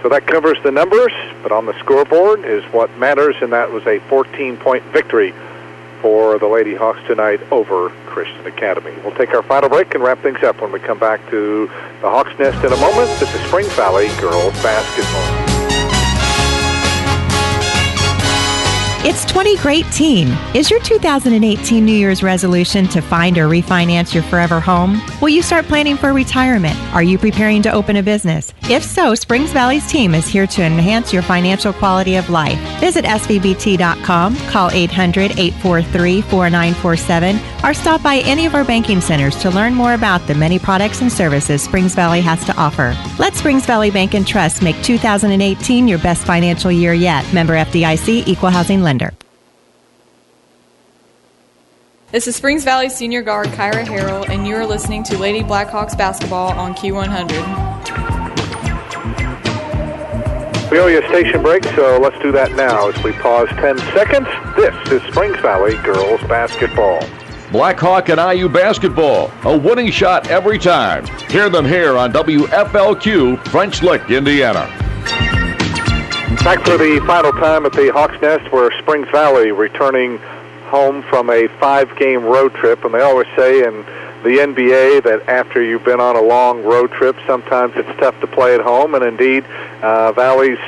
So that covers the numbers, but on the scoreboard is what matters, and that was a 14-point victory for the Lady Hawks tonight over Christian Academy. We'll take our final break and wrap things up when we come back to the Hawks Nest in a moment. This is Springs Valley Girls Basketball. It's 20 Great Teen. Is your 2018 New Year's resolution to find or refinance your forever home? Will you start planning for retirement? Are you preparing to open a business? If so, Springs Valley's team is here to enhance your financial quality of life. Visit svbt.com, call 800-843-4947, or stop by any of our banking centers to learn more about the many products and services Springs Valley has to offer. Let Springs Valley Bank and Trust make 2018 your best financial year yet. Member FDIC, Equal Housing Lender. This is Springs Valley Senior Guard Kyra Harrell, and you are listening to Lady Blackhawks basketball on Q100. We owe you a station break, so let's do that now as we pause 10 seconds. This is Springs Valley Girls Basketball. Blackhawk and IU basketball, a winning shot every time. Hear them here on WFLQ, French Lick, Indiana. Back for the final time at the Hawks Nest, where Springs Valley returning home from a 5-game road trip. And they always say in the NBA that after you've been on a long road trip, sometimes it's tough to play at home. And indeed, Valley's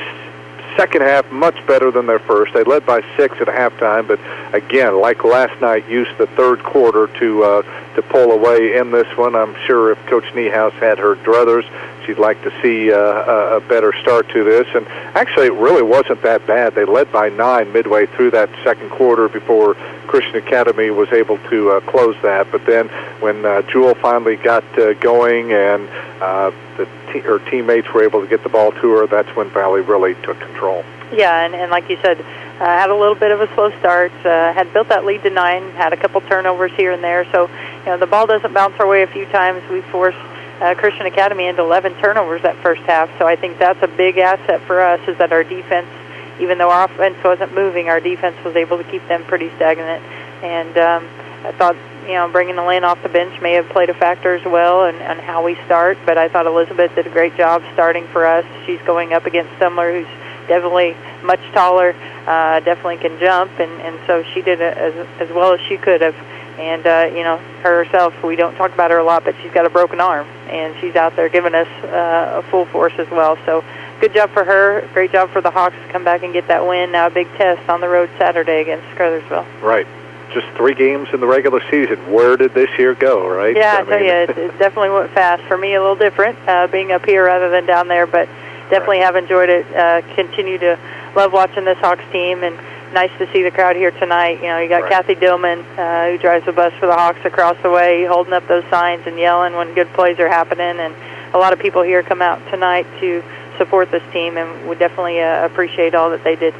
second half much better than their first. They led by 6 at halftime, but again, like last night, used the third quarter to pull away in this one. I'm sure if Coach Niehaus had her druthers, she'd like to see a better start to this. And actually, it really wasn't that bad. They led by 9 midway through that second quarter before Christian Academy was able to close that. But then when Jewel finally got going and her teammates were able to get the ball to her, that's when Valley really took control. Yeah, and like you said, had a little bit of a slow start, had built that lead to 9, had a couple turnovers here and there. So, the ball doesn't bounce our way a few times. We forced Christian Academy into 11 turnovers that first half. So I think that's a big asset for us, is that our defense, even though our offense wasn't moving, our defense was able to keep them pretty stagnant. And I thought, bringing Elaine off the bench may have played a factor as well on how we start. But I thought Elizabeth did a great job starting for us. She's going up against Stemler, who's definitely much taller, definitely can jump, and so she did as well as she could have. And, her herself, we don't talk about her a lot, but she's got a broken arm, and she's out there giving us a full force as well. So good job for her. Great job for the Hawks to come back and get that win. Now a big test on the road Saturday against Crothersville. Right. Just 3 games in the regular season. Where did this year go, right? Yeah, I tell you, it definitely went fast. For me, a little different, being up here rather than down there, but definitely have enjoyed it. Continue to love watching this Hawks team, and nice to see the crowd here tonight. You got Kathy Dillman, who drives the bus for the Hawks across the way, holding up those signs and yelling when good plays are happening, and a lot of people here come out tonight to support this team, and we definitely appreciate all that they did.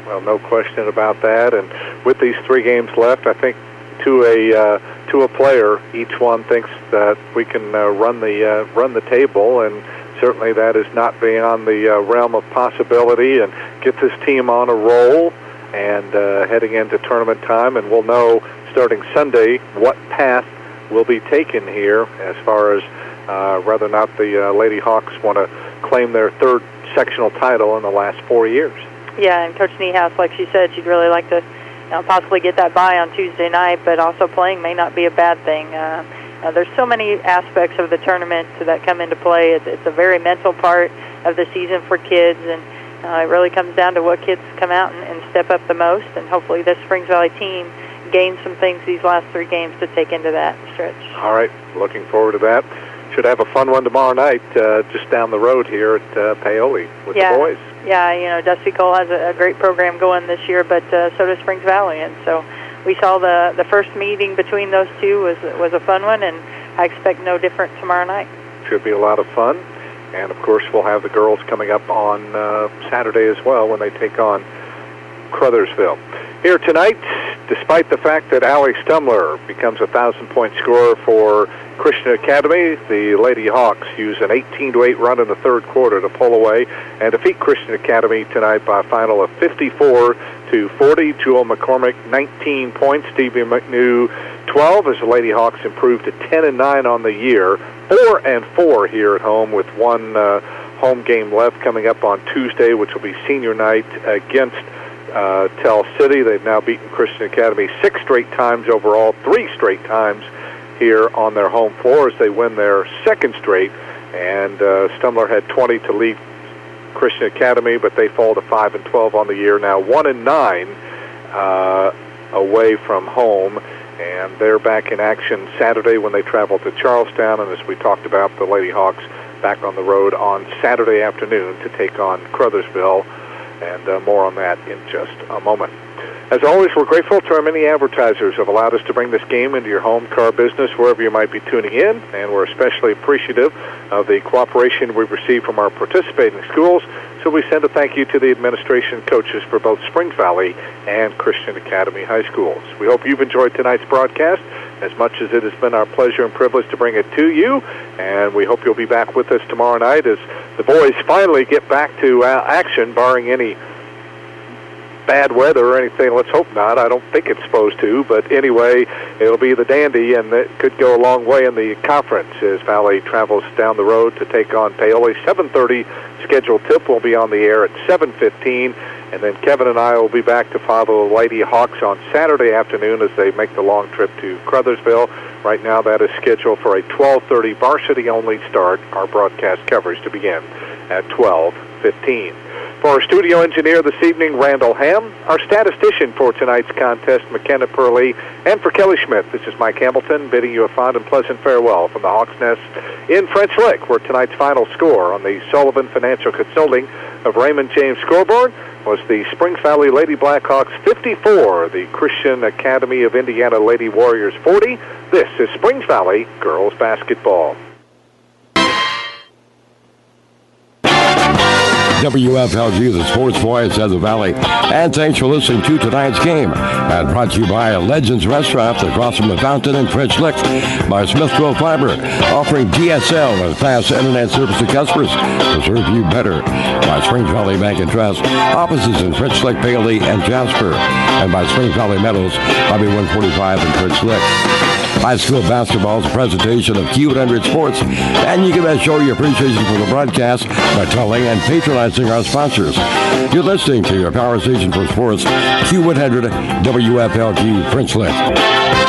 Well, no question about that. And with these 3 games left, I think to a player, each one thinks that we can run the table, and certainly that is not beyond the realm of possibility. And get this team on a roll, and heading into tournament time, and we'll know starting Sunday what path will be taken here as far as whether or not the Lady Hawks want to claim their 3rd sectional title in the last 4 years. Yeah, and Coach Niehaus, like she said, she'd really like to possibly get that bye on Tuesday night, but also playing may not be a bad thing. There's so many aspects of the tournament that come into play. It's a very mental part of the season for kids, and it really comes down to what kids come out and step up the most, and hopefully this Springs Valley team gains some things these last 3 games to take into that stretch. All right, looking forward to that. Should have a fun one tomorrow night just down the road here at Paoli with the boys. Yeah, Dusty Cole has a great program going this year, but so does Springs Valley, and so we saw the first meeting between those two was a fun one, and I expect no different tomorrow night. Should be a lot of fun. And, of course, we'll have the girls coming up on Saturday as well when they take on Crothersville. Here tonight, despite the fact that Allie Stumler becomes a 1,000-point scorer for Christian Academy, the Lady Hawks use an 18-8 run in the 3rd quarter to pull away and defeat Christian Academy tonight by a final of 54-40. Jewel McCormick, 19 points. Stevie McNew, 12, as the Lady Hawks improved to 10-9 on the year. 4-4 here at home, with one home game left coming up on Tuesday, which will be senior night against Tell City. They've now beaten Christian Academy 6 straight times overall, 3 straight times here on their home floor as they win their 2nd straight. And Stumler had 20 to lead Christian Academy, but they fall to 5-12 on the year now, 1-9 away from home. And they're back in action Saturday when they travel to Charlestown. And as we talked about, the Lady Hawks back on the road on Saturday afternoon to take on Crothersville. And more on that in just a moment. As always, we're grateful to our many advertisers who have allowed us to bring this game into your home car business wherever you might be tuning in. And we're especially appreciative of the cooperation we've received from our participating schools. So we send a thank you to the administration and coaches for both Springs Valley and Christian Academy High Schools. We hope you've enjoyed tonight's broadcast as much as it has been our pleasure and privilege to bring it to you. And we hope you'll be back with us tomorrow night as the boys finally get back to action, barring any bad weather or anything. Let's hope not. I don't think it's supposed to, but anyway, it'll be the Dandy, and it could go a long way in the conference as Valley travels down the road to take on Paoli. 7:30 scheduled tip will be on the air at 7:15, and then Kevin and I will be back to follow the Lady Hawks on Saturday afternoon as they make the long trip to Crothersville. Right now, that is scheduled for a 12:30 varsity-only start, our broadcast coverage to begin at 12:15. For our studio engineer this evening, Randall Ham, our statistician for tonight's contest, McKenna Purley, and for Kelly Schmidt, this is Mike Hamilton bidding you a fond and pleasant farewell from the Hawks Nest in French Lick, where tonight's final score on the Sullivan Financial Consulting of Raymond James scoreboard was the Springs Valley Lady Blackhawks 54, the Christian Academy of Indiana Lady Warriors 40. This is Springs Valley Girls Basketball. WFLQ, the sports voice of the Valley. And thanks for listening to tonight's game. And brought to you by Legends Restaurant across from the Fountain in French Lick, by Smithville Fiber, offering DSL and fast internet service to customers to serve you better. By Springs Valley Bank and Trust, offices in French Lick, Paoli, and Jasper. And by Springs Valley Metals, Highway 145 in French Lick. High School Basketball is a presentation of Q100 Sports, and you can best show your appreciation for the broadcast by telling and patronizing our sponsors. You're listening to your power station for sports, Q100 WFLQ French Lick.